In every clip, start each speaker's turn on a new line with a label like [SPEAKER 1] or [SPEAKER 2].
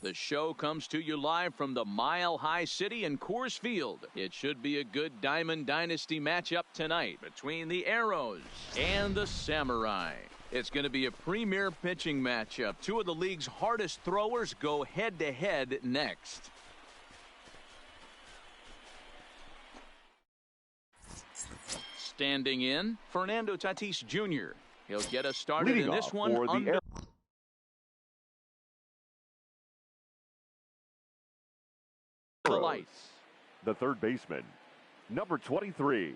[SPEAKER 1] The show comes to you live from the Mile High City in Coors Field. It should be a good Diamond Dynasty matchup tonight between the Arrows and the Samurai. It's going to be a premier pitching matchup. Two of the league's hardest throwers go head-to-head next. Standing in, Fernando Tatis Jr. He'll get us started
[SPEAKER 2] Leading
[SPEAKER 1] in this one under the lights.
[SPEAKER 2] The third baseman, number 23.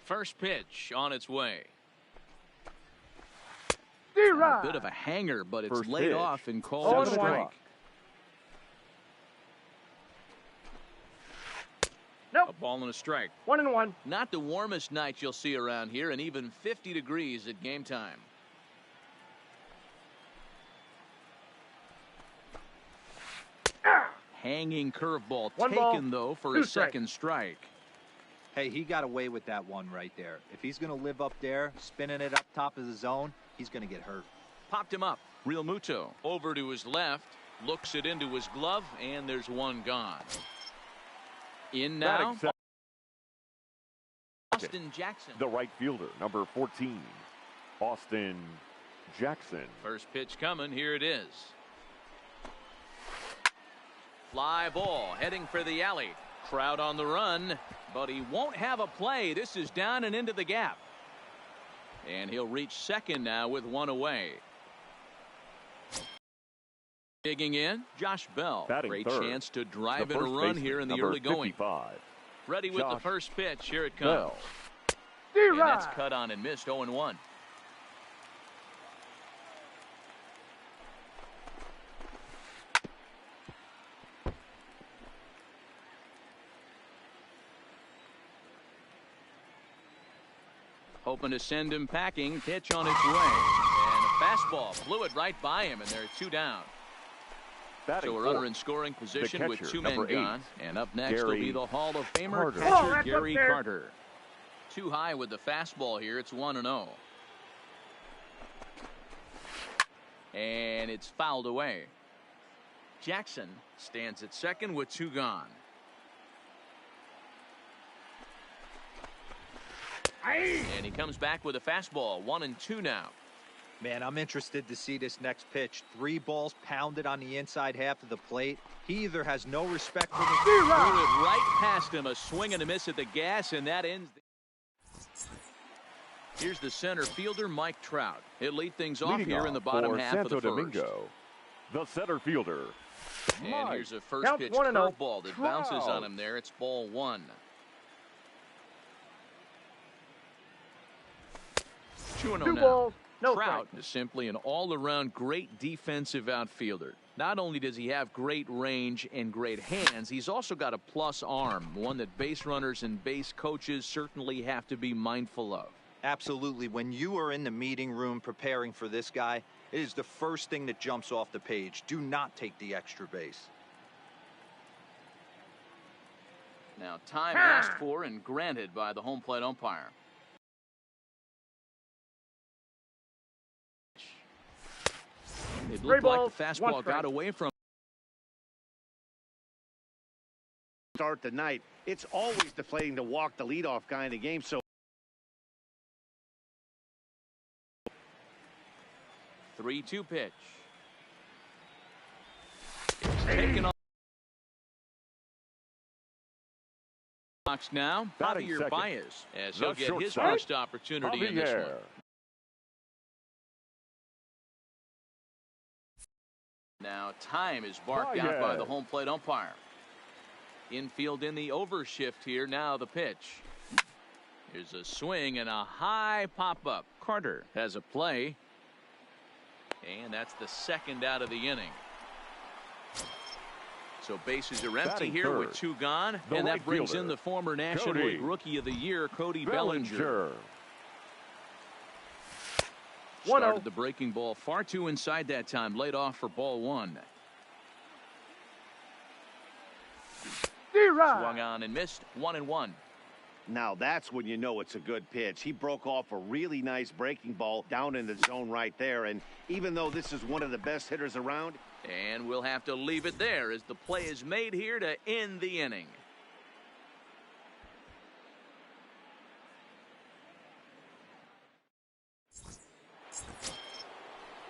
[SPEAKER 1] First pitch on its way.
[SPEAKER 3] A
[SPEAKER 1] bit of a hanger, but it's
[SPEAKER 2] First
[SPEAKER 1] laid
[SPEAKER 2] pitch.
[SPEAKER 1] off and called a strike.
[SPEAKER 3] Nope.
[SPEAKER 1] A ball and a strike.
[SPEAKER 3] 1-1.
[SPEAKER 1] Not the warmest night you'll see around here, and even 50 degrees at game time. Hanging curveball taken, though, for a second strike.
[SPEAKER 4] Hey, he got away with that one right there. If he's going to live up there, spinning it up top of the zone, he's going to get hurt.
[SPEAKER 1] Popped him up. Real Muto over to his left, looks it into his glove, and there's one gone. In now, Austin Jackson.
[SPEAKER 2] The right fielder, number 14, Austin Jackson.
[SPEAKER 1] First pitch coming. Here it is. Fly ball heading for the alley. Crowd on the run, but he won't have a play. This is down and into the gap. And he'll reach second now with one away. Digging in, Josh Bell.
[SPEAKER 2] Batting
[SPEAKER 1] Great
[SPEAKER 2] third.
[SPEAKER 1] chance to drive
[SPEAKER 2] The
[SPEAKER 1] in a
[SPEAKER 2] first
[SPEAKER 1] run
[SPEAKER 2] baseman,
[SPEAKER 1] here in the
[SPEAKER 2] number
[SPEAKER 1] early going.
[SPEAKER 2] 55.
[SPEAKER 1] Ready with the
[SPEAKER 2] Josh
[SPEAKER 1] first pitch. Here it comes.
[SPEAKER 2] Bell.
[SPEAKER 1] And that's cut on and missed. 0-1. Hoping to send him packing. Pitch on its way. And a fastball blew it right by him, and they're two down.
[SPEAKER 2] Batting
[SPEAKER 1] So a
[SPEAKER 2] fourth,
[SPEAKER 1] runner in scoring position
[SPEAKER 2] catcher,
[SPEAKER 1] with two men
[SPEAKER 2] number 8,
[SPEAKER 1] gone. And up next will be the Hall of Famer
[SPEAKER 2] Carter.
[SPEAKER 1] catcher
[SPEAKER 3] Oh,
[SPEAKER 1] Gary Carter. Too high with the fastball here. It's 1-0. And it's fouled away. Jackson stands at second with two gone. And he comes back with a fastball. 1-2 now.
[SPEAKER 4] Man, I'm interested to see this next pitch. 3 balls pounded on the inside half of the plate. He either has no respect for the
[SPEAKER 1] Threw it right past him. A swing and a miss at the gas, and that ends. Here's the center fielder, Mike Trout. He'll lead things off
[SPEAKER 2] Leading
[SPEAKER 1] here in the bottom
[SPEAKER 2] for
[SPEAKER 1] half
[SPEAKER 2] Santo
[SPEAKER 1] of the first.
[SPEAKER 2] Domingo, the center fielder.
[SPEAKER 1] And here's a first
[SPEAKER 3] Count
[SPEAKER 1] pitch
[SPEAKER 3] 1-0.
[SPEAKER 1] curveball that bounces on him there. It's ball 1. 2-0
[SPEAKER 3] 2
[SPEAKER 1] now.
[SPEAKER 3] balls, no
[SPEAKER 1] Trout
[SPEAKER 3] strikes.
[SPEAKER 1] is simply an all-around great defensive outfielder. Not only does he have great range and great hands, he's also got a plus arm, one that base runners and base coaches certainly have to be mindful of.
[SPEAKER 4] Absolutely. When you are in the meeting room preparing for this guy, it is the first thing that jumps off the page. Do not take the extra base.
[SPEAKER 1] Now, time asked for and granted by the home plate umpire. It looked like the fastball got away from.
[SPEAKER 5] Start the night. It's always deflating to walk the leadoff guy in the game. So
[SPEAKER 1] 3-2 pitch. It's taken off. Box now.
[SPEAKER 2] Batting
[SPEAKER 1] Javier
[SPEAKER 2] second,
[SPEAKER 1] Baez as
[SPEAKER 2] the
[SPEAKER 1] he'll get his
[SPEAKER 2] shortstop,
[SPEAKER 1] first opportunity in this one.
[SPEAKER 2] Javier.
[SPEAKER 1] Now time is barked out by the home plate umpire. Infield in the overshift here. Now the pitch. Here's a swing and a high pop-up Carter has a play. And that's the second out of the inning. So bases are empty
[SPEAKER 2] Batting
[SPEAKER 1] here
[SPEAKER 2] third,
[SPEAKER 1] with 2 gone.
[SPEAKER 2] the
[SPEAKER 1] And
[SPEAKER 2] right
[SPEAKER 1] that brings in
[SPEAKER 2] fielder,
[SPEAKER 1] the former National
[SPEAKER 2] Cody
[SPEAKER 1] League Rookie of the Year, Cody Bellinger. Started the breaking ball far too inside that time. Laid off for ball 1. Swung on and missed. 1-1.
[SPEAKER 5] Now that's when you know it's a good pitch. He broke off a really nice breaking ball down in the zone right there. And even though this is one of the best hitters around.
[SPEAKER 1] And we'll have to leave it there as the play is made here to end the inning.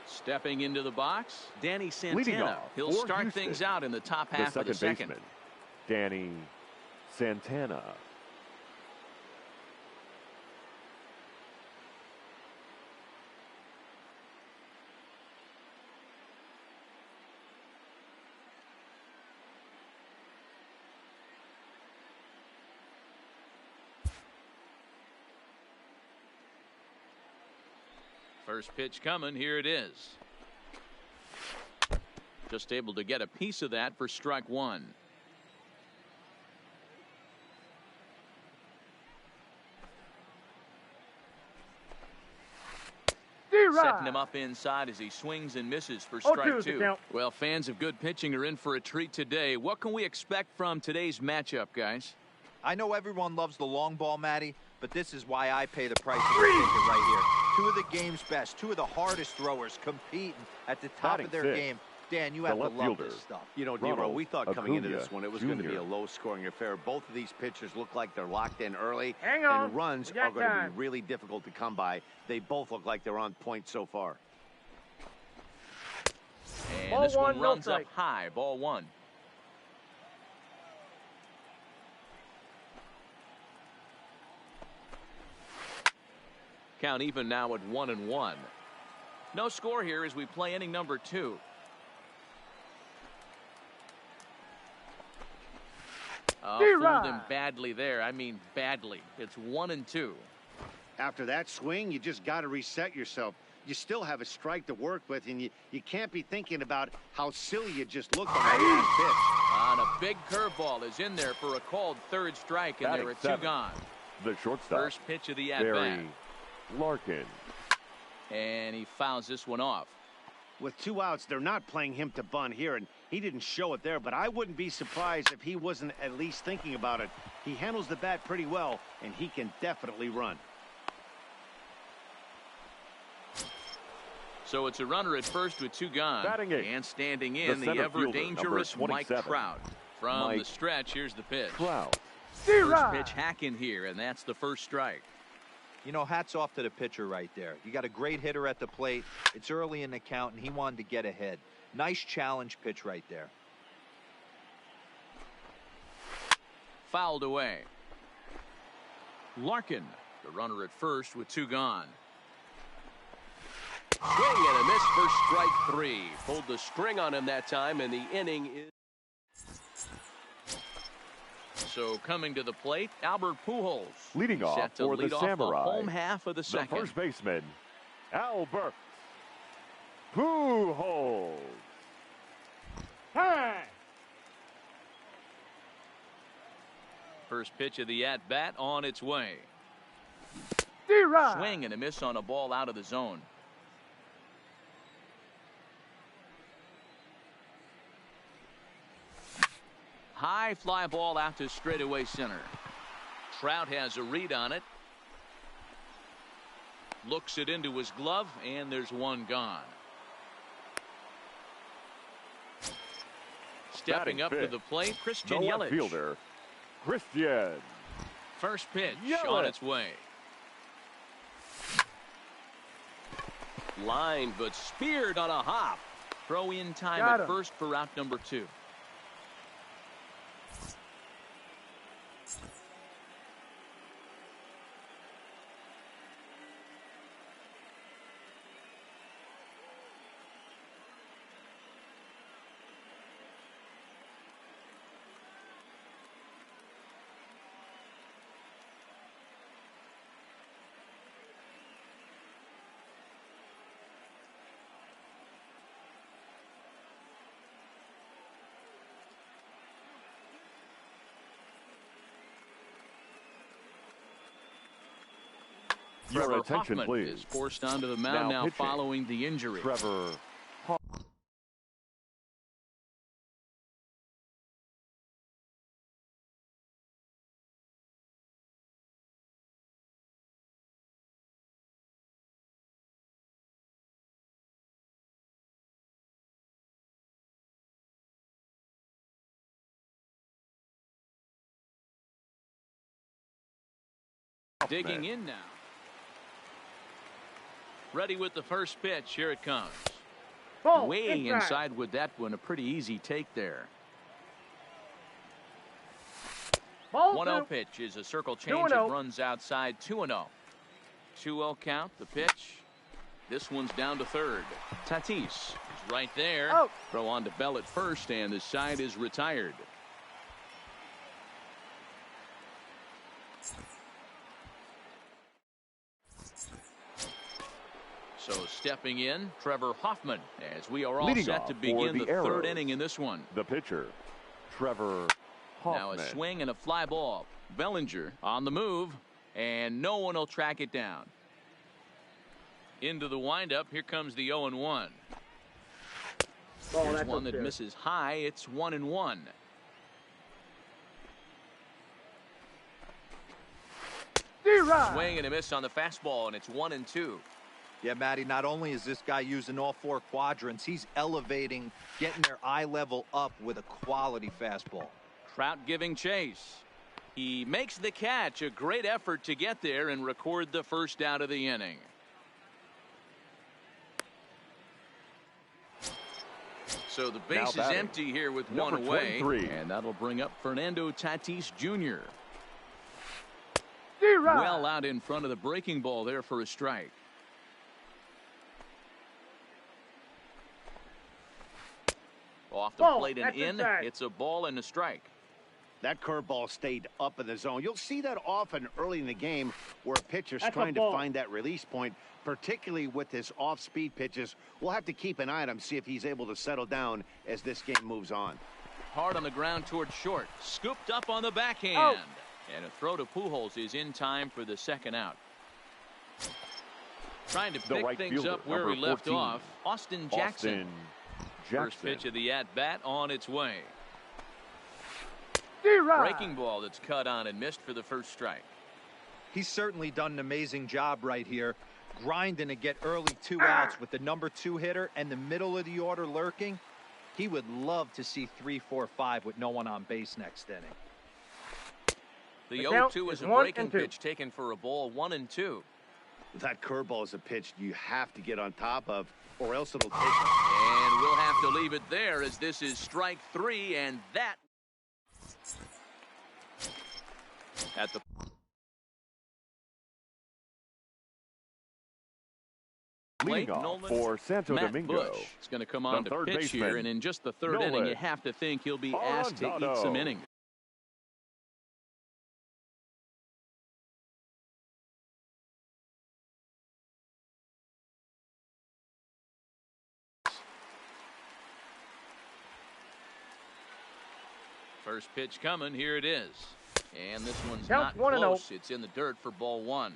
[SPEAKER 1] Stepping into the box, Danny Santana. He'll start
[SPEAKER 2] Houston,
[SPEAKER 1] things out in the top half of the second.
[SPEAKER 2] Baseman, Danny Santana.
[SPEAKER 1] First pitch coming. Here it is. Just able to get a piece of that for strike 1. Setting him up inside as he swings and misses for strike 2. Well, fans of good pitching are in for a treat today. What can we expect from today's matchup, guys?
[SPEAKER 4] I know everyone loves the long ball, Matty, but this is why I pay the price of the ticket right here. 2 of the game's best, 2 of the hardest throwers competing at the top of their game. Dan, you have to love this stuff.
[SPEAKER 5] You know, Dero, we thought coming into this one it was going to be a low-scoring affair. Both of these pitchers look like they're locked in early, and runs are going to be really difficult to come by. They both look like they're on point so far.
[SPEAKER 1] And this one runs up high. Ball 1. Count even now at 1-1. No score here as we play inning number 2. Fooled him badly there. I mean badly. It's 1-2.
[SPEAKER 5] After that swing, you just got to reset yourself. You still have a strike to work with, and you can't be thinking about how silly you just looked on that
[SPEAKER 1] On a big curveball is in there for a called third strike, and there are 2 gone.
[SPEAKER 2] The shortstop.
[SPEAKER 1] First pitch of the at-bat.
[SPEAKER 2] Larkin.
[SPEAKER 1] And he fouls this one off.
[SPEAKER 5] With 2 outs, they're not playing him to bunt here, and he didn't show it there, but I wouldn't be surprised if he wasn't at least thinking about it. He handles the bat pretty well, and he can definitely run.
[SPEAKER 1] So it's a runner at first with 2 gone. And standing in the ever-dangerous Mike Trout. From the stretch, here's the pitch. First pitch hacking here, and that's the first strike.
[SPEAKER 4] You know, hats off to the pitcher right there. You got a great hitter at the plate. It's early in the count, and he wanted to get ahead. Nice challenge pitch right there.
[SPEAKER 1] Fouled away. Larkin, the runner at first with 2 gone. Swing and a miss for strike 3. Pulled the string on him that time, and the inning is. So coming to the plate, Albert Pujols.
[SPEAKER 2] Leading off for the Samurai.
[SPEAKER 1] The home half of the second.
[SPEAKER 2] The first baseman, Albert Pujols.
[SPEAKER 1] First pitch of the at-bat on its way. Swing and a miss on a ball out of the zone. High fly ball out to straightaway center. Trout has a read on it. Looks it into his glove, and there's 1 gone. Stepping up to the plate, Christian Yelich.
[SPEAKER 2] Fielder, Christian.
[SPEAKER 1] First pitch
[SPEAKER 2] Yelich
[SPEAKER 1] on its way. Line, but speared on a hop. Throw in time at first for out number 2.
[SPEAKER 2] Your attention,
[SPEAKER 1] Hoffman
[SPEAKER 2] please.
[SPEAKER 1] is forced onto the mound now following the injury.
[SPEAKER 2] Trevor Hoffman.
[SPEAKER 1] Digging in now. Ready with the first pitch. Here it comes.
[SPEAKER 3] Ball,
[SPEAKER 1] Way inside with that one. A pretty easy take there.
[SPEAKER 3] Ball
[SPEAKER 1] 1-0 pitch is a circle change. It runs outside. 2-0. 2-0 count. The pitch. This one's down to third. Tatis is right there.
[SPEAKER 3] Out.
[SPEAKER 1] Throw on to Bell at first, and the side is retired. So stepping in, Trevor Hoffman, as we are all
[SPEAKER 2] Leading
[SPEAKER 1] set to begin the
[SPEAKER 2] Arrows.
[SPEAKER 1] third inning in this one.
[SPEAKER 2] The pitcher, Trevor Hoffman.
[SPEAKER 1] Now a swing and a fly ball. Bellinger on the move, and no one will track it down. Into the windup. Here comes the 0-1. Here's one that misses high. It's 1-1. Swing and a miss on the fastball, and it's 1-2.
[SPEAKER 4] Yeah, Matty, not only is this guy using all four quadrants, he's elevating, getting their eye level up with a quality fastball.
[SPEAKER 1] Trout giving chase. He makes the catch. A great effort to get there and record the first out of the inning. So the base is empty here with one away. And that'll bring up Fernando Tatis Jr. Well out in front of the breaking ball there for a strike. Off the plate and in. It's a ball and a strike.
[SPEAKER 5] That curveball stayed up in the zone. You'll see that often early in the game where a pitcher's trying to find that release point, particularly with his off-speed pitches. We'll have to keep an eye on him, see if he's able to settle down as this game moves on.
[SPEAKER 1] Hard on the ground towards short. Scooped up on the backhand. And a throw to Pujols is in time for the second out. Trying to pick things up where we left off. Austin Jackson. First pitch of the at-bat on its way. Breaking ball that's cut on and missed for the first strike.
[SPEAKER 4] He's certainly done an amazing job right here, grinding to get early 2 outs with the number 2 hitter and the middle of the order lurking. He would love to see 3, 4, 5 with no one on base next inning.
[SPEAKER 1] The 0-2 is a breaking pitch taken for a ball. 1-2.
[SPEAKER 5] That curveball is a pitch you have to get on top of, or else it'll take.
[SPEAKER 1] And we'll have to leave it there as this is strike 3, and that at the
[SPEAKER 2] leading off for Santo
[SPEAKER 1] Matt
[SPEAKER 2] Domingo.
[SPEAKER 1] Bush is going to come on to pitch here, and in just the third inning, you have to think he'll be asked to eat some innings. First pitch coming. Here it is. And this one's not close. It's in the dirt for ball 1.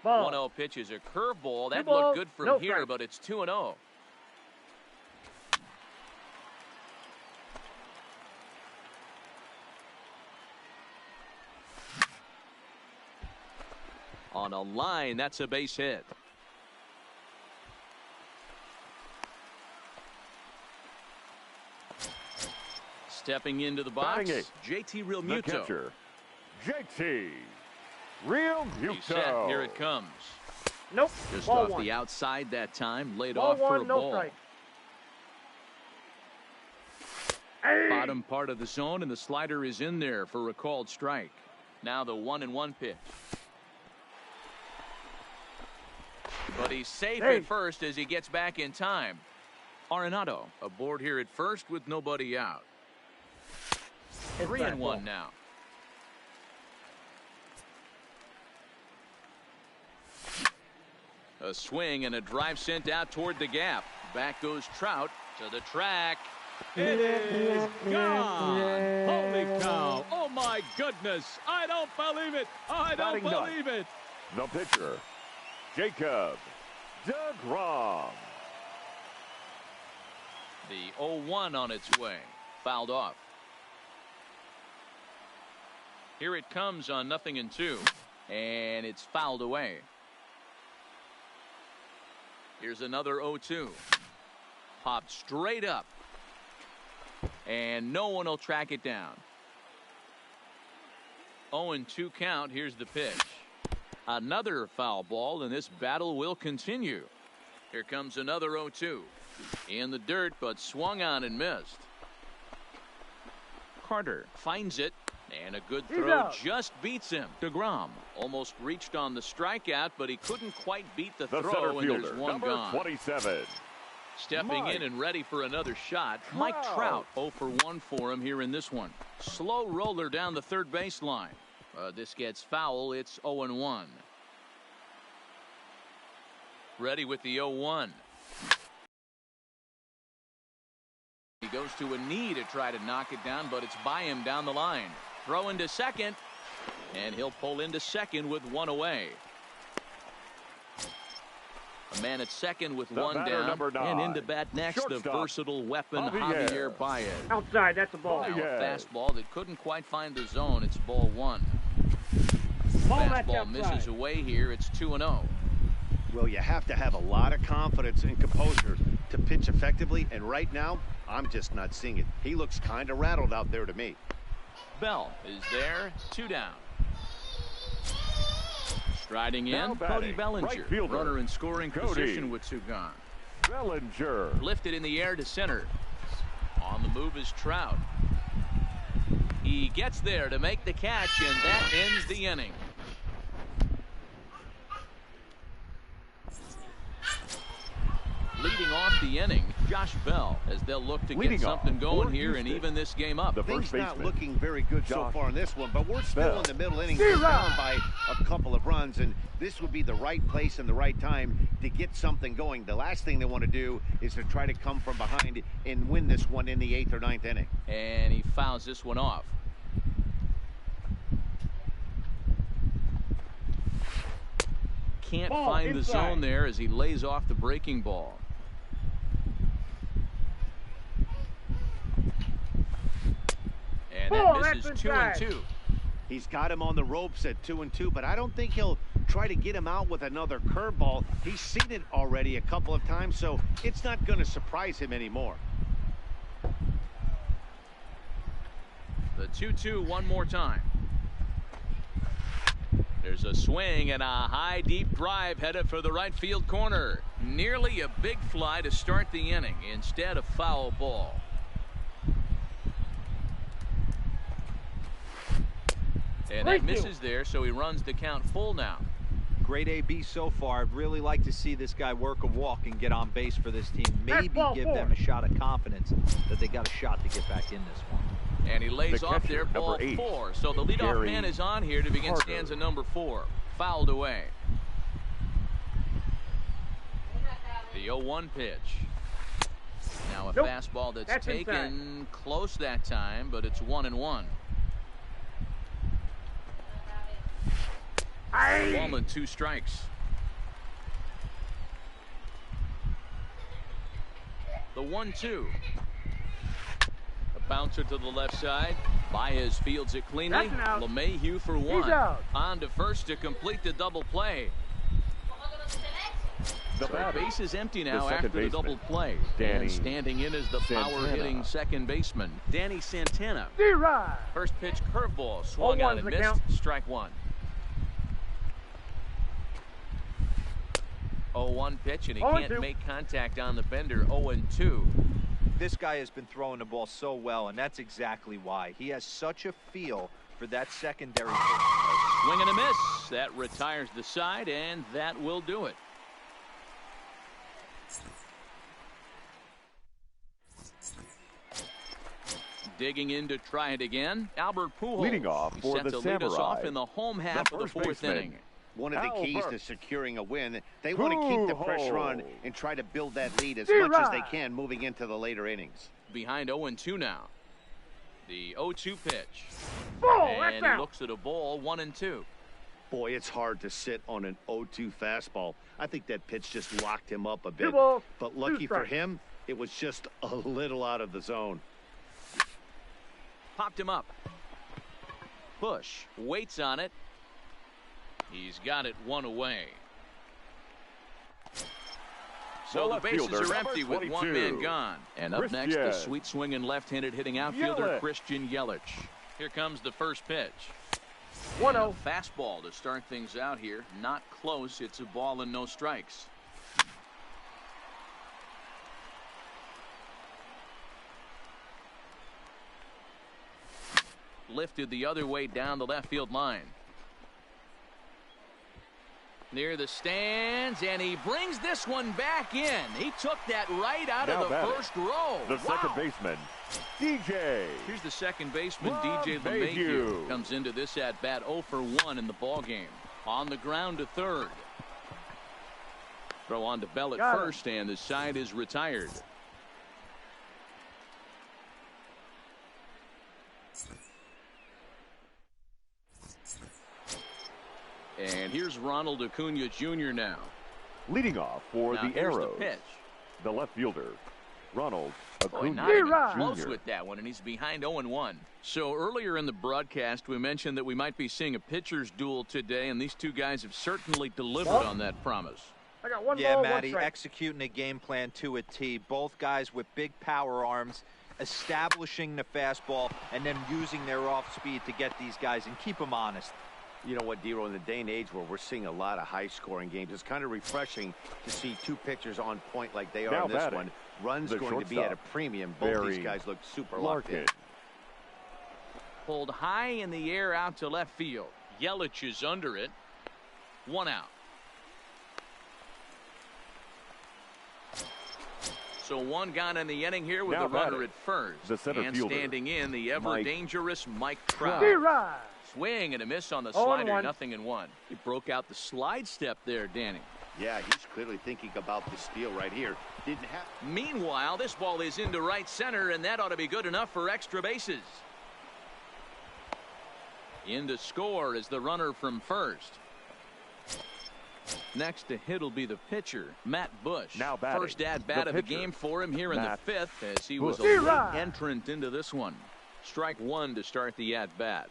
[SPEAKER 1] 1-0 pitch is a curveball. That looked good from here, but it's 2-0. On a line, that's a base hit. Stepping into the box, JT Realmuto.
[SPEAKER 2] The catcher, JT Realmuto.
[SPEAKER 1] He's set. Here it comes.
[SPEAKER 3] Nope.
[SPEAKER 1] Just off the outside that time. Laid off for a ball.
[SPEAKER 3] Strike.
[SPEAKER 1] Bottom part of the zone, and the slider is in there for a called strike. Now the 1-1 pitch. But he's safe at first as he gets back in time. Arenado aboard here at first with nobody out. 3-1 now. A swing and a drive sent out toward the gap. Back goes Trout to the track. It is gone. Holy cow. Oh, my goodness. I don't believe it. I don't believe it.
[SPEAKER 2] The pitcher, Jacob deGrom.
[SPEAKER 1] The 0-1 on its way. Fouled off. Here it comes on 0-2. And it's fouled away. Here's another 0-2. Popped straight up. And no one will track it down. 0-2 count. Here's the pitch. Another foul ball, and this battle will continue. Here comes another 0-2. In the dirt, but swung on and missed. Carter finds it, and a good throw just beats him. deGrom almost reached on the strikeout, but he couldn't quite beat the throw,
[SPEAKER 2] center
[SPEAKER 1] and
[SPEAKER 2] fielder,
[SPEAKER 1] there's one
[SPEAKER 2] number
[SPEAKER 1] gone.
[SPEAKER 2] 27.
[SPEAKER 1] Stepping in and ready for another shot, Mike Trout. 0 for 1 for him here in this one. Slow roller down the third baseline. This gets foul. It's 0-1. Ready with the 0-1. He goes to a knee to try to knock it down, but it's by him down the line. Throw into second, and he'll pull into second with one away. A man at second with one down, and into bat next, the versatile weapon, Javier Baez.
[SPEAKER 3] Outside, that's a ball.
[SPEAKER 1] Now a fastball that couldn't quite find the zone. It's ball one.
[SPEAKER 3] Fastball
[SPEAKER 1] misses away here. It's 2-0.
[SPEAKER 5] Well, you have to have a lot of confidence and composure to pitch effectively, and right now, I'm just not seeing it. He looks kind of rattled out there to me.
[SPEAKER 1] Bell is there, 2 down. Striding in, Cody Bellinger,
[SPEAKER 2] right
[SPEAKER 1] runner in scoring position with 2 gone.
[SPEAKER 2] Bellinger
[SPEAKER 1] Lifted in the air to center. On the move is Trout. He gets there to make the catch, and that ends the inning. Leading off the inning, Josh Bell, as they'll look to get something going here and even this game up.
[SPEAKER 5] Things not looking very good so far in this one, but we're still in the middle innings, down by a couple of runs, and this would be the right place and the right time to get something going. The last thing they want to do is to try to come from behind and win this one in the 8th or 9th inning.
[SPEAKER 1] And he fouls this one off. Can't find the zone there as he lays off the breaking ball. And that misses 2-2.
[SPEAKER 5] He's got him on the ropes at 2-2, but I don't think he'll try to get him out with another curveball. He's seen it already a couple of times, so it's not going to surprise him anymore.
[SPEAKER 1] The 2-2 one more time. There's a swing and a high deep drive headed for the right field corner. Nearly a big fly to start the inning. Instead, a foul ball. And that misses there, so he runs the count full now.
[SPEAKER 4] Great AB so far. I'd really like to see this guy work a walk and get on base for this team. Maybe give them a shot of confidence that they got a shot to get back in this one.
[SPEAKER 1] And he lays off there, ball 4. So the leadoff man is on here to begin stanza number 4. Fouled away. The 0-1 pitch. Now a fastball that's taken close that time, but it's 1-1. Ball and 2 strikes. The 1-2. A bouncer to the left side. Baez fields it cleanly. LeMahieu for 1. On to first to complete the double play. The base is empty now after the double play. And standing in is the power-hitting second baseman, Danny Santana. First pitch curveball swung on and missed. Strike 1. 0-1 pitch, and he can't make contact on the bender. 0-2.
[SPEAKER 4] This guy has been throwing the ball so well, and that's exactly why. He has such a feel for that secondary pitch.
[SPEAKER 1] A swing and a miss. That retires the side, and that will do it. Digging in to try it again. Albert Pujols
[SPEAKER 2] leading off for the
[SPEAKER 1] set to lead us off
[SPEAKER 2] Samurai.
[SPEAKER 1] in the home half of the 4th inning.
[SPEAKER 5] One of the keys to securing a win. They want to keep the pressure on and try to build that lead as much as they can moving into the later innings.
[SPEAKER 1] Behind 0-2 now. The 0-2 pitch.
[SPEAKER 3] Ball,
[SPEAKER 1] and he looks at a ball, 1-2.
[SPEAKER 5] Boy, it's hard to sit on an 0-2 fastball. I think that pitch just locked him up a bit.
[SPEAKER 3] 2 balls,
[SPEAKER 5] but lucky for him, it was just a little out of the zone.
[SPEAKER 1] Popped him up. Bush waits on it. He's got it one away. So the bases are empty with one man gone. And up next, the sweet swinging left-handed hitting outfielder Christian Yelich. Here comes the first pitch.
[SPEAKER 3] 1-0.
[SPEAKER 1] Fastball to start things out here. Not close. It's a ball and no strikes. Lifted the other way down the left field line. Near the stands, and he brings this one back in. He took that right out of the first row.
[SPEAKER 2] The second baseman, DJ.
[SPEAKER 1] Here's the second baseman, DJ LeMahieu. Comes into this at-bat 0 for 1 in the ball game. On the ground to third. Throw on to Bell at first, and the side is retired. And here's Ronald Acuna Jr. now.
[SPEAKER 2] Leading off for the Arrows,
[SPEAKER 1] the pitch.
[SPEAKER 2] The left fielder, Ronald Acuna
[SPEAKER 1] not even
[SPEAKER 2] Jr.
[SPEAKER 1] close with that one, and he's behind 0-1. So earlier in the broadcast, we mentioned that we might be seeing a pitcher's duel today, and these two guys have certainly delivered on that promise.
[SPEAKER 3] I got one
[SPEAKER 4] yeah,
[SPEAKER 3] ball,
[SPEAKER 4] Matty,
[SPEAKER 3] 1 strike.
[SPEAKER 4] executing a game plan to a T. Both guys with big power arms, establishing the fastball, and then using their off speed to get these guys and keep them honest.
[SPEAKER 5] You know what, Dero, in the day and age where we're seeing a lot of high-scoring games, it's kind of refreshing to see two pitchers on point like they are in this one. Runs going to be at a premium. Both these guys look super locked in.
[SPEAKER 1] Pulled high in the air out to left field. Yelich is under it. 1 out. So 1 gone in the inning here with the runner at first.
[SPEAKER 2] The center
[SPEAKER 1] and
[SPEAKER 2] fielder,
[SPEAKER 1] standing in, the ever-dangerous Mike Trout. Swing and a miss on the
[SPEAKER 3] 0-1.
[SPEAKER 1] slider, 0-1. He broke out the slide step there, Danny.
[SPEAKER 5] Yeah, he's clearly thinking about the steal right here. Didn't have.
[SPEAKER 1] Meanwhile, this ball is into right center, and that ought to be good enough for extra bases. In to score is the runner from first. Next to hit will be the pitcher, Matt Bush.
[SPEAKER 2] Now batting,
[SPEAKER 1] first at-bat of the game for him here in the 5th, as he was a
[SPEAKER 3] Bush.
[SPEAKER 1] late entrant into this one. Strike 1 to start the at-bat.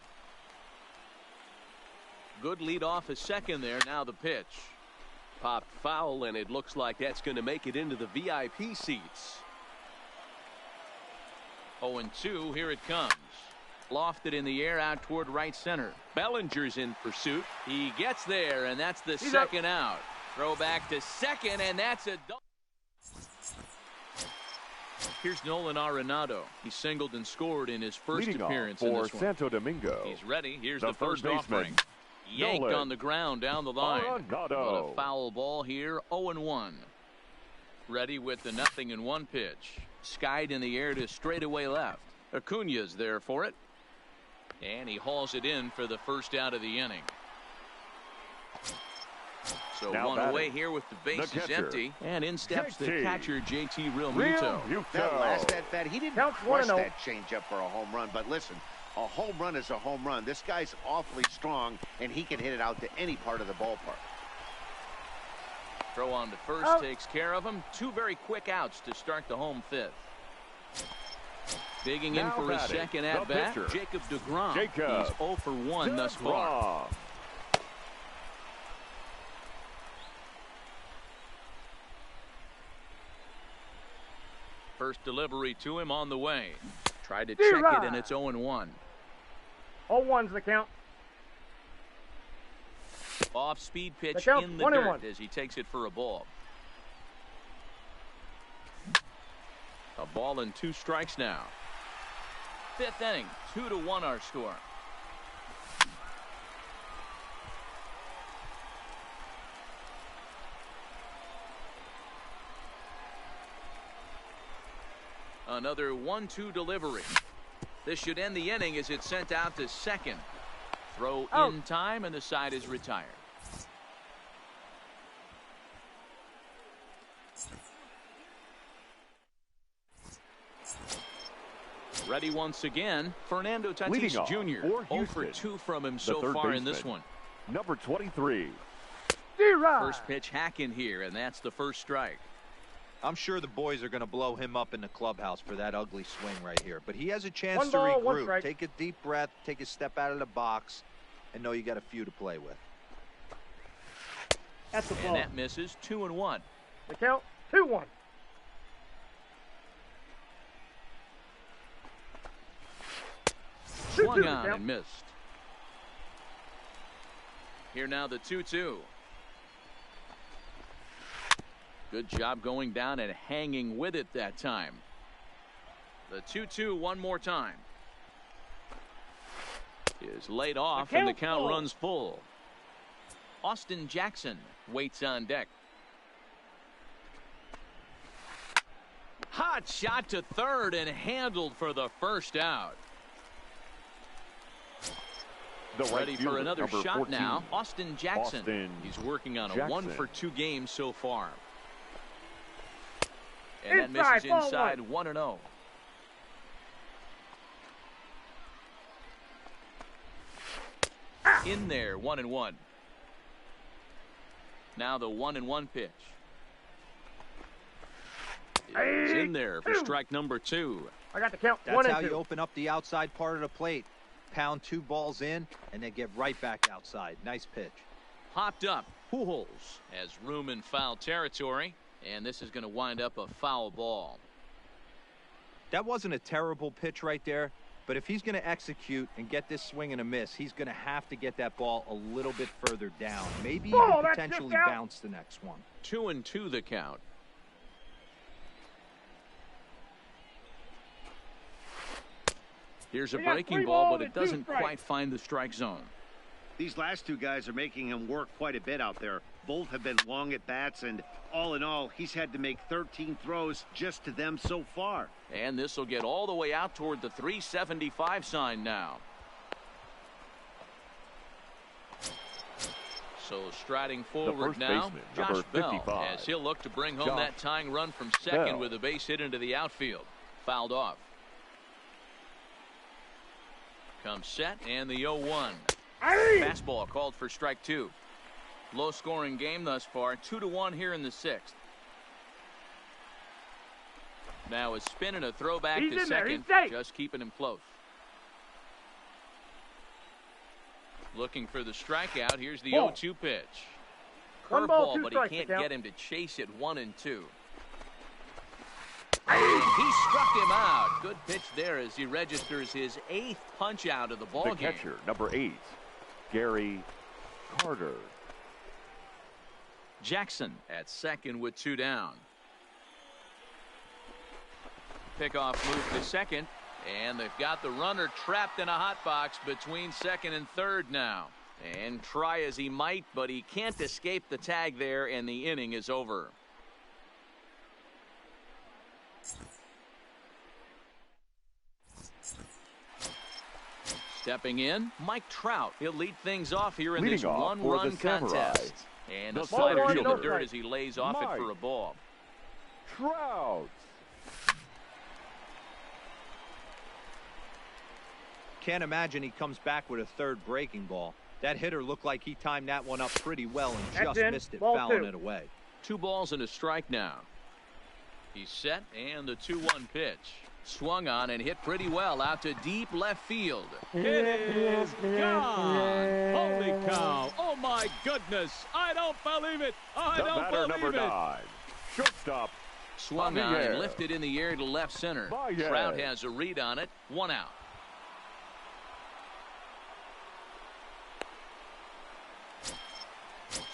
[SPEAKER 1] Good lead off a second there. Now the pitch. Popped foul, and it looks like that's going to make it into the VIP seats. 0-2. Here it comes. Lofted in the air out toward right center. Bellinger's in pursuit. He gets there, and that's the second out. Throw back to second, and that's a double. Here's Nolan Arenado. He singled and scored in his first appearance in this one.
[SPEAKER 2] Santo Domingo.
[SPEAKER 1] He's ready. Here's
[SPEAKER 2] the
[SPEAKER 1] the first
[SPEAKER 2] baseman,
[SPEAKER 1] offering. Yanked
[SPEAKER 2] Nolan
[SPEAKER 1] on the ground down the line.
[SPEAKER 2] Arenado.
[SPEAKER 1] But a foul ball here. 0-1. Ready with the 0-1 pitch. Skied in the air to straightaway left. Acuna's there for it. And he hauls it in for the first out of the inning. So
[SPEAKER 2] now
[SPEAKER 1] one away here with the bases empty. And in steps the catcher, JT Realmuto.
[SPEAKER 5] That last at-bat, he didn't press that changeup for a home run. But listen, a home run is a home run. This guy's awfully strong, and he can hit it out to any part of the ballpark.
[SPEAKER 1] Throw on to first takes care of him. 2 very quick outs to start the home 5th. Digging in for his second at-bat, Jacob deGrom. He's 0 for 1 thus far. First delivery to him on the way. Tried to check it, and it's 0-1.
[SPEAKER 3] 0-1's the count.
[SPEAKER 1] Off-speed pitch in the dirt as he takes it for a ball. A ball and 2 strikes now. 5th inning, 2-1 our score. Another 1-2 delivery. This should end the inning as it's sent out to second. Throw in time, and the side is retired. Ready once again, Fernando
[SPEAKER 2] Leading
[SPEAKER 1] Tatis
[SPEAKER 2] off
[SPEAKER 1] Jr.
[SPEAKER 2] for
[SPEAKER 1] 0 for
[SPEAKER 2] Houston,
[SPEAKER 1] 2 from him
[SPEAKER 2] the
[SPEAKER 1] so
[SPEAKER 2] third
[SPEAKER 1] far
[SPEAKER 2] baseman,
[SPEAKER 1] in this one.
[SPEAKER 2] number 23.
[SPEAKER 1] First pitch hack in here, and that's the first strike.
[SPEAKER 4] I'm sure the boys are going to blow him up in the clubhouse for that ugly swing right here. But he has a chance
[SPEAKER 3] One
[SPEAKER 4] to
[SPEAKER 3] ball, one
[SPEAKER 4] regroup,
[SPEAKER 3] strike.
[SPEAKER 4] take a deep breath, take a step out of the box, and know you got a few to play with.
[SPEAKER 3] That's the
[SPEAKER 1] And
[SPEAKER 3] ball.
[SPEAKER 1] that misses 2-1.
[SPEAKER 3] The count, 2-1.
[SPEAKER 1] Swung on and missed. Here now the 2-2. Good job going down and hanging with it that time. The 2-2 one more time. Is laid off and the count runs full. Austin Jackson waits on deck. Hot shot to third and handled for the first out.
[SPEAKER 2] The right
[SPEAKER 1] Ready for
[SPEAKER 2] fielder,
[SPEAKER 1] another
[SPEAKER 2] number
[SPEAKER 1] shot
[SPEAKER 2] 14,
[SPEAKER 1] now. Austin Jackson.
[SPEAKER 2] Austin
[SPEAKER 1] He's working on a
[SPEAKER 2] Jackson.
[SPEAKER 1] 1 for 2 games so far. And that
[SPEAKER 3] Inside,
[SPEAKER 1] misses
[SPEAKER 3] ball
[SPEAKER 1] inside 1-0. In there, 1-1. Now the 1-1 pitch. It's in there for strike number 2.
[SPEAKER 3] I got the count,
[SPEAKER 4] That's
[SPEAKER 3] 1
[SPEAKER 4] how
[SPEAKER 3] and 2.
[SPEAKER 4] you open up the outside part of the plate. Pound 2 balls in, and then get right back outside. Nice pitch.
[SPEAKER 1] Popped up. Pujols has room in foul territory, and this is going to wind up a foul ball.
[SPEAKER 4] That wasn't a terrible pitch right there, but if he's going to execute and get this swing and a miss, he's going to have to get that ball a little bit further down. Maybe even
[SPEAKER 3] Ball, that's
[SPEAKER 4] potentially
[SPEAKER 3] just out.
[SPEAKER 4] bounce the next one.
[SPEAKER 1] 2-2 the count. Here's a
[SPEAKER 3] We got
[SPEAKER 1] breaking
[SPEAKER 3] 3
[SPEAKER 1] ball,
[SPEAKER 3] balls
[SPEAKER 1] but it
[SPEAKER 3] and 2
[SPEAKER 1] doesn't
[SPEAKER 3] strikes.
[SPEAKER 1] quite find the strike zone.
[SPEAKER 5] These last two guys are making him work quite a bit out there. Both have been long at bats, and all in all, he's had to make 13 throws just to them so far.
[SPEAKER 1] And this will get all the way out toward the 375 sign now. So striding forward
[SPEAKER 2] first
[SPEAKER 1] now,
[SPEAKER 2] baseman,
[SPEAKER 1] Josh
[SPEAKER 2] number
[SPEAKER 1] Bell,
[SPEAKER 2] 55.
[SPEAKER 1] as he'll look to bring home
[SPEAKER 2] Josh
[SPEAKER 1] that tying run from second
[SPEAKER 2] Bell.
[SPEAKER 1] with a base hit into the outfield. Fouled off. Comes set and the 0-1. Fastball called for strike 2. Low scoring game thus far, 2-1 here in the 6th. Now a spin and a throwback
[SPEAKER 3] He's
[SPEAKER 1] to
[SPEAKER 3] in there,
[SPEAKER 1] second,
[SPEAKER 3] he's safe.
[SPEAKER 1] just keeping him close. Looking for the strikeout. Here's the
[SPEAKER 3] Ball.
[SPEAKER 1] 0-2 pitch.
[SPEAKER 3] 1 ball,
[SPEAKER 1] Curveball,
[SPEAKER 3] 2
[SPEAKER 1] but
[SPEAKER 3] strikes
[SPEAKER 1] he
[SPEAKER 3] to
[SPEAKER 1] can't
[SPEAKER 3] count.
[SPEAKER 1] get him to chase it 1 and 2. And he struck him out. Good pitch there as he registers his 8th punch out of the ball
[SPEAKER 2] The
[SPEAKER 1] game.
[SPEAKER 2] catcher, number 8, Gary Carter.
[SPEAKER 1] Jackson at second with 2 down. Pickoff move to second, and they've got the runner trapped in a hot box between second and third now. And try as he might, but he can't escape the tag there, and the inning is over. Stepping in, Mike Trout. He'll lead things off here in
[SPEAKER 2] Leading
[SPEAKER 1] this
[SPEAKER 2] off for
[SPEAKER 1] one-run
[SPEAKER 2] the Samurai,
[SPEAKER 1] contest. And
[SPEAKER 2] the
[SPEAKER 1] a slider
[SPEAKER 2] center
[SPEAKER 1] to the
[SPEAKER 2] fielder,
[SPEAKER 1] dirt as he lays off it for a ball.
[SPEAKER 2] Trout.
[SPEAKER 4] Can't imagine he comes back with a third breaking ball. That hitter looked like he timed that one up pretty well and
[SPEAKER 3] That's
[SPEAKER 4] just
[SPEAKER 3] in.
[SPEAKER 4] missed it,
[SPEAKER 3] Ball
[SPEAKER 4] fouling
[SPEAKER 3] 2.
[SPEAKER 4] it away.
[SPEAKER 1] 2 balls and a strike now. He's set, and the 2-1 pitch. Swung on and hit pretty well out to deep left field. It is gone. Holy cow. Oh, my goodness. I don't believe it. I
[SPEAKER 2] The
[SPEAKER 1] don't
[SPEAKER 2] batter,
[SPEAKER 1] believe
[SPEAKER 2] number
[SPEAKER 1] it.
[SPEAKER 2] 9, shortstop.
[SPEAKER 1] Swung on and lifted in the air to left center.
[SPEAKER 2] Baez.
[SPEAKER 1] Trout has a read on it. 1 out.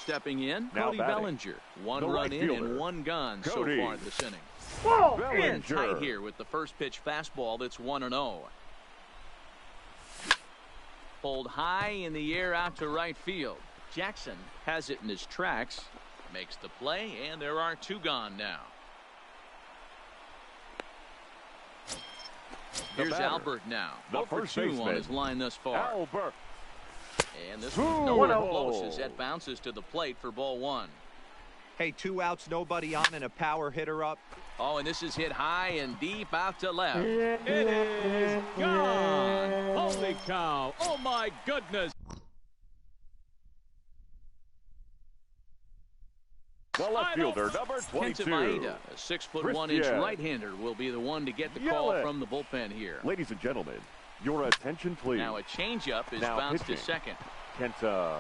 [SPEAKER 1] Stepping in,
[SPEAKER 2] Now
[SPEAKER 1] Cody
[SPEAKER 2] batting.
[SPEAKER 1] Bellinger. 1
[SPEAKER 2] The
[SPEAKER 1] run
[SPEAKER 2] right
[SPEAKER 1] in
[SPEAKER 2] fielder,
[SPEAKER 1] and 1 gone
[SPEAKER 2] Cody.
[SPEAKER 1] so far this inning.
[SPEAKER 3] Ball,
[SPEAKER 2] Bellinger.
[SPEAKER 3] in.
[SPEAKER 1] Tight here with the first pitch fastball that's 1-0. Pulled high in the air out to right field. Jackson has it in his tracks, makes the play, and there are 2 gone now. Here's
[SPEAKER 2] batter,
[SPEAKER 1] Albert now.
[SPEAKER 2] the
[SPEAKER 1] 0 for
[SPEAKER 2] first
[SPEAKER 1] 2 on
[SPEAKER 2] baseman,
[SPEAKER 1] his line thus far.
[SPEAKER 2] Albert.
[SPEAKER 1] And this
[SPEAKER 2] Ooh.
[SPEAKER 1] one's nowhere
[SPEAKER 3] 1-0.
[SPEAKER 1] close as that bounces to the plate for ball 1.
[SPEAKER 4] Hey, 2 outs, nobody on, and a power hitter up.
[SPEAKER 1] Oh, and this is hit high and deep out to left.
[SPEAKER 6] It is gone. Holy cow. Oh, my goodness.
[SPEAKER 2] The left fielder, number 22.
[SPEAKER 1] Maeda, a 6'1" right-hander, will be the one to get the call from the bullpen here.
[SPEAKER 2] Ladies and gentlemen, your attention, please.
[SPEAKER 1] Now a changeup is bounced to second.
[SPEAKER 2] Kenta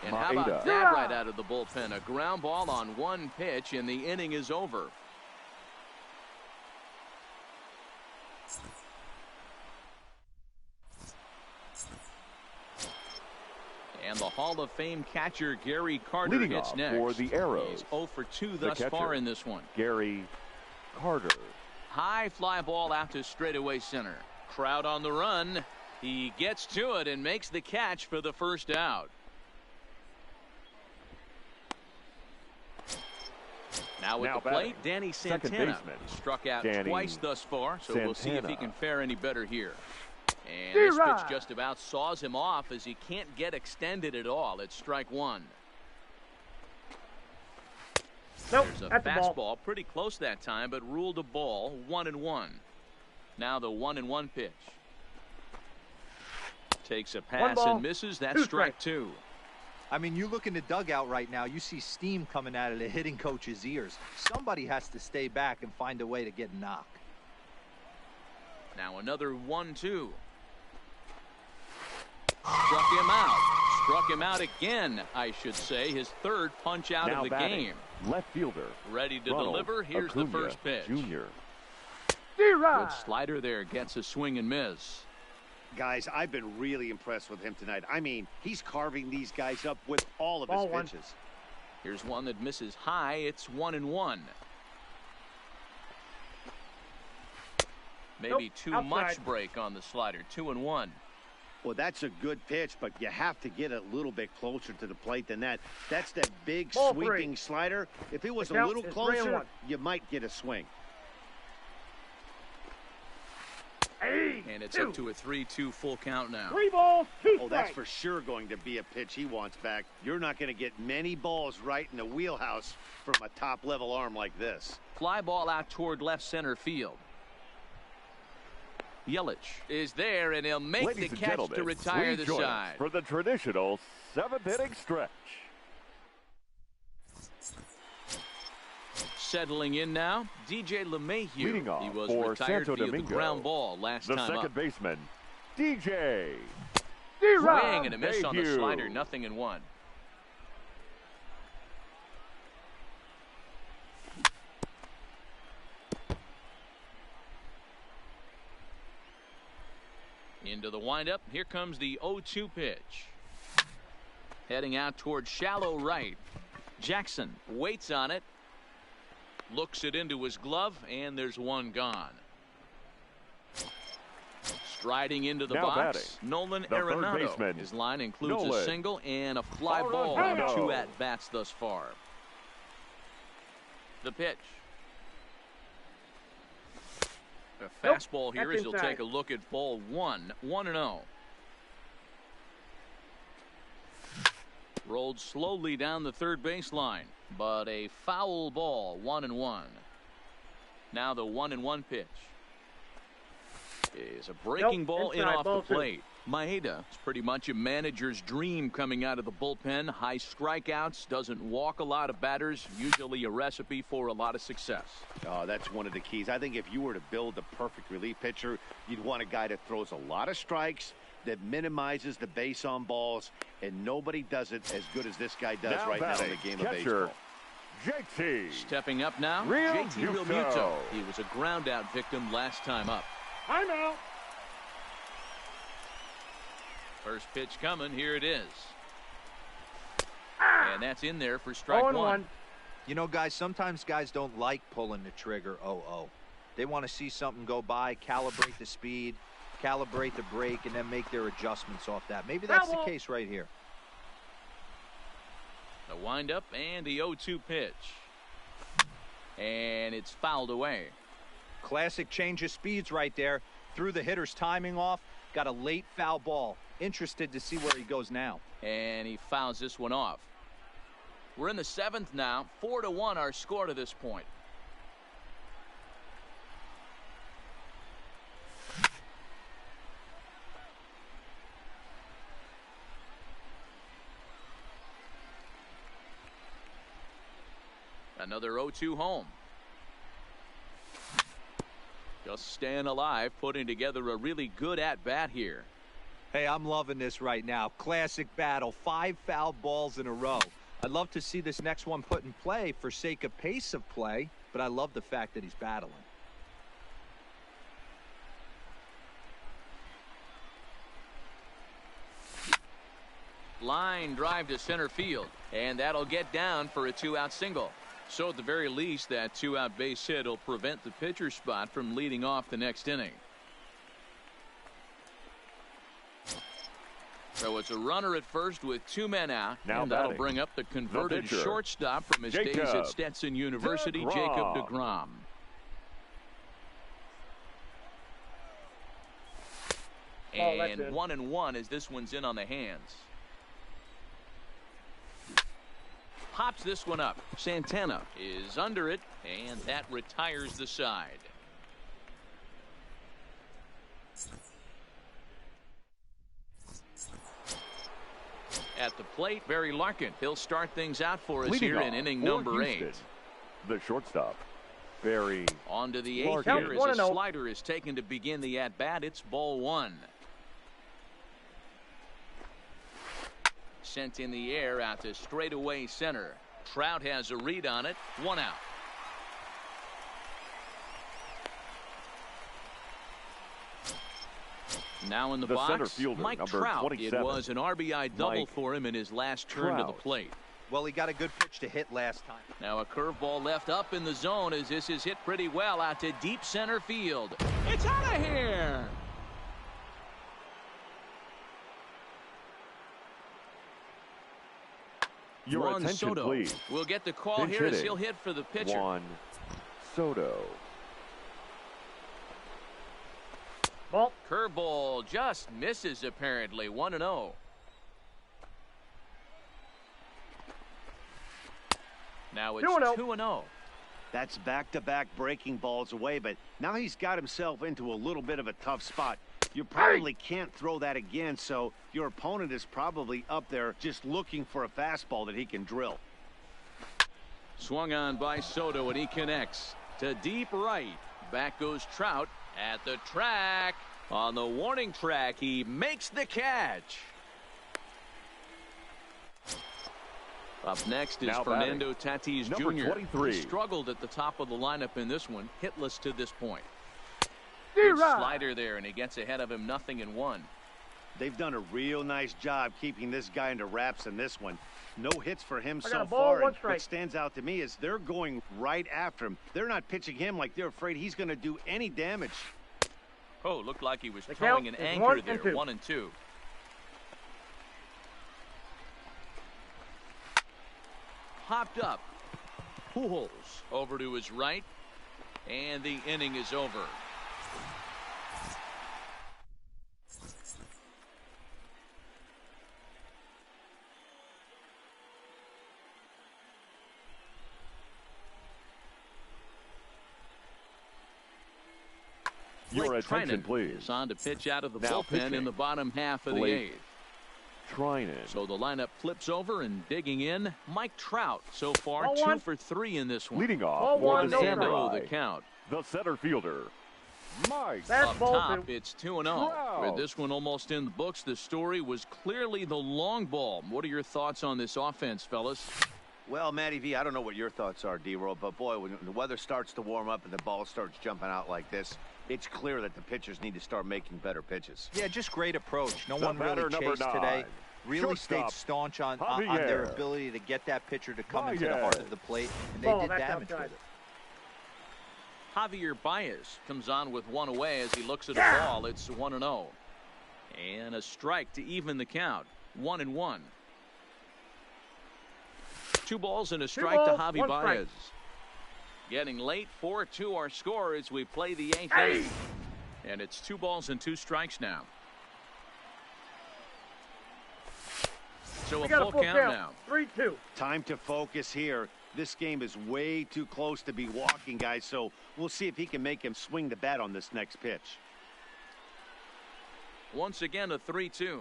[SPEAKER 1] And how about that right out of the bullpen? A ground ball on 1 pitch, and the inning is over. And the Hall of Fame catcher Gary Carter
[SPEAKER 2] leading
[SPEAKER 1] hits
[SPEAKER 2] off
[SPEAKER 1] next.
[SPEAKER 2] for the Arrows.
[SPEAKER 1] He's 0 for 2 thus far in this one.
[SPEAKER 2] Gary Carter.
[SPEAKER 1] High fly ball out to straightaway center. Crowd on the run. He gets to it and makes the catch for the first out. Now with the plate, Danny Santana. He struck out twice thus far, so we'll see if he can fare any better here. And this pitch just about saws him off as he can't get extended at all. It's strike 1.
[SPEAKER 3] Nope,
[SPEAKER 1] there's a fastball pretty close that time, but ruled a ball. 1-1. Now the 1-1 pitch. Takes a pass and misses. That's strike 2.
[SPEAKER 4] I mean, you look in the dugout right now, you see steam coming out of the hitting coach's ears. Somebody has to stay back and find a way to get knocked.
[SPEAKER 1] Now another 1-2. Struck him out again, I should say. His 3rd punch out of the game.
[SPEAKER 2] Left fielder.
[SPEAKER 1] Ready to deliver. Here's the first pitch.
[SPEAKER 2] Jr.
[SPEAKER 1] Good slider there. Gets a swing and miss.
[SPEAKER 5] Guys, I've been really impressed with him tonight. I mean, he's carving these guys up with all of his pitches.
[SPEAKER 1] Here's one that misses high. It's 1-1. Maybe too much break on the slider. 2-1.
[SPEAKER 5] Well, that's a good pitch, but you have to get a little bit closer to the plate than that. That's that big sweeping slider. If it was a little closer, you might get a swing.
[SPEAKER 1] And it's up to a 3-2 full count now.
[SPEAKER 3] 3 balls, 2 strikes.
[SPEAKER 5] Oh, that's for sure going to be a pitch he wants back. You're not going to get many balls right in the wheelhouse from a top-level arm like this.
[SPEAKER 1] Fly ball out toward left center field. Yelich is there, and he'll make the catch to retire the side.
[SPEAKER 2] For the traditional 7th-inning stretch.
[SPEAKER 1] Settling in now, DJ LeMahieu.
[SPEAKER 2] Leading off
[SPEAKER 1] he was
[SPEAKER 2] for
[SPEAKER 1] retired
[SPEAKER 2] Santo
[SPEAKER 1] via
[SPEAKER 2] Domingo.
[SPEAKER 1] the ground ball last time up.
[SPEAKER 2] The second baseman, DJ.
[SPEAKER 1] Swing and a miss on the slider, 0-1. Into the windup. Here comes the 0-2 pitch. Heading out towards shallow right. Jackson waits on it. Looks it into his glove, and there's one gone. Striding into the box, Nolan Arenado. His line includes a single and a fly ball on 2 at-bats thus far. The pitch. A fastball here as he'll take a look at ball 1. 1-0. Rolled slowly down the third baseline, but a foul ball. 1-1. Now the 1-1 pitch is a breaking ball in off the plate. Maeda is pretty much a manager's dream coming out of the bullpen. High strikeouts, doesn't walk a lot of batters, usually a recipe for a lot of success.
[SPEAKER 5] Oh, that's one of the keys. I think if you were to build a perfect relief pitcher, you'd want a guy that throws a lot of strikes, that minimizes the base on balls, and nobody does it as good as this guy does now right now in the game of baseball.
[SPEAKER 2] JT.
[SPEAKER 1] Stepping up now, JT Realmuto. He was a ground out victim last time up.
[SPEAKER 3] I'm out.
[SPEAKER 1] First pitch coming. Here it is. And that's in there for strike 1.
[SPEAKER 4] You know, guys, sometimes guys don't like pulling the trigger 0-0. They want to see something go by, calibrate the speed, calibrate the brake, and then make their adjustments off that. Maybe that's the case right here.
[SPEAKER 1] The windup and the 0-2 pitch. And it's fouled away.
[SPEAKER 4] Classic change of speeds right there. Threw the hitter's timing off. Got a late foul ball. Interested to see where he goes now.
[SPEAKER 1] And he fouls this one off. We're in the 7th now. 4-1 our score to this point. Another 0-2 home. Just staying alive, putting together a really good at-bat here.
[SPEAKER 4] Hey, I'm loving this right now. Classic battle. 5 foul balls in a row. I'd love to see this next one put in play for sake of pace of play, but I love the fact that he's battling.
[SPEAKER 1] Line drive to center field, and that'll get down for a 2-out single. So at the very least, that 2-out base hit will prevent the pitcher spot from leading off the next inning. So it's a runner at first with 2 men out,
[SPEAKER 2] now
[SPEAKER 1] and that'll bring up the converted shortstop from his days at Stetson University, Jacob deGrom. And 1-1 as this one's in on the hands. Pops this one up. Santana is under it, and that retires the side. At the plate, Barry Larkin. He'll start things out for us here in inning number 8.
[SPEAKER 2] The shortstop, Barry.
[SPEAKER 1] On to the 8th here as a slider is taken to begin the at-bat. It's ball 1. Sent in the air out to straightaway center. Trout has a read on it. 1 out. Now in the box,
[SPEAKER 2] center fielder,
[SPEAKER 1] Mike
[SPEAKER 2] number
[SPEAKER 1] Trout.
[SPEAKER 2] 27.
[SPEAKER 1] It was an RBI double for him in his last turn to the plate.
[SPEAKER 4] Well, he got a good pitch to hit last time.
[SPEAKER 1] Now a curveball left up in the zone as this is hit pretty well out to deep center field. It's out of here.
[SPEAKER 2] Your
[SPEAKER 1] Juan
[SPEAKER 2] attention,
[SPEAKER 1] Soto
[SPEAKER 2] please.
[SPEAKER 1] will get the call
[SPEAKER 2] Pinch
[SPEAKER 1] here as
[SPEAKER 2] hitting.
[SPEAKER 1] he'll hit for the pitcher.
[SPEAKER 2] Juan Soto.
[SPEAKER 3] Ball.
[SPEAKER 1] Curveball just misses apparently. 1-0. Now it's 2-0.
[SPEAKER 5] That's back-to-back breaking balls away, but now he's got himself into a little bit of a tough spot. You probably can't throw that again, so your opponent is probably up there just looking for a fastball that he can drill.
[SPEAKER 1] Swung on by Soto, and he connects to deep right. Back goes Trout at the track. On the warning track, he makes the catch. Up next is
[SPEAKER 2] Now
[SPEAKER 1] Fernando Tatis
[SPEAKER 2] number
[SPEAKER 1] Jr.
[SPEAKER 2] 23.
[SPEAKER 1] He struggled at the top of the lineup in this one, hitless to this point.
[SPEAKER 3] Good
[SPEAKER 1] Slider there, and he gets ahead of him 0-1.
[SPEAKER 5] They've done a real nice job keeping this guy into wraps in this one. No hits for him
[SPEAKER 3] got
[SPEAKER 5] so
[SPEAKER 3] a ball,
[SPEAKER 5] far.
[SPEAKER 3] one
[SPEAKER 5] And
[SPEAKER 3] strike.
[SPEAKER 5] what stands out to me is they're going right after him. They're not pitching him like they're afraid he's going to do any damage.
[SPEAKER 1] Oh, looked like he was
[SPEAKER 3] The
[SPEAKER 1] throwing
[SPEAKER 3] count
[SPEAKER 1] an
[SPEAKER 3] is
[SPEAKER 1] anchor
[SPEAKER 3] 1
[SPEAKER 1] there.
[SPEAKER 3] and 2.
[SPEAKER 1] 1-2. Hopped up. Pujols over to his right, and the inning is over.
[SPEAKER 2] Your
[SPEAKER 1] Blake
[SPEAKER 2] attention,
[SPEAKER 1] Trinan
[SPEAKER 2] please.
[SPEAKER 1] is on to pitch out of the
[SPEAKER 2] Now
[SPEAKER 1] bullpen
[SPEAKER 2] pitching.
[SPEAKER 1] in the bottom half of the
[SPEAKER 2] Blake
[SPEAKER 1] 8th.
[SPEAKER 2] Trinan.
[SPEAKER 1] So the lineup flips over and digging in. Mike Trout so far
[SPEAKER 3] Ball
[SPEAKER 1] 2
[SPEAKER 3] one.
[SPEAKER 1] for 3 in this one.
[SPEAKER 2] Leading off
[SPEAKER 3] Ball
[SPEAKER 2] for
[SPEAKER 3] one,
[SPEAKER 2] the
[SPEAKER 3] no
[SPEAKER 1] Fernando
[SPEAKER 2] Samurai,
[SPEAKER 1] the count.
[SPEAKER 2] the center fielder, Mike.
[SPEAKER 3] That's
[SPEAKER 1] Up
[SPEAKER 3] ball
[SPEAKER 1] top,
[SPEAKER 3] 2.
[SPEAKER 1] it's 2-0.
[SPEAKER 2] Trout.
[SPEAKER 1] With this one almost in the books, the story was clearly the long ball. What are your thoughts on this offense, fellas?
[SPEAKER 5] Well, Matty V, I don't know what your thoughts are, D-Roll, but boy, when the weather starts to warm up and the ball starts jumping out like this, it's clear that the pitchers need to start making better pitches.
[SPEAKER 4] Yeah, just great approach. No
[SPEAKER 2] The
[SPEAKER 4] one really
[SPEAKER 2] batter, number
[SPEAKER 4] chased
[SPEAKER 2] 9.
[SPEAKER 4] today. Really
[SPEAKER 2] Shortstop,
[SPEAKER 4] stayed staunch on their
[SPEAKER 2] Javier.
[SPEAKER 4] ability to get that pitcher to come into the
[SPEAKER 2] Baez.
[SPEAKER 4] heart of the plate, and they
[SPEAKER 3] Ball,
[SPEAKER 4] did
[SPEAKER 3] that's
[SPEAKER 4] damage
[SPEAKER 3] outside.
[SPEAKER 4] with it.
[SPEAKER 1] Javier Baez comes on with one away as he looks at a ball. It's 1-0. And a strike to even the count. 1-1. 2 balls and a strike to
[SPEAKER 3] balls,
[SPEAKER 1] Javi
[SPEAKER 3] 1 strike.
[SPEAKER 1] Baez. Getting late, 4-2 our score as we play the 8th inning. And it's 2 balls and 2 strikes now. So
[SPEAKER 3] We
[SPEAKER 1] a
[SPEAKER 3] got
[SPEAKER 1] full count now.
[SPEAKER 3] 3-2.
[SPEAKER 5] Time to focus here. This game is way too close to be walking, guys, so we'll see if he can make him swing the bat on this next pitch.
[SPEAKER 1] Once again, a 3-2.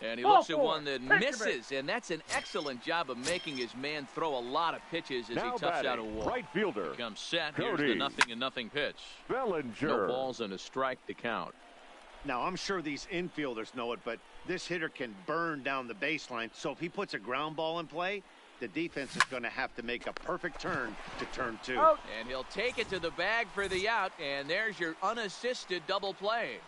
[SPEAKER 1] And he
[SPEAKER 3] Ball
[SPEAKER 1] looks at
[SPEAKER 3] four.
[SPEAKER 1] one that
[SPEAKER 3] Take your
[SPEAKER 1] misses, and that's an excellent job of making his man throw a lot of pitches as
[SPEAKER 2] Now
[SPEAKER 1] he toughs out a
[SPEAKER 2] batting,
[SPEAKER 1] wall.
[SPEAKER 2] right fielder.
[SPEAKER 1] Becomes set. Here's
[SPEAKER 2] Cody
[SPEAKER 1] the 0-0 pitch.
[SPEAKER 2] Bellinger.
[SPEAKER 1] No balls and a strike to count.
[SPEAKER 5] Now, I'm sure these infielders know it, but this hitter can burn down the baseline, so if he puts a ground ball in play, the defense is going to have to make a perfect turn to turn 2.
[SPEAKER 3] Out.
[SPEAKER 1] And he'll take it to the bag for the out, and there's your unassisted double play.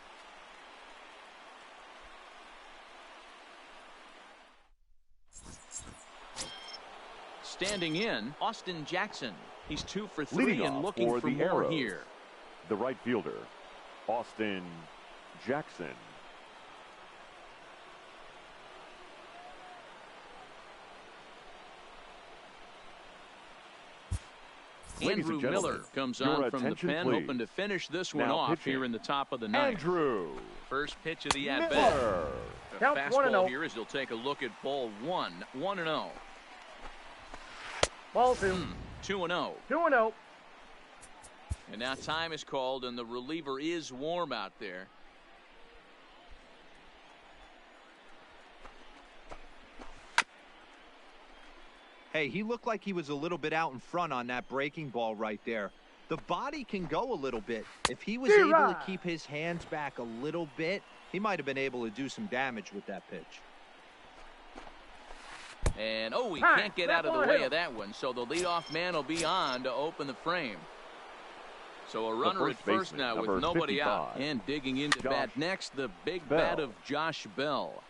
[SPEAKER 1] Standing in, Austin Jackson. He's 2 for 3
[SPEAKER 2] Leading
[SPEAKER 1] and
[SPEAKER 2] off
[SPEAKER 1] looking for
[SPEAKER 2] the
[SPEAKER 1] more
[SPEAKER 2] Arrows,
[SPEAKER 1] here.
[SPEAKER 2] the right fielder, Austin Jackson. Ladies
[SPEAKER 1] Andrew
[SPEAKER 2] and gentlemen,
[SPEAKER 1] Miller comes
[SPEAKER 2] your
[SPEAKER 1] on from the
[SPEAKER 2] attention,
[SPEAKER 1] pen,
[SPEAKER 2] please.
[SPEAKER 1] hoping to finish this one
[SPEAKER 2] Now
[SPEAKER 1] off
[SPEAKER 2] pitching,
[SPEAKER 1] here in the top of the ninth.
[SPEAKER 2] Andrew
[SPEAKER 1] First pitch of the at-bat.
[SPEAKER 2] Miller.
[SPEAKER 1] The
[SPEAKER 3] Count
[SPEAKER 1] fastball
[SPEAKER 3] 1-0.
[SPEAKER 1] here as he'll take a look at ball 1, 1-0.
[SPEAKER 3] Ball 2.
[SPEAKER 1] 2-0.
[SPEAKER 3] 2-0.
[SPEAKER 1] And now time is called, and the reliever is warm out there.
[SPEAKER 4] Hey, he looked like he was a little bit out in front on that breaking ball right there. The body can go a little bit. If he was able to keep his hands back a little bit, he might have been able to do some damage with that pitch.
[SPEAKER 1] And, oh, he
[SPEAKER 3] Hi,
[SPEAKER 1] can't get
[SPEAKER 3] that
[SPEAKER 1] out of the
[SPEAKER 3] ball
[SPEAKER 1] way
[SPEAKER 3] hit
[SPEAKER 1] of that one, so the leadoff man will be on to open the frame. So a runner at
[SPEAKER 2] first
[SPEAKER 1] first
[SPEAKER 2] baseman,
[SPEAKER 1] now with
[SPEAKER 2] number
[SPEAKER 1] nobody out.
[SPEAKER 2] 55,
[SPEAKER 1] And digging into
[SPEAKER 2] Josh
[SPEAKER 1] bat next, the big
[SPEAKER 2] Bell.
[SPEAKER 1] bat of Josh Bell.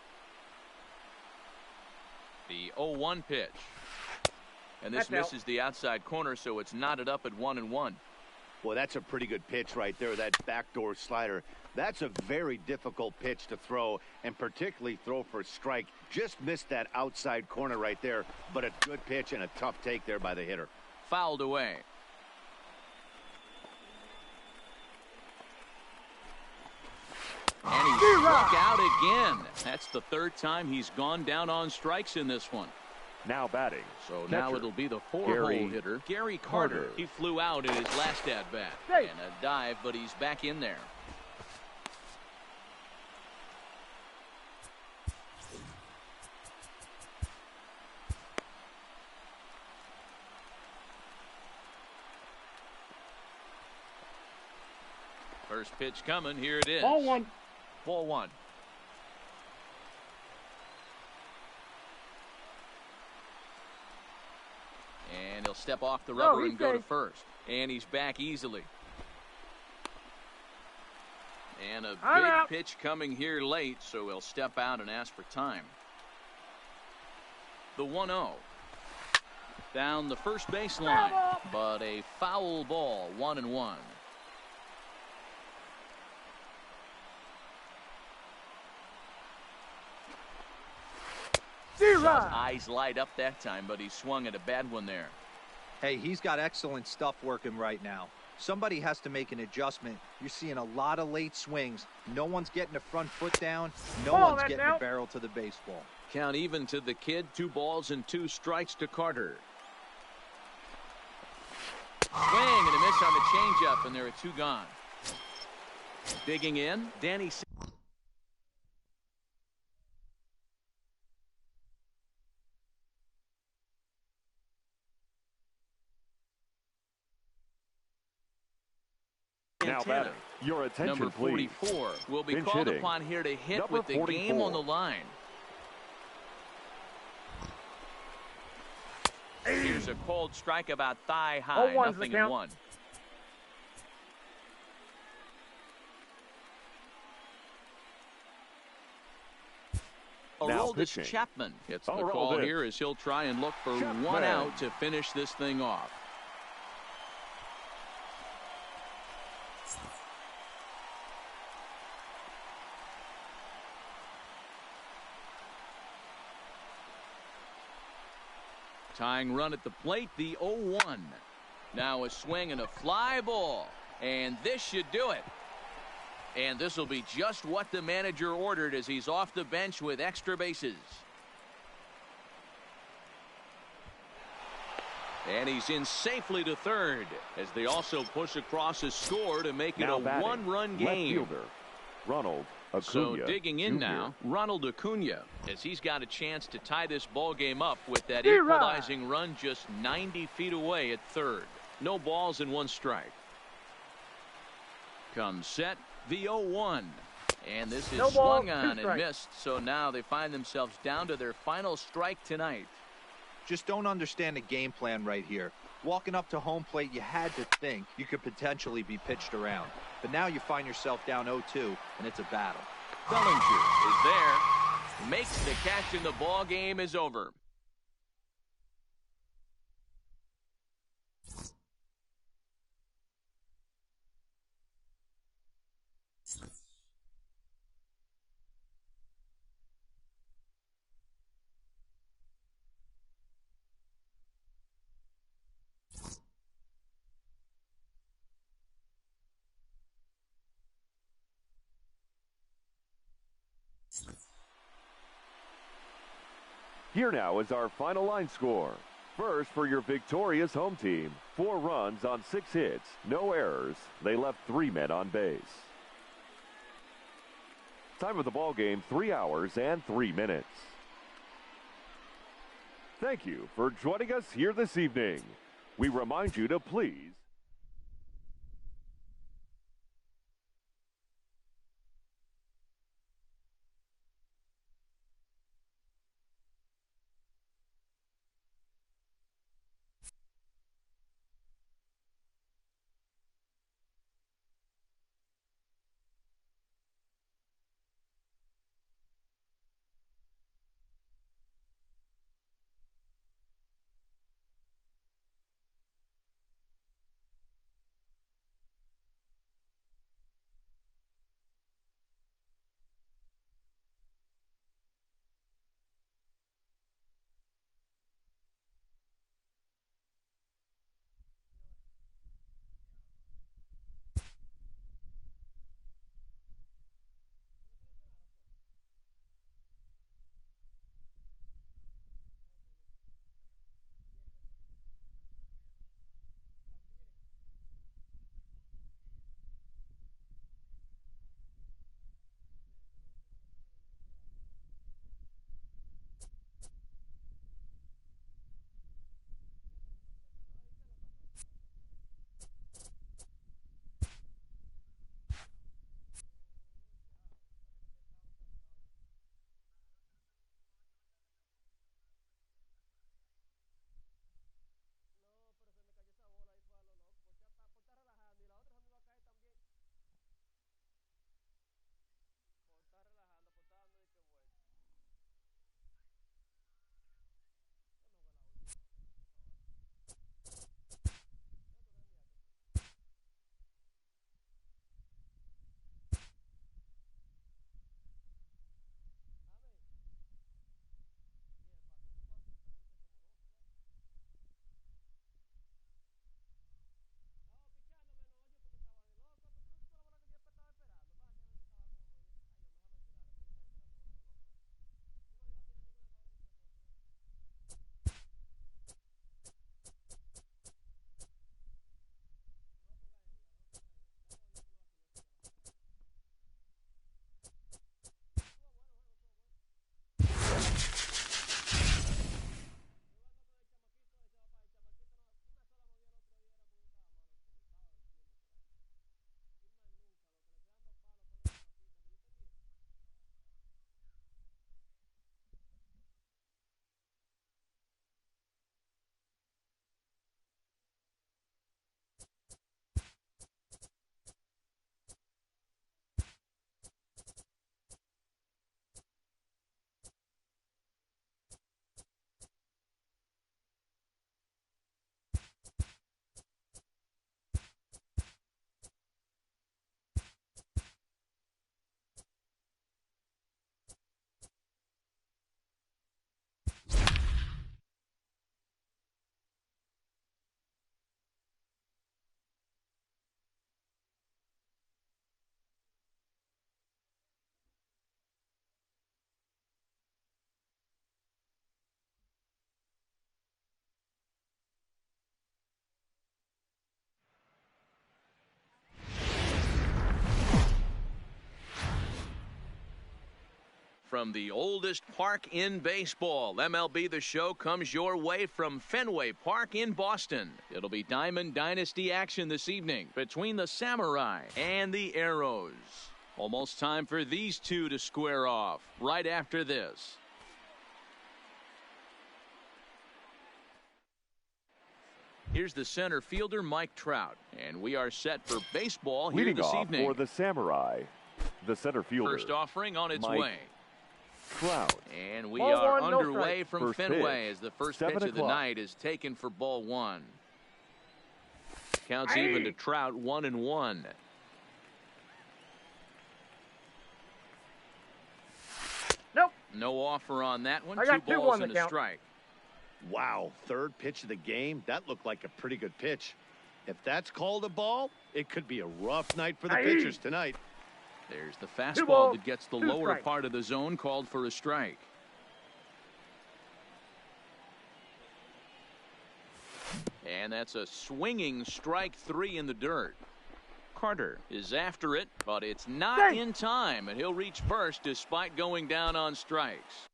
[SPEAKER 1] The 0-1 pitch. And this
[SPEAKER 3] That's out.
[SPEAKER 1] misses the outside corner, so it's knotted up at 1-1.
[SPEAKER 5] Well, that's a pretty good pitch right there, that backdoor slider. That's a very difficult pitch to throw, and particularly throw for a strike. Just missed that outside corner right there, but a good pitch and a tough take there by the hitter.
[SPEAKER 1] Fouled away. And he struck out again. That's the 3rd time he's gone down on strikes in this one.
[SPEAKER 2] Now batting.
[SPEAKER 1] So
[SPEAKER 2] catcher,
[SPEAKER 1] now it'll be the 4-hole
[SPEAKER 2] Gary
[SPEAKER 1] hitter, Gary Carter.
[SPEAKER 2] Carter.
[SPEAKER 1] He flew out in his last at-bat.
[SPEAKER 3] Hey.
[SPEAKER 1] And a dive, but he's back in there. First pitch coming. Here it is.
[SPEAKER 3] Ball 1.
[SPEAKER 1] Ball 1. And he'll step off the rubber
[SPEAKER 3] he's
[SPEAKER 1] and go to
[SPEAKER 3] safe.
[SPEAKER 1] first. And he's back easily. And a
[SPEAKER 3] I'm
[SPEAKER 1] big
[SPEAKER 3] out.
[SPEAKER 1] pitch coming here late, so he'll step out and ask for time. The 1-0. Down the first baseline, but a foul ball, 1-1. Shaw's eyes light up that time, but he swung at a bad one there.
[SPEAKER 4] Hey, he's got excellent stuff working right now. Somebody has to make an adjustment. You're seeing a lot of late swings. No one's getting the front foot down. No
[SPEAKER 3] Ball,
[SPEAKER 4] one's
[SPEAKER 3] that's
[SPEAKER 4] getting
[SPEAKER 3] out.
[SPEAKER 4] the barrel to the baseball.
[SPEAKER 1] Count even to the kid. 2 balls and 2 strikes to Carter. Swing and a miss on the changeup, and there are 2 gone. Digging in, Danny.
[SPEAKER 2] Now batting. Your attention,
[SPEAKER 1] Number
[SPEAKER 2] please.
[SPEAKER 1] 44 will be
[SPEAKER 2] Pinch
[SPEAKER 1] called
[SPEAKER 2] hitting.
[SPEAKER 1] upon here to hit
[SPEAKER 2] Number
[SPEAKER 1] with the
[SPEAKER 2] 44.
[SPEAKER 1] game on the line. Here's a cold strike about thigh high.
[SPEAKER 3] 0-1's the
[SPEAKER 1] Nothing in
[SPEAKER 3] count.
[SPEAKER 1] 1.
[SPEAKER 2] Now
[SPEAKER 1] Aroldis
[SPEAKER 2] pitching.
[SPEAKER 1] Chapman gets the call
[SPEAKER 2] Aroldis.
[SPEAKER 1] here as he'll try and look for
[SPEAKER 2] Chapman.
[SPEAKER 1] 1 out to finish this thing off. Tying run at the plate, the 0-1. Now a swing and a fly ball. And this should do it. And this will be just what the manager ordered as he's off the bench with extra bases. And he's in safely to third as they also push across a score to make it a one-run game.
[SPEAKER 2] Left fielder, Ronald Acuna
[SPEAKER 1] So digging in
[SPEAKER 2] Jr.
[SPEAKER 1] now, Ronald Acuna, as he's got a chance to tie this ball game up with that
[SPEAKER 3] Zero.
[SPEAKER 1] equalizing run just 90 feet away at third. No balls and one strike. Comes set, the 0-1. And this is
[SPEAKER 3] No ball,
[SPEAKER 1] swung on and
[SPEAKER 3] strikes.
[SPEAKER 1] missed, so now they find themselves down to their final strike tonight.
[SPEAKER 4] Just don't understand the game plan right here. Walking up to home plate, you had to think you could potentially be pitched around. But now you find yourself down 0-2, and it's a battle.
[SPEAKER 1] Bellinger is there, makes the catch, and the ball game is over.
[SPEAKER 2] Here now is our final line score. First, for your victorious home team, 4 runs on 6 hits, no errors. They left 3 men on base. Time of the ball game, 3 hours and 3 minutes. Thank you for joining us here this evening. We remind you to please
[SPEAKER 1] from the oldest park in baseball. MLB The Show comes your way from Fenway Park in Boston. It'll be Diamond Dynasty action this evening between the Samurai and the Arrows. Almost time for these two to square off right after this. Here's the center fielder, Mike Trout, and we are set for baseball here
[SPEAKER 2] Leading
[SPEAKER 1] this
[SPEAKER 2] off
[SPEAKER 1] evening.
[SPEAKER 2] For the Samurai, the center fielder.
[SPEAKER 1] First offering on its
[SPEAKER 2] Mike
[SPEAKER 1] way.
[SPEAKER 2] Trout.
[SPEAKER 1] And we
[SPEAKER 3] Ball
[SPEAKER 1] are
[SPEAKER 3] one, no
[SPEAKER 1] underway
[SPEAKER 3] strike.
[SPEAKER 1] from
[SPEAKER 2] First
[SPEAKER 1] Fenway
[SPEAKER 2] pitch,
[SPEAKER 1] as the first
[SPEAKER 2] 7
[SPEAKER 1] pitch of the
[SPEAKER 2] o'clock.
[SPEAKER 1] night is taken for ball one. Counts even to Trout, 1-1.
[SPEAKER 3] Nope.
[SPEAKER 1] No offer on that one.
[SPEAKER 3] I got
[SPEAKER 1] 2 balls
[SPEAKER 3] 2-1
[SPEAKER 1] and
[SPEAKER 3] to
[SPEAKER 1] a
[SPEAKER 3] count.
[SPEAKER 1] strike.
[SPEAKER 5] Wow, third pitch of the game. That looked like a pretty good pitch. If that's called a ball, it could be a rough night for the pitchers tonight.
[SPEAKER 1] There's the
[SPEAKER 3] 2
[SPEAKER 1] fastball
[SPEAKER 3] balls,
[SPEAKER 1] that gets the
[SPEAKER 3] 2
[SPEAKER 1] lower
[SPEAKER 3] strikes.
[SPEAKER 1] part of the zone, called for a strike. And that's a swinging strike 3 in the dirt. Carter is after it, but it's not in time, and he'll reach first despite going down on strikes.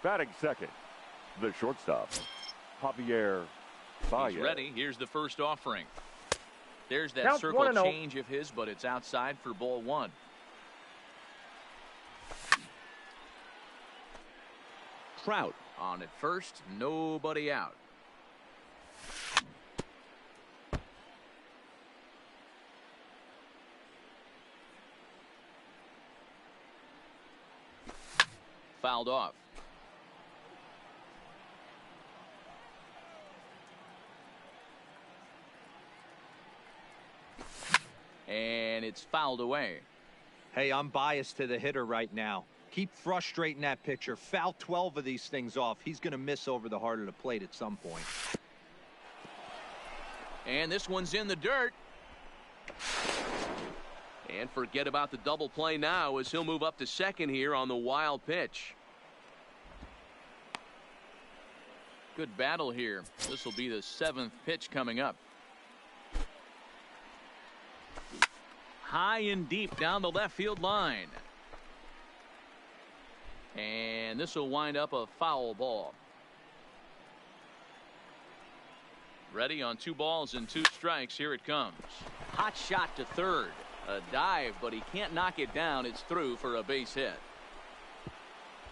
[SPEAKER 2] Batting second, the shortstop, Javier Baez.
[SPEAKER 1] He's ready. Here's the first offering. There's that
[SPEAKER 3] Counts
[SPEAKER 1] circle
[SPEAKER 3] 1-0.
[SPEAKER 1] change of his, but it's outside for ball one. Trout on at first, nobody out. Fouled off. And it's fouled away.
[SPEAKER 4] Hey, I'm biased to the hitter right now. Keep frustrating that pitcher. Foul 12 of these things off. He's going to miss over the heart of the plate at some point.
[SPEAKER 1] And this one's in the dirt. And forget about the double play now as he'll move up to second here on the wild pitch. Good battle here. This will be the 7th pitch coming up. High and deep down the left field line. And this will wind up a foul ball. Ready on 2 balls and 2 strikes. Here it comes. Hot shot to third. A dive, but he can't knock it down. It's through for a base hit.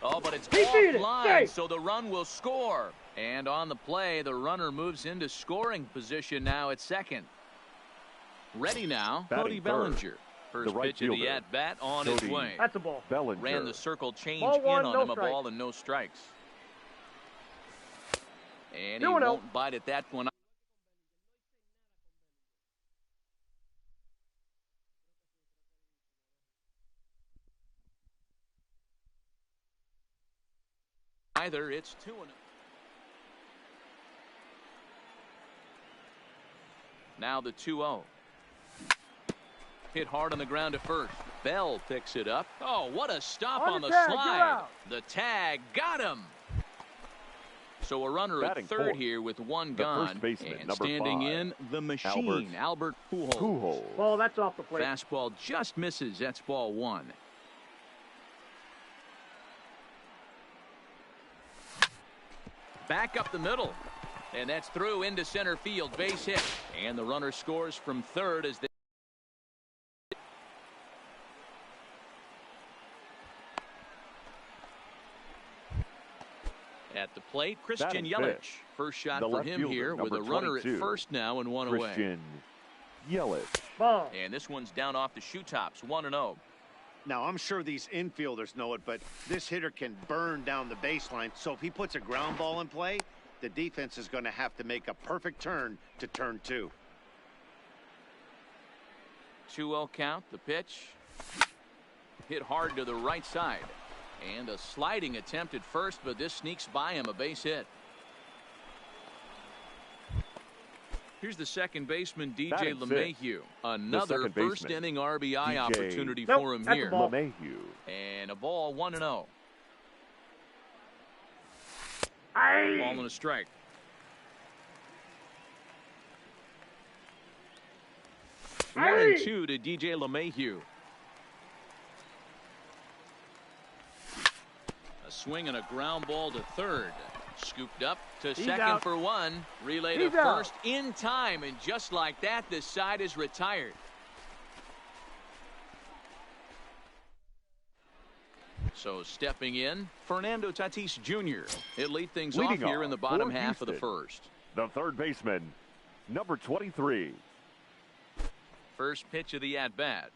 [SPEAKER 1] Oh, but it's offline, so the run will score. And on the play, the runner moves into scoring position now at second. Ready now,
[SPEAKER 2] Batting
[SPEAKER 1] Cody
[SPEAKER 2] third,
[SPEAKER 1] Bellinger. First
[SPEAKER 2] the right
[SPEAKER 1] pitch of the
[SPEAKER 2] fielder,
[SPEAKER 1] at-bat on its
[SPEAKER 2] Cody
[SPEAKER 1] way.
[SPEAKER 3] That's a ball.
[SPEAKER 2] Bellinger.
[SPEAKER 1] Ran the circle change
[SPEAKER 3] Ball
[SPEAKER 1] in
[SPEAKER 3] one,
[SPEAKER 1] on
[SPEAKER 3] no
[SPEAKER 1] him, a
[SPEAKER 3] strikes.
[SPEAKER 1] ball and no strikes. And he
[SPEAKER 3] 2-0.
[SPEAKER 1] won't bite at that one. Either. It's 2-0. Now the 2-0. Hit hard on the ground to first. Bell picks it up. Oh, what a stop on the
[SPEAKER 3] tag, you're
[SPEAKER 1] slide.
[SPEAKER 3] out.
[SPEAKER 1] The tag got him. So a runner
[SPEAKER 2] Batting
[SPEAKER 1] at third
[SPEAKER 2] fourth,
[SPEAKER 1] here with one
[SPEAKER 2] the
[SPEAKER 1] gone.
[SPEAKER 2] first baseman,
[SPEAKER 1] And
[SPEAKER 2] number
[SPEAKER 1] standing
[SPEAKER 2] 5,
[SPEAKER 1] in the machine, Albert Pujols.
[SPEAKER 2] Pujols.
[SPEAKER 3] Ball, that's off the plate.
[SPEAKER 1] Fastball just misses. That's ball one. Back up the middle. And that's through into center field. Base hit. And the runner scores from third as they. At the plate, Christian
[SPEAKER 2] Batting
[SPEAKER 1] Yelich.
[SPEAKER 2] fifth,
[SPEAKER 1] First shot
[SPEAKER 2] the
[SPEAKER 1] for
[SPEAKER 2] left
[SPEAKER 1] him
[SPEAKER 2] fielder,
[SPEAKER 1] here with a
[SPEAKER 2] number
[SPEAKER 1] runner at
[SPEAKER 2] 22,
[SPEAKER 1] first now and one away.
[SPEAKER 2] Christian Yelich.
[SPEAKER 3] Ball.
[SPEAKER 1] And this one's down off the shoe tops, 1-0.
[SPEAKER 5] Now, I'm sure these infielders know it, but this hitter can burn down the baseline. So if he puts a ground ball in play, the defense is going to have to make a perfect turn to turn 2.
[SPEAKER 1] 2-0 count. The pitch hit hard to the right side. And a sliding attempt at first, but this sneaks by him, a base hit. Here's the second baseman, DJ LeMahieu. Another first-inning RBI opportunity for him here.
[SPEAKER 2] LeMahieu.
[SPEAKER 1] And a ball, 1-0. Ball and a strike. 1-2 to DJ LeMahieu. A swing and a ground ball to third. Scooped up to second for one. Relay to first in time. And just like that, this side is retired. So stepping in, Fernando Tatis Jr. He'll lead things off here in the bottom half of the first.
[SPEAKER 2] The third baseman, number 23.
[SPEAKER 1] First pitch of the at-bat.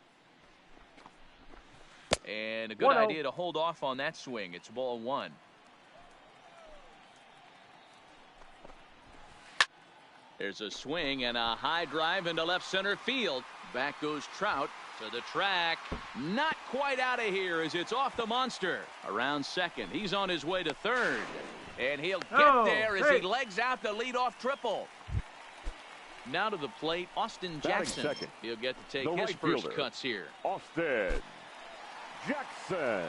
[SPEAKER 1] And a good idea to hold off on that swing. It's ball one. There's a swing and a high drive into left center field. Back goes Trout to the track. Not quite out of here as it's off the monster. Around second. He's on his way to third. And he'll get there as he legs out the leadoff triple. Now to the plate, Austin Jackson. He'll get to take his first cuts here.
[SPEAKER 2] Austin Jackson.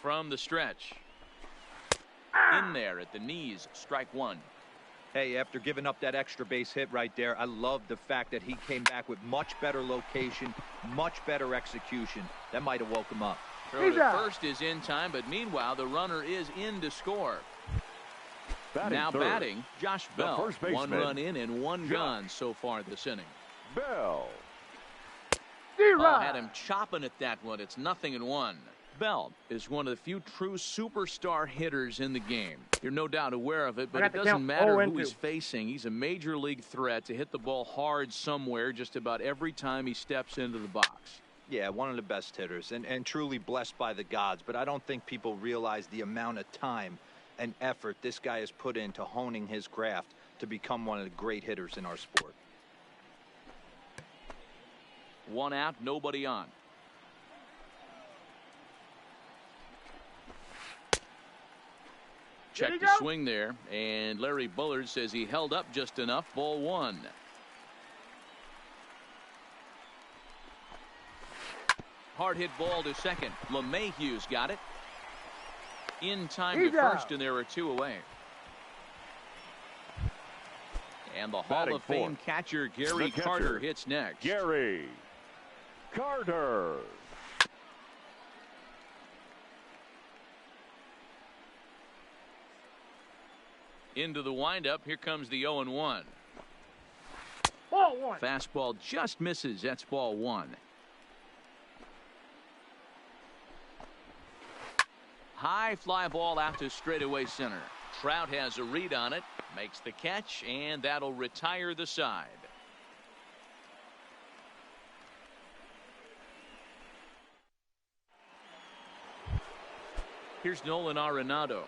[SPEAKER 1] From the stretch. In there at the knees, strike one.
[SPEAKER 4] Hey, after giving up that extra base hit right there, I love the fact that he came back with much better location, much better execution. That might have woke him up.
[SPEAKER 1] Throw to first is in time, but meanwhile, the runner is in to score. Now batting, Josh Bell. One run in and one gone so far this inning.
[SPEAKER 2] Bell.
[SPEAKER 1] Had him chopping at that one. It's 0-1. Bell is one of the few true superstar hitters in the game. You're no doubt aware of it, but it doesn't matter who he's facing. He's a major league threat to hit the ball hard somewhere just about every time he steps into the box.
[SPEAKER 4] Yeah, one of the best hitters and truly blessed by the gods, but I don't think people realize the amount of time and effort this guy has put into honing his craft to become one of the great hitters in our sport.
[SPEAKER 1] One out, nobody on. Check the swing there, and Larry Bullard says he held up just enough. Ball one. Hard hit ball to second. LeMahieu's got it. In time to first, and there are two away. And the Hall of Fame catcher Gary Carter hits next.
[SPEAKER 2] Gary Carter.
[SPEAKER 1] Into the windup. Here comes the 0-1.
[SPEAKER 3] Ball one.
[SPEAKER 1] Fastball just misses. That's ball one. High fly ball out to straightaway center. Trout has a read on it. Makes the catch, and that'll retire the side. Here's Nolan Arenado.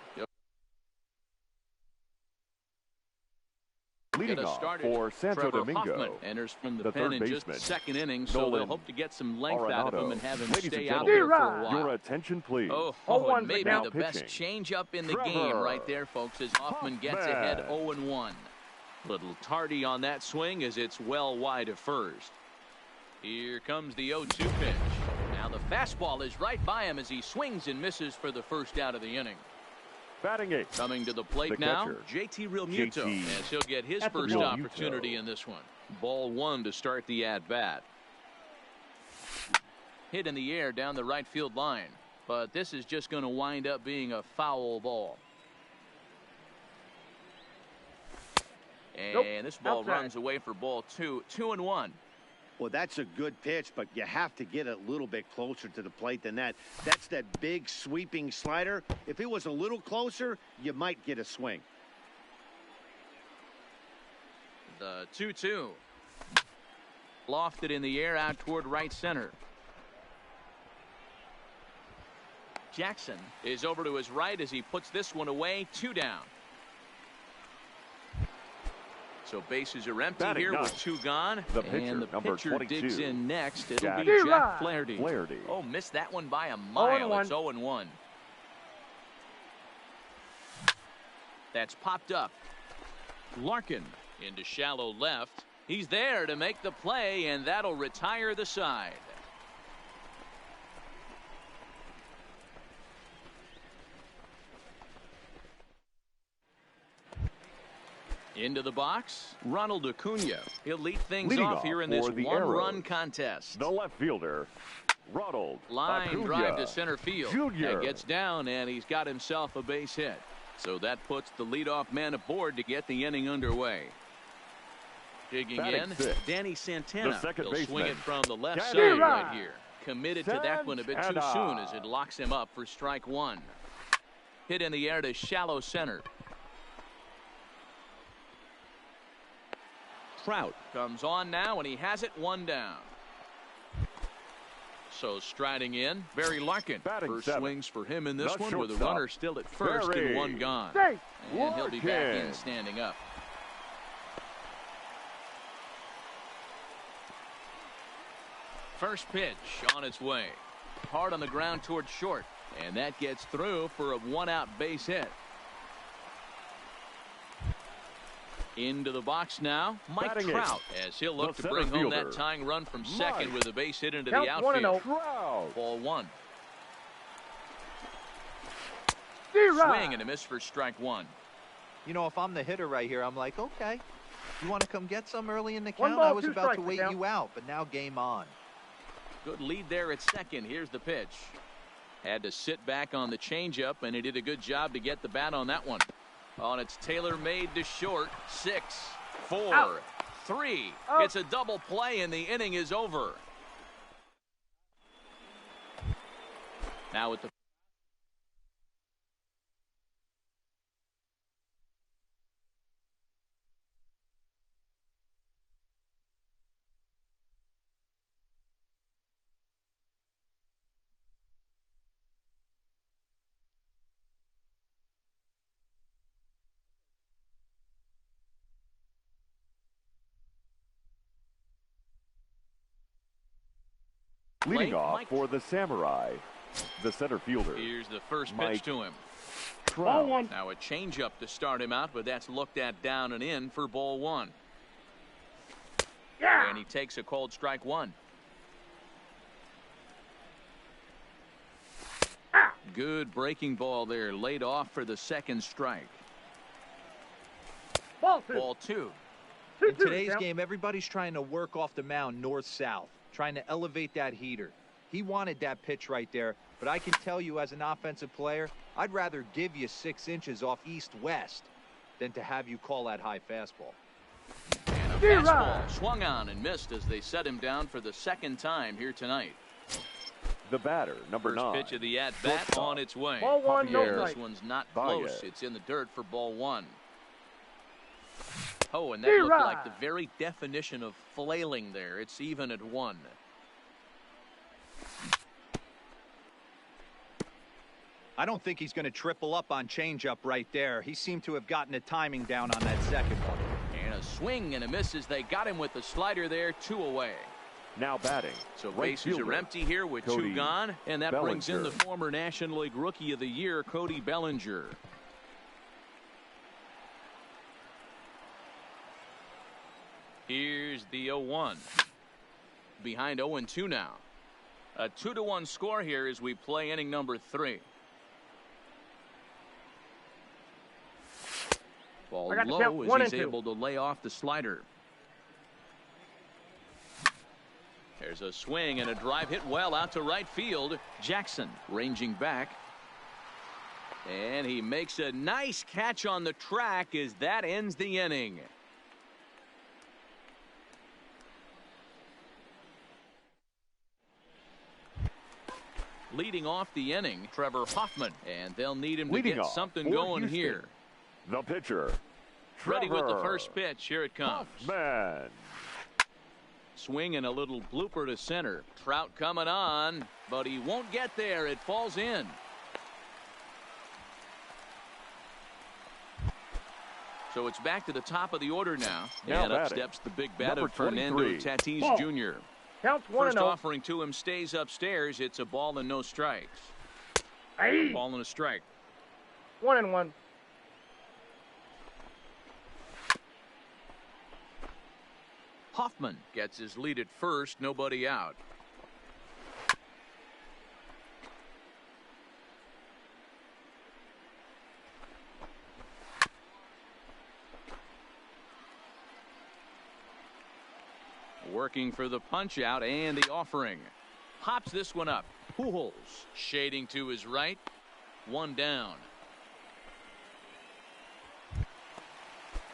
[SPEAKER 2] Leading off for Santo Domingo,
[SPEAKER 1] Hoffman enters from the pen in just the second inning, so
[SPEAKER 2] Nolan
[SPEAKER 1] they'll hope to get some length out of him and have him
[SPEAKER 2] Ladies
[SPEAKER 1] stay
[SPEAKER 2] and
[SPEAKER 1] out there for a while.
[SPEAKER 2] Your attention, please.
[SPEAKER 1] Oh, and maybe the best changeup in the game right there, folks, as Hoffman gets ahead 0-1. Little tardy on that swing as it's well wide of first. Here comes the 0-2 pitch. Now the fastball is right by him as he swings and misses for the first out of the inning.
[SPEAKER 2] Batting eighth.
[SPEAKER 1] Coming to the plate now, JT Realmuto, as he'll get his first opportunity in this one. Ball one to start the at-bat. Hit in the air down the right field line, but this is just going to wind up being a foul ball. And this ball runs away for ball two. 2-1.
[SPEAKER 5] Well, that's a good pitch, but you have to get a little bit closer to the plate than that. That's that big sweeping slider. If it was a little closer, you might get a swing.
[SPEAKER 1] The 2-2. Lofted in the air out toward right center. Jackson is over to his right as he puts this one away. 2 down. So bases are empty here with 2 gone. And the pitcher digs in next. It'll be Jack Flaherty. Oh, missed that one by a mile. It's 0-1. That's popped up. Larkin into shallow left. He's there to make the play, and that'll retire the side. Into the box, Ronald Acuna. He'll lead things off here in this one-run contest.
[SPEAKER 2] The left fielder, Ronald
[SPEAKER 1] Line
[SPEAKER 2] Acuna
[SPEAKER 1] drive to center field.
[SPEAKER 2] Jr.
[SPEAKER 1] And gets down, and he's got himself a base hit. So that puts the leadoff man aboard to get the inning underway. Digging in, Danny Santana. He'll swing it from the left side right here. Committed to that one a bit too soon as it locks him up for strike 1. Hit in the air to shallow center. Trout comes on now, and he has it 1 down. So striding in, Barry Larkin. First swings for him in this one with a runner still at first and 1 gone. And he'll be back in standing up. First pitch on its way. Hard on the ground towards short. And that gets through for a 1-out base hit. Into the box now, Mike Trout, as he'll look to bring home that tying run from second with a base hit into the outfield. Ball 1. Swing and a miss for strike 1.
[SPEAKER 4] You know, if I'm the hitter right here, I'm like, okay, you want to come get some early in the count? I was about to wait you out, but now game on.
[SPEAKER 1] Good lead there at second. Here's the pitch. Had to sit back on the changeup, and he did a good job to get the bat on that one. On its tailor-made to short. 6, 4, 3. It's a double play, and the inning is over. Now with the
[SPEAKER 2] leading off for the Samurai, the center fielder.
[SPEAKER 1] Here's the first pitch to him.
[SPEAKER 2] Trout.
[SPEAKER 1] Now a changeup to start him out, but that's looked at down and in for ball 1. And he takes a cold strike 1. Good breaking ball there, laid off for the second strike. Ball 2.
[SPEAKER 4] In today's game, everybody's trying to work off the mound north-south, trying to elevate that heater. He wanted that pitch right there, but I can tell you as an offensive player, I'd rather give you 6 inches off east-west than to have you call that high fastball.
[SPEAKER 1] And a fastball swung on and missed as they set him down for the second time here tonight.
[SPEAKER 2] The batter, number 9.
[SPEAKER 1] First pitch of the at-bat on its way.
[SPEAKER 3] Ball 1, no strike.
[SPEAKER 1] This one's not close. It's in the dirt for ball 1. Oh, and that looked like the very definition of flailing there. It's even at 1.
[SPEAKER 4] I don't think he's going to triple up on changeup right there. He seemed to have gotten the timing down on that second one.
[SPEAKER 1] And a swing and a miss as they got him with the slider there, 2 away.
[SPEAKER 2] Now batting.
[SPEAKER 1] So bases are empty here with 2 gone, and that brings in the former National League Rookie of the Year, Cody Bellinger. Here's the 0-1. Behind 0-2 now. A 2-1 score here as we play inning number 3. Ball low as he's able to lay off the slider. There's a swing and a drive hit well out to right field. Jackson ranging back. And he makes a nice catch on the track as that ends the inning. Leading off the inning, Trevor Hoffman, and they'll need him to get something going here.
[SPEAKER 2] The pitcher,
[SPEAKER 1] Ready with the first pitch. Here it comes.
[SPEAKER 2] Man.
[SPEAKER 1] Swing and a little blooper to center. Trout coming on, but he won't get there. It falls in. So it's back to the top of the order now. And up steps the big bat of Fernando Tatis Jr.
[SPEAKER 3] Counts 1-0.
[SPEAKER 1] First offering to him stays upstairs. It's a ball and no strikes. Ball and a strike.
[SPEAKER 3] 1-1.
[SPEAKER 1] Hoffman gets his lead at first. Nobody out. Working for the punch out and the offering. Hops this one up. Pujols shading to his right. One down.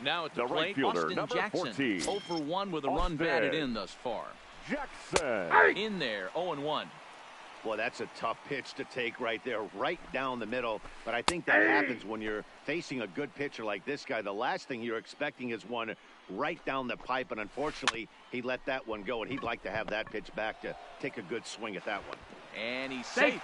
[SPEAKER 1] Now at the plate,
[SPEAKER 2] right fielder,
[SPEAKER 1] Austin Jackson.
[SPEAKER 2] 14.
[SPEAKER 1] 0 for 1 with a run batted in thus far.
[SPEAKER 2] Jackson.
[SPEAKER 1] In there, 0-1.
[SPEAKER 5] Well, that's a tough pitch to take right there, right down the middle. But I think that happens when you're facing a good pitcher like this guy. The last thing you're expecting is one right down the pipe, and unfortunately, he let that one go, and he'd like to have that pitch back to take a good swing at that one.
[SPEAKER 1] And he's safe.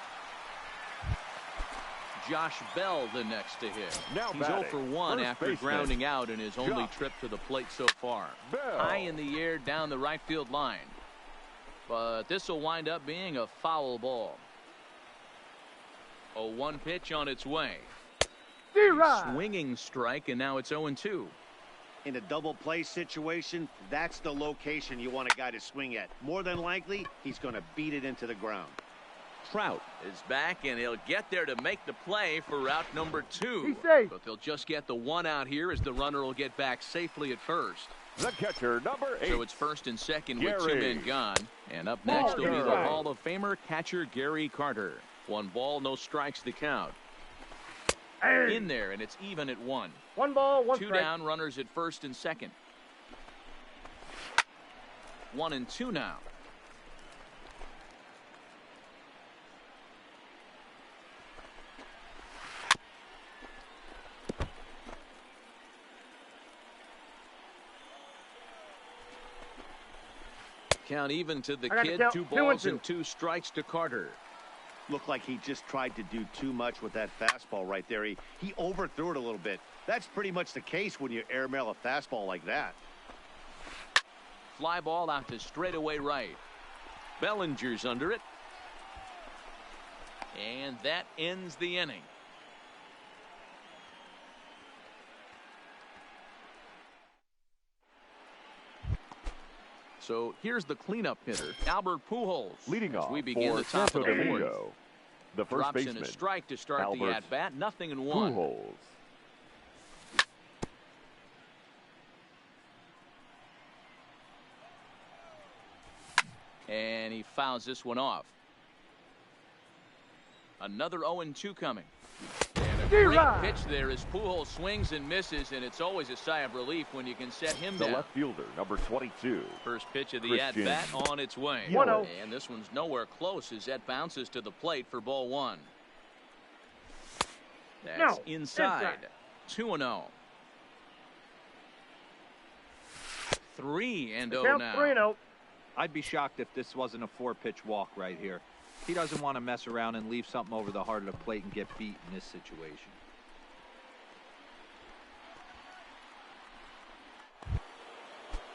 [SPEAKER 1] Josh Bell the next to hit.
[SPEAKER 2] Now
[SPEAKER 1] he's 0 for 1 after grounding out in his only trip to the plate so far.
[SPEAKER 2] Bell.
[SPEAKER 1] High in the air down the right field line. But this will wind up being a foul ball. A 1 pitch on its way. Swinging strike, and now it's 0-2.
[SPEAKER 5] In a double play situation, that's the location you want a guy to swing at. More than likely, he's going to beat it into the ground.
[SPEAKER 1] Trout is back, and he'll get there to make the play for route number 2.
[SPEAKER 3] He's safe.
[SPEAKER 1] But they'll just get the 1 out here as the runner will get back safely at first.
[SPEAKER 2] The catcher, number 8.
[SPEAKER 1] So it's first and second
[SPEAKER 2] Gary.
[SPEAKER 1] with 2 men gone. And up next will be the Hall of Famer catcher Gary Carter. 1 ball, no strikes the count. In there, and it's even at 1.
[SPEAKER 3] 1 ball, 1
[SPEAKER 1] 2
[SPEAKER 3] strike.
[SPEAKER 1] down, runners at first and second. 1-2 now. Count even to the kid. 2 balls and 2 strikes to Carter.
[SPEAKER 5] Looked like he just tried to do too much with that fastball right there. He overthrew it a little bit. That's pretty much the case when you airmail a fastball like that.
[SPEAKER 1] Fly ball out to straightaway right. Bellinger's under it. And that ends the inning. So here's the cleanup hitter, Albert Pujols.
[SPEAKER 2] Leading off
[SPEAKER 1] we begin
[SPEAKER 2] for
[SPEAKER 1] the top
[SPEAKER 2] Santo
[SPEAKER 1] of the
[SPEAKER 2] Domingo,
[SPEAKER 1] 4th.
[SPEAKER 2] the first
[SPEAKER 1] Drops
[SPEAKER 2] baseman,
[SPEAKER 1] in a strike to start
[SPEAKER 2] Albert
[SPEAKER 1] the at-bat. 0-1.
[SPEAKER 2] Pujols.
[SPEAKER 1] And he fouls this one off. Another 0-2 coming. And a great pitch there as Pujols swings and misses, and it's always a sigh of relief when you can set him
[SPEAKER 2] The
[SPEAKER 1] down.
[SPEAKER 2] left fielder, number 22.
[SPEAKER 1] First pitch of the at-bat on its way.
[SPEAKER 3] 1-0.
[SPEAKER 1] And this one's nowhere close as that bounces to the plate for ball 1. That's inside. 2-0. 3-0 now.
[SPEAKER 3] 3-0.
[SPEAKER 4] I'd be shocked if this wasn't a 4-pitch walk right here. He doesn't want to mess around and leave something over the heart of the plate and get beat in this situation.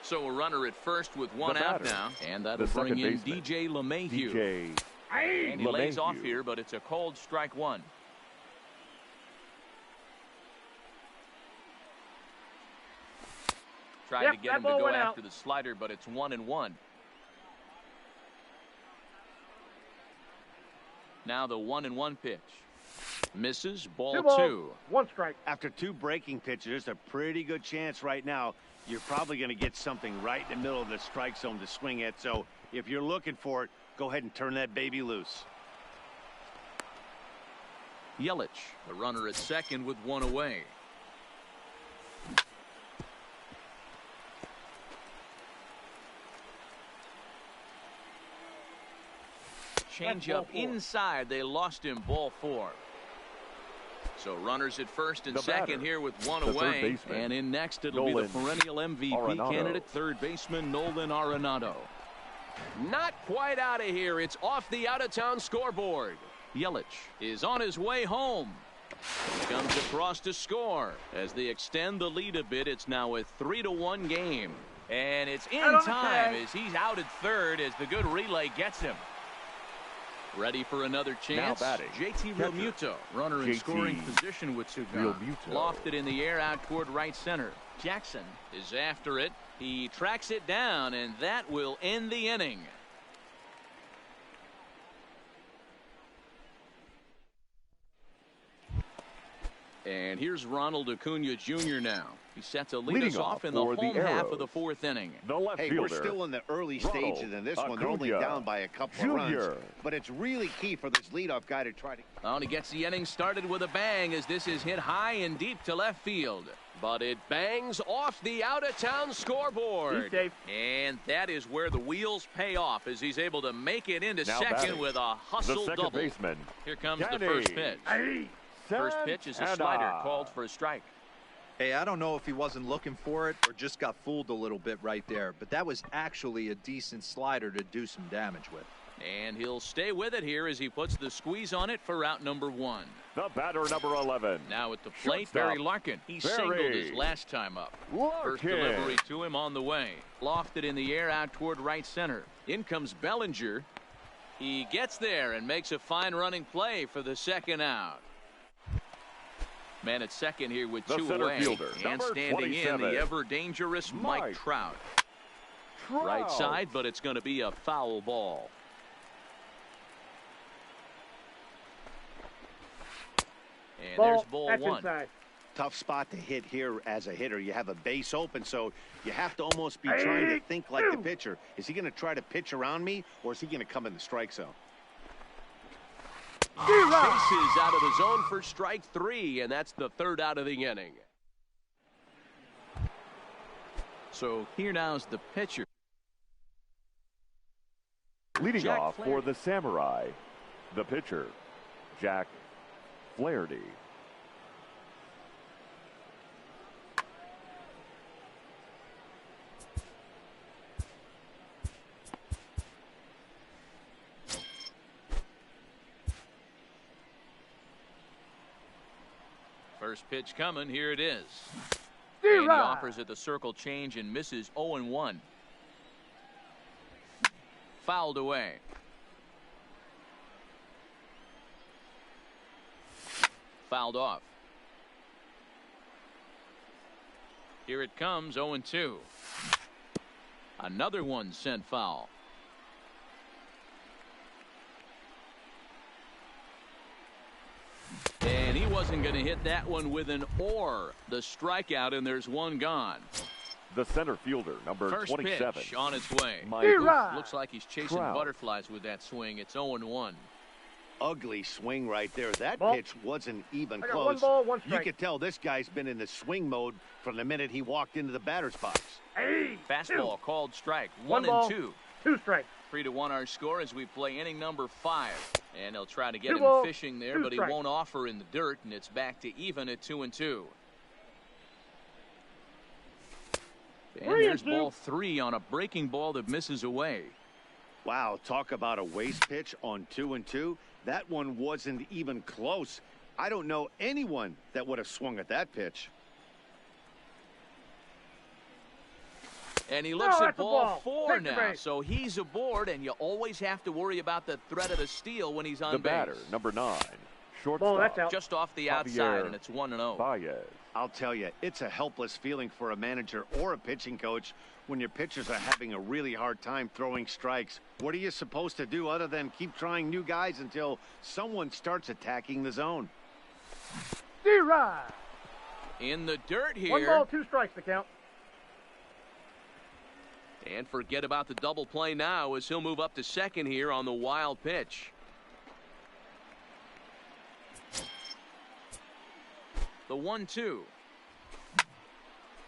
[SPEAKER 1] So a runner at first with 1 out now, and that'll bring in DJ LeMahieu. And he lays off here, but it's a cold strike 1. Tried to get him to go after the slider, but it's 1-1. Now the 1-1 pitch. Misses, ball 2.
[SPEAKER 3] 1 strike.
[SPEAKER 5] After 2 breaking pitches, there's a pretty good chance right now you're probably going to get something right in the middle of the strike zone to swing at. So if you're looking for it, go ahead and turn that baby loose.
[SPEAKER 1] Yelich, the runner at second with 1 away. Change up inside. They lost him, ball 4. So runners at first and
[SPEAKER 2] The
[SPEAKER 1] second
[SPEAKER 2] batter,
[SPEAKER 1] here with one
[SPEAKER 2] the third
[SPEAKER 1] away.
[SPEAKER 2] baseman,
[SPEAKER 1] And in next, it'll be
[SPEAKER 2] Nolan
[SPEAKER 1] the perennial MVP
[SPEAKER 2] Arenado.
[SPEAKER 1] candidate, third baseman Nolan Arenado. Not quite out of here. It's off the out-of-town scoreboard. Yelich is on his way home. He comes across to score. As they extend the lead a bit, it's now a 3-1 game. And it's in time as he's out at third as the good relay gets him. Ready for another chance.
[SPEAKER 2] Now batting,
[SPEAKER 1] JT
[SPEAKER 2] catcher.
[SPEAKER 1] Realmuto, runner in
[SPEAKER 2] JT
[SPEAKER 1] scoring position with Sugan.
[SPEAKER 2] Realmuto.
[SPEAKER 1] Lofted in the air out toward right center. Jackson is after it. He tracks it down, and that will end the inning. And here's Ronald Acuna Jr. now. He's set to lead us off in the home half of the fourth inning.
[SPEAKER 2] The left
[SPEAKER 5] Hey,
[SPEAKER 2] fielder,
[SPEAKER 5] we're still in the early stages in this one. They're only
[SPEAKER 2] Acuna
[SPEAKER 5] down by a couple
[SPEAKER 2] Jr.
[SPEAKER 5] of runs. But it's really key for this leadoff guy to try to...
[SPEAKER 1] Oh, and he gets the inning started with a bang as this is hit high and deep to left field. But it bangs off the out-of-town scoreboard.
[SPEAKER 3] He's safe.
[SPEAKER 1] And that is where the wheels pay off as he's able to make it into
[SPEAKER 2] Now
[SPEAKER 1] second
[SPEAKER 2] batting,
[SPEAKER 1] with a
[SPEAKER 2] the
[SPEAKER 1] hustle
[SPEAKER 2] second
[SPEAKER 1] double.
[SPEAKER 2] baseman,
[SPEAKER 1] Here comes the
[SPEAKER 2] Danny.
[SPEAKER 1] first pitch. First pitch is a slider called for a strike.
[SPEAKER 4] Hey, I don't know if he wasn't looking for it or just got fooled a little bit right there, but that was actually a decent slider to do some damage with.
[SPEAKER 1] And he'll stay with it here as he puts the squeeze on it for out number one.
[SPEAKER 2] The batter, number 11.
[SPEAKER 1] Now at the plate,
[SPEAKER 2] Shortstop,
[SPEAKER 1] Barry Larkin. He singled
[SPEAKER 2] Barry
[SPEAKER 1] his last time up. First
[SPEAKER 2] Larkin.
[SPEAKER 1] delivery to him on the way. Lofted in the air out toward right center. In comes Bellinger. He gets there and makes a fine running play for the second out. Man at second here with
[SPEAKER 2] The
[SPEAKER 1] two
[SPEAKER 2] center
[SPEAKER 1] away.
[SPEAKER 2] fielder,
[SPEAKER 1] And
[SPEAKER 2] number
[SPEAKER 1] standing in
[SPEAKER 2] 27,
[SPEAKER 1] the ever dangerous Mike Trout.
[SPEAKER 2] Trout.
[SPEAKER 1] Right side, but it's going to be a foul ball. And there's ball
[SPEAKER 3] That's
[SPEAKER 1] one.
[SPEAKER 3] inside.
[SPEAKER 5] Tough spot to hit here as a hitter. You have a base open, so you have to almost be trying to think like the pitcher. Is he going to try to pitch around me, or is he going to come in the strike zone?
[SPEAKER 1] Bases out of the zone for strike three, and that's the third out of the inning. So here now's the pitcher.
[SPEAKER 2] Leading
[SPEAKER 1] Jack
[SPEAKER 2] off
[SPEAKER 1] Flaherty.
[SPEAKER 2] for the Samurai, the pitcher, Jack Flaherty.
[SPEAKER 1] First pitch coming. Here it is. And he offers it the circle change and misses 0-1. Fouled away. Fouled off. Here it comes, 0-2. Another one sent foul. And he wasn't going to hit that one with an or. The strikeout, and there's one gone.
[SPEAKER 2] The center fielder, number
[SPEAKER 1] First
[SPEAKER 2] 27.
[SPEAKER 1] pitch on its way. Looks like he's chasing
[SPEAKER 2] Trout.
[SPEAKER 1] butterflies with that swing. It's 0-1.
[SPEAKER 5] Ugly swing right there. That
[SPEAKER 3] Ball.
[SPEAKER 5] pitch wasn't even
[SPEAKER 3] I got
[SPEAKER 5] close.
[SPEAKER 3] one ball, one
[SPEAKER 5] You
[SPEAKER 3] strike.
[SPEAKER 5] could tell this guy's been in the swing mode from the minute he walked into the batter's box.
[SPEAKER 1] Fastball called strike.
[SPEAKER 3] One
[SPEAKER 1] 1
[SPEAKER 3] ball.
[SPEAKER 1] and 2.
[SPEAKER 3] 2 strikes.
[SPEAKER 1] 3-1 our score as we play inning number 5. And they'll try to get
[SPEAKER 3] 2
[SPEAKER 1] him
[SPEAKER 3] ball,
[SPEAKER 1] fishing there,
[SPEAKER 3] 2
[SPEAKER 1] but he
[SPEAKER 3] strikes.
[SPEAKER 1] won't offer in the dirt, and it's back to even at 2-2. And
[SPEAKER 3] 3
[SPEAKER 1] there's
[SPEAKER 3] and 2.
[SPEAKER 1] ball 3 on a breaking ball that misses away.
[SPEAKER 5] Wow, talk about a waste pitch on 2-2. That one wasn't even close. I don't know anyone that would have swung at that pitch.
[SPEAKER 1] And he looks at
[SPEAKER 3] that's a
[SPEAKER 1] ball
[SPEAKER 3] ball.
[SPEAKER 1] 4
[SPEAKER 3] Take the
[SPEAKER 1] now.
[SPEAKER 3] base.
[SPEAKER 1] So he's aboard, and you always have to worry about the threat of the steal when he's on
[SPEAKER 2] The
[SPEAKER 1] base.
[SPEAKER 2] batter, number 9. Shortstop,
[SPEAKER 3] Ball, that's out.
[SPEAKER 1] Just off the
[SPEAKER 2] Javier
[SPEAKER 1] outside, and it's 1-0.
[SPEAKER 2] Baez.
[SPEAKER 5] I'll tell you, it's a helpless feeling for a manager or a pitching coach when your pitchers are having a really hard time throwing strikes. What are you supposed to do other than keep trying new guys until someone starts attacking the zone?
[SPEAKER 1] In the dirt here.
[SPEAKER 3] 1 ball, 2 strikes to count.
[SPEAKER 1] And forget about the double play now as he'll move up to second here on the wild pitch. The 1-2.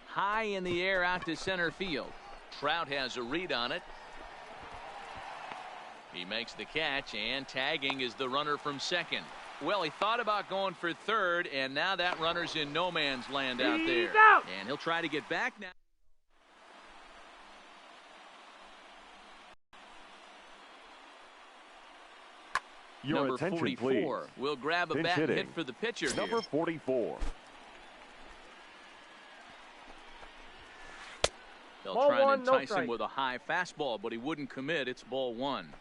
[SPEAKER 1] High in the air out to center field. Trout has a read on it. He makes the catch, and tagging is the runner from second. Well, he thought about going for third, and now that runner's in no man's land out there.
[SPEAKER 3] He's out.
[SPEAKER 1] And he'll try to get back now.
[SPEAKER 2] Your
[SPEAKER 1] Number
[SPEAKER 2] attention,
[SPEAKER 1] 44
[SPEAKER 2] please.
[SPEAKER 1] will grab a
[SPEAKER 2] Pinch
[SPEAKER 1] bat and
[SPEAKER 2] hitting.
[SPEAKER 1] hit for the pitcher here.
[SPEAKER 2] Number 44.
[SPEAKER 1] They'll
[SPEAKER 3] Ball
[SPEAKER 1] try and
[SPEAKER 3] one, no
[SPEAKER 1] entice him
[SPEAKER 3] strike.
[SPEAKER 1] with a high fastball, but he wouldn't commit. It's ball one.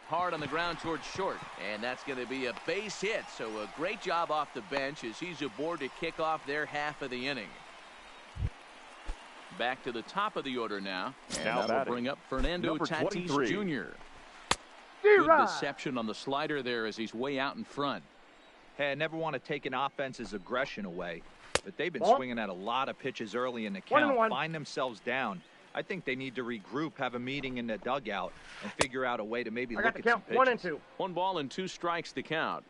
[SPEAKER 1] Hard on the ground towards short, and that's going to be a base hit. So a great job off the bench as he's aboard to kick off their half of the inning. Back to the top of the order now, and
[SPEAKER 2] Now
[SPEAKER 1] that'll
[SPEAKER 2] batting,
[SPEAKER 1] bring up Fernando
[SPEAKER 2] number
[SPEAKER 1] Tatis
[SPEAKER 2] 23.
[SPEAKER 1] Jr. Good
[SPEAKER 3] D-Rod.
[SPEAKER 1] deception on the slider there as he's way out in front.
[SPEAKER 4] Hey, I never want to take an offense's aggression away, but they've been
[SPEAKER 3] Ball.
[SPEAKER 4] swinging at a lot of pitches early in the
[SPEAKER 3] 1-1.
[SPEAKER 4] count. Find themselves down. I think they need to regroup, have a meeting in the dugout, and figure out a way to maybe
[SPEAKER 3] I
[SPEAKER 4] look
[SPEAKER 3] got the
[SPEAKER 4] at some
[SPEAKER 3] count.
[SPEAKER 4] pitches.
[SPEAKER 3] 1 and 2.
[SPEAKER 1] 1 ball and 2 strikes to count.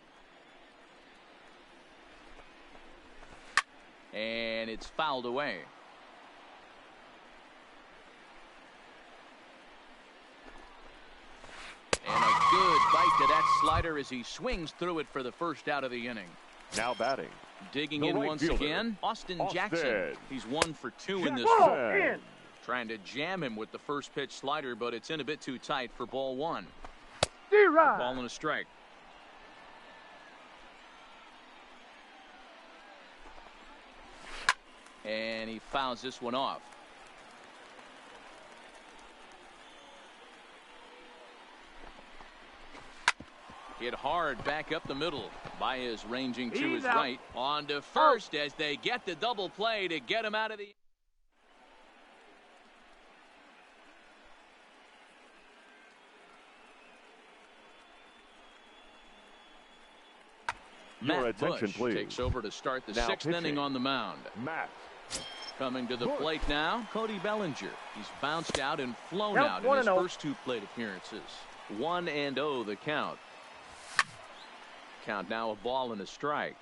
[SPEAKER 1] And it's fouled away. And a good bite to that slider as he swings through it for the first out of the inning.
[SPEAKER 2] Now batting.
[SPEAKER 1] Digging
[SPEAKER 2] The
[SPEAKER 1] in
[SPEAKER 2] right
[SPEAKER 1] once
[SPEAKER 2] fielder,
[SPEAKER 1] again, Austin Jackson.
[SPEAKER 2] Austin.
[SPEAKER 1] He's 1 for 2 in this
[SPEAKER 3] Ball
[SPEAKER 1] one.
[SPEAKER 3] in.
[SPEAKER 1] Trying to jam him with the first pitch slider, but it's in a bit too tight for ball one.
[SPEAKER 3] D-Rod.
[SPEAKER 1] Ball and a strike. And he fouls this one off. Hit hard back up the middle. Baez ranging to
[SPEAKER 3] He's
[SPEAKER 1] his
[SPEAKER 3] out.
[SPEAKER 1] right. On to first as they get the double play to get him out of the...
[SPEAKER 2] Your
[SPEAKER 1] Matt
[SPEAKER 2] attention,
[SPEAKER 1] Bush
[SPEAKER 2] please.
[SPEAKER 1] takes over to start the
[SPEAKER 2] Now
[SPEAKER 1] 6th inning
[SPEAKER 2] pitching.
[SPEAKER 1] on the mound.
[SPEAKER 2] Matt.
[SPEAKER 1] Coming to the
[SPEAKER 2] Bush.
[SPEAKER 1] plate now, Cody Bellinger. He's bounced out and flown
[SPEAKER 3] Count
[SPEAKER 1] out in
[SPEAKER 3] 1-0.
[SPEAKER 1] his first 2 plate appearances. 1-0 the count. Count now a ball and a strike.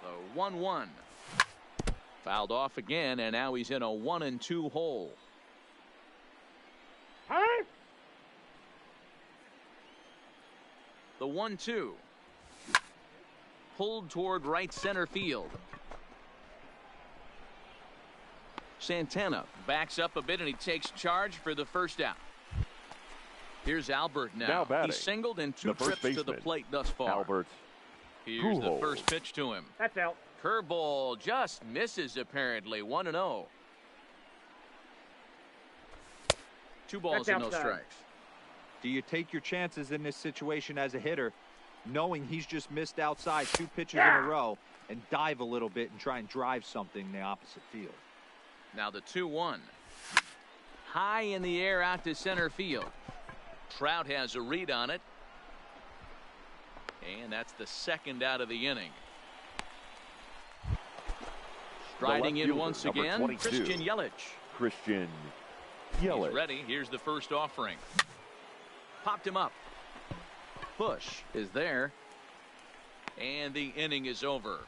[SPEAKER 1] The 1-1. Fouled off again, and now he's in a 1-2 hole.
[SPEAKER 3] Huh?
[SPEAKER 1] The 1-2. Pulled toward right center field. Santana backs up a bit and he takes charge for the first out. Here's Albert now.
[SPEAKER 2] Now batting,
[SPEAKER 1] He's singled in 2
[SPEAKER 2] the first
[SPEAKER 1] trips to the
[SPEAKER 2] baseman,
[SPEAKER 1] plate thus far.
[SPEAKER 2] Albert.
[SPEAKER 1] Here's the
[SPEAKER 2] Pujols.
[SPEAKER 1] first pitch to him.
[SPEAKER 3] That's out.
[SPEAKER 1] Curveball just misses apparently. 1-0. 2 balls
[SPEAKER 3] That's
[SPEAKER 1] and no
[SPEAKER 3] outside.
[SPEAKER 1] strikes.
[SPEAKER 4] Do you take your chances in this situation as a hitter, knowing he's just missed outside 2 pitches in a row, and dive a little bit and try and drive something in the opposite field?
[SPEAKER 1] Now the 2-1. High in the air out to center field. Trout has a read on it. And that's the 2nd out of the inning. Striding in
[SPEAKER 2] fielder,
[SPEAKER 1] once
[SPEAKER 2] number
[SPEAKER 1] again,
[SPEAKER 2] 22.
[SPEAKER 1] Christian Yelich.
[SPEAKER 2] Christian
[SPEAKER 1] He's
[SPEAKER 2] Yelich.
[SPEAKER 1] ready. Here's the first offering. Popped him up. Bush is there. And the inning is over.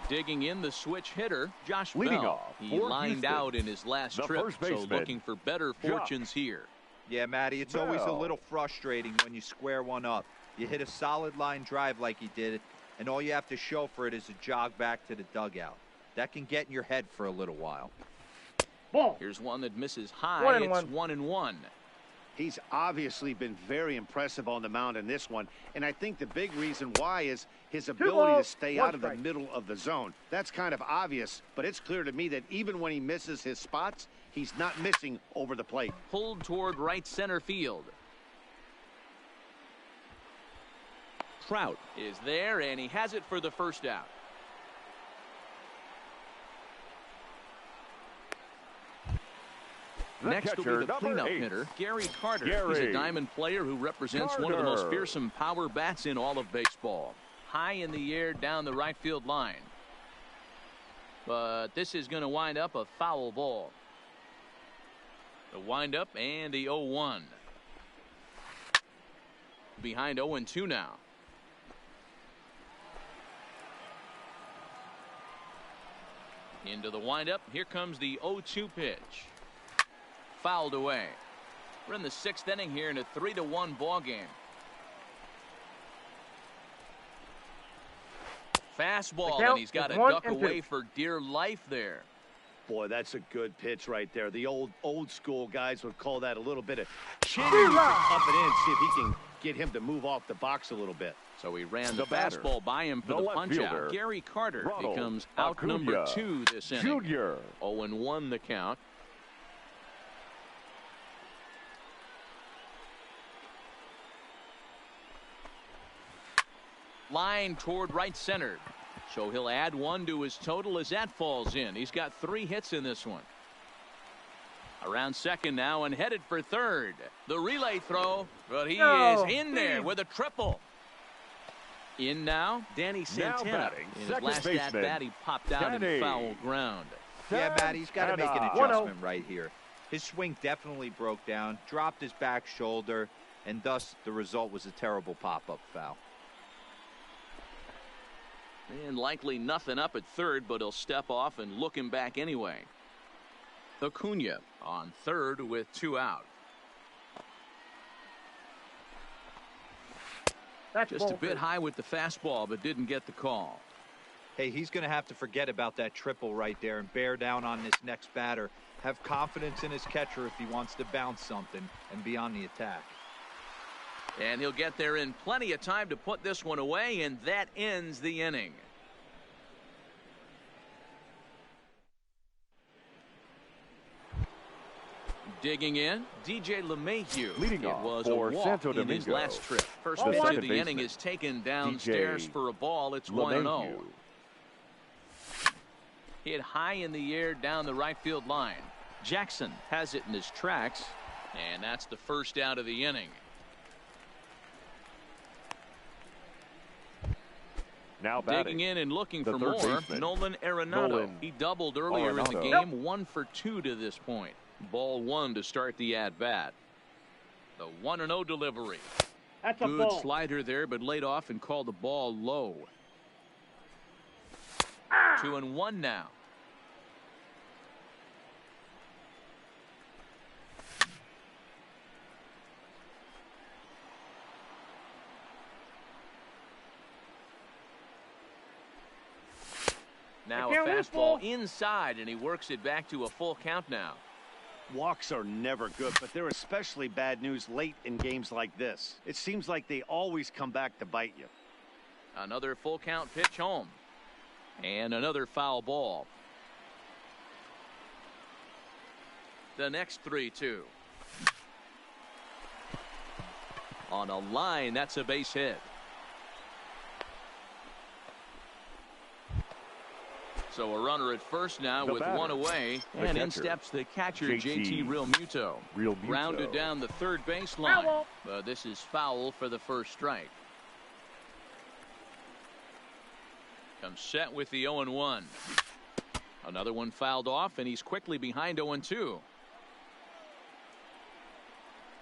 [SPEAKER 1] Digging in the switch hitter, Josh
[SPEAKER 2] Leading
[SPEAKER 1] Bell.
[SPEAKER 2] off
[SPEAKER 1] He
[SPEAKER 2] for
[SPEAKER 1] lined
[SPEAKER 2] Houston,
[SPEAKER 1] out in his last
[SPEAKER 2] the
[SPEAKER 1] trip,
[SPEAKER 2] first
[SPEAKER 1] so
[SPEAKER 2] baseman,
[SPEAKER 1] looking for better fortunes here.
[SPEAKER 4] Yeah, Matty, it's always a
[SPEAKER 2] Bell.
[SPEAKER 4] little frustrating when you square one up. You hit a solid line drive like he did, and all you have to show for it is a jog back to the dugout. That can get in your head for a little while.
[SPEAKER 3] Ball.
[SPEAKER 1] Here's one that misses high.
[SPEAKER 3] 1-1.
[SPEAKER 1] It's 1-1.
[SPEAKER 5] He's obviously been very impressive on the mound in this one, and I think the big reason why is his ability to
[SPEAKER 3] balls,
[SPEAKER 5] stay
[SPEAKER 3] 1
[SPEAKER 5] out of the
[SPEAKER 3] strike.
[SPEAKER 5] middle of the zone. That's kind of obvious, but it's clear to me that even when he misses his spots, he's not missing over the plate.
[SPEAKER 1] Pulled toward right center field. Trout is there, and he has it for the first out.
[SPEAKER 2] The
[SPEAKER 1] Next will
[SPEAKER 2] catcher,
[SPEAKER 1] be the
[SPEAKER 2] number
[SPEAKER 1] cleanup
[SPEAKER 2] 8.
[SPEAKER 1] hitter, Gary Carter. He's
[SPEAKER 2] Gary
[SPEAKER 1] a diamond player who represents one of the most
[SPEAKER 2] Carter.
[SPEAKER 1] fearsome power bats in all of baseball. High in the air down the right field line. But this is going to wind up a foul ball. The windup and the 0-1. Behind 0-2 now. Into the windup. Here comes the 0-2 pitch. Fouled away. We're in the 6th inning here in a 3-1 ball game. Fastball, and he's got to duck away for dear life there.
[SPEAKER 5] Boy, that's a good pitch right there. The old school guys would call that a little bit of chin up and in, see if he can get him to move off the box a little bit.
[SPEAKER 1] So he ran the fastball by him for the punch out. Gary Carter becomes out number 2 this inning. 0-1 the count. Line toward right center. So he'll add 1 to his total as that falls in. He's got 3 hits in this one. Around second now and headed for third. The relay throw, but he is in there with a triple. In now, Danny Santana. In his last at-bat, he popped out in foul ground.
[SPEAKER 4] Yeah, Matt, he's got to make an adjustment right here. His swing definitely broke down, dropped his back shoulder, and thus the result was a terrible pop-up foul.
[SPEAKER 1] And likely nothing up at third, but he'll step off and look him back anyway. Acuna on third with 2 out. Just a bit high with the fastball, but didn't get the call.
[SPEAKER 4] Hey, he's going to have to forget about that triple right there and bear down on this next batter. Have confidence in his catcher if he wants to bounce something and be on the attack.
[SPEAKER 1] And he'll get there in plenty of time to put this one away, and that ends the inning. Digging in, DJ LeMahieu.
[SPEAKER 2] Leading
[SPEAKER 1] it
[SPEAKER 2] off
[SPEAKER 1] was
[SPEAKER 2] for
[SPEAKER 1] a walk
[SPEAKER 2] Santo
[SPEAKER 1] in his
[SPEAKER 2] Domingo.
[SPEAKER 1] last trip. First pitch of the inning is taken downstairs for a ball. It's 1-0. Hit high in the air down the right field line. Jackson has it in his tracks, and that's the first out of the inning.
[SPEAKER 2] Now
[SPEAKER 1] digging in and looking for more,
[SPEAKER 2] baseman,
[SPEAKER 1] Nolan Arenado. He doubled earlier in the game, 1 for 2 to this point. Ball 1 to start the at-bat. The 1-0 delivery.
[SPEAKER 3] That's a
[SPEAKER 1] good
[SPEAKER 3] ball.
[SPEAKER 1] Slider there, but laid off and called the ball low. 2-1 now. Now a fastball inside, and he works it back to a full count now.
[SPEAKER 5] Walks are never good, but they're especially bad news late in games like this. It seems like they always come back to bite you.
[SPEAKER 1] Another full count pitch home. And another foul ball. The next 3-2. On a line, that's a base hit. So a runner at first now with 1 away, and in steps the catcher, JT Realmuto. Rounded down the third baseline. But this is foul for the first strike. Comes set with the 0-1. Another one fouled off, and he's quickly behind 0-2.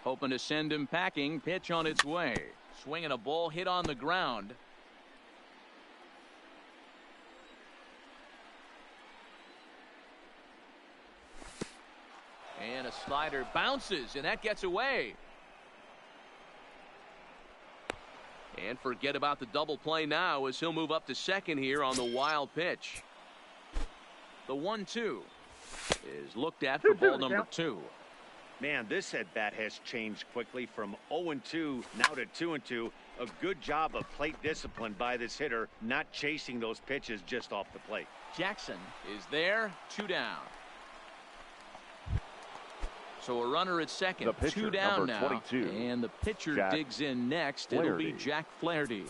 [SPEAKER 1] Hoping to send him packing. Pitch on its way. Swinging a ball hit on the ground. And a slider bounces, and that gets away. And forget about the double play now as he'll move up to second here on the wild pitch. The 1-2 is looked at for ball number 2.
[SPEAKER 5] Man, this at-bat has changed quickly from 0-2 now to 2-2. A good job of plate discipline by this hitter, not chasing those pitches just off the plate.
[SPEAKER 1] Jackson is there, 2 down. So a runner at second,
[SPEAKER 2] pitcher,
[SPEAKER 1] 2 down
[SPEAKER 2] number 22,
[SPEAKER 1] now. And the pitcher
[SPEAKER 2] Jack
[SPEAKER 1] digs in next.
[SPEAKER 2] Flaherty.
[SPEAKER 1] It'll be Jack Flaherty.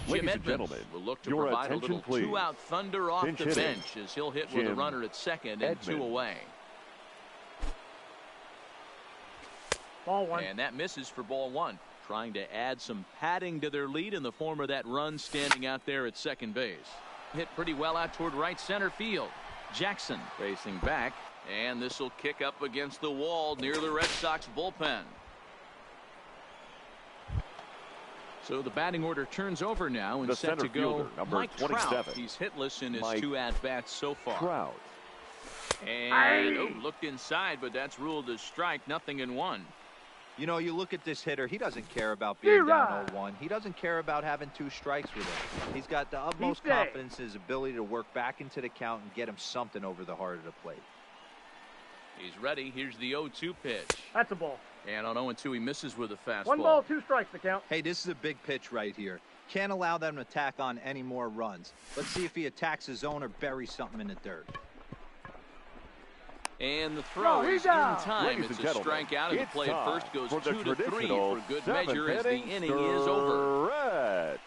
[SPEAKER 2] Ladies and gentlemen,
[SPEAKER 1] will look to
[SPEAKER 2] your
[SPEAKER 1] provide a
[SPEAKER 2] attention,
[SPEAKER 1] little
[SPEAKER 2] please.
[SPEAKER 1] 2-out thunder off
[SPEAKER 2] Pinch
[SPEAKER 1] the
[SPEAKER 2] hitting.
[SPEAKER 1] bench as he'll hit with a runner at second and 2 away.
[SPEAKER 3] Ball 1.
[SPEAKER 1] And that misses for ball 1. Trying to add some padding to their lead in the form of that run standing out there at second base. Hit pretty well out toward right center field. Jackson racing back, and this will kick up against the wall near the Red Sox bullpen. So the batting order turns over now and
[SPEAKER 2] The
[SPEAKER 1] set to
[SPEAKER 2] center
[SPEAKER 1] go.
[SPEAKER 2] fielder, number
[SPEAKER 1] Mike
[SPEAKER 2] 27.
[SPEAKER 1] Trout. He's hitless in his 2 at-bats so far.
[SPEAKER 2] Trout.
[SPEAKER 1] And looked inside, but that's ruled as strike. 0-1.
[SPEAKER 4] You know, you look at this hitter, he doesn't care about being down 0-1. He doesn't care about having 2 strikes with him. He's got the utmost confidence in his ability to work back into the count and get him something over the heart of the plate.
[SPEAKER 1] He's ready. Here's the 0-2 pitch.
[SPEAKER 3] That's a ball.
[SPEAKER 1] And on 0-2, he misses with a fastball.
[SPEAKER 3] 1 ball, 2 strikes to count.
[SPEAKER 4] Hey, this is a big pitch right here. Can't allow them to tack on any more runs. Let's see if he attacks his zone or buries something in the dirt.
[SPEAKER 1] And the throw is in time.
[SPEAKER 2] Ladies
[SPEAKER 1] It's
[SPEAKER 2] and
[SPEAKER 1] a
[SPEAKER 2] gentlemen,
[SPEAKER 1] strikeout, and the
[SPEAKER 2] it's
[SPEAKER 1] play at
[SPEAKER 2] time
[SPEAKER 1] first goes
[SPEAKER 2] for the
[SPEAKER 1] 2-3 for
[SPEAKER 2] traditional
[SPEAKER 1] good
[SPEAKER 2] seventh
[SPEAKER 1] measure as the
[SPEAKER 2] inning
[SPEAKER 1] inning is over.
[SPEAKER 2] stretch.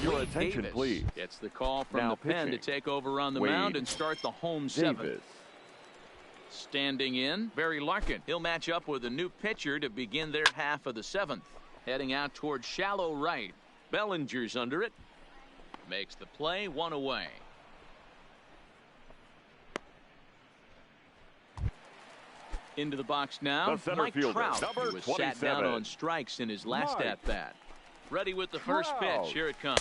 [SPEAKER 2] Your attention,
[SPEAKER 1] Davis
[SPEAKER 2] please.
[SPEAKER 1] gets the call from
[SPEAKER 2] Now
[SPEAKER 1] the pen to
[SPEAKER 2] pitching.
[SPEAKER 1] take over on the
[SPEAKER 2] Wade
[SPEAKER 1] mound and start the home 7th.
[SPEAKER 2] Davis.
[SPEAKER 1] Standing in, Barry Larkin. He'll match up with a new pitcher to begin their half of the 7th. Heading out towards shallow right. Bellinger's under it. Makes the play, 1 away. Into the box now,
[SPEAKER 2] The center
[SPEAKER 1] Mike
[SPEAKER 2] fielder,
[SPEAKER 1] Trout,
[SPEAKER 2] number
[SPEAKER 1] who was sat down
[SPEAKER 2] 27.
[SPEAKER 1] on strikes in his last
[SPEAKER 2] Mike
[SPEAKER 1] at-bat. Ready with the first
[SPEAKER 2] Trout.
[SPEAKER 1] pitch. Here it comes.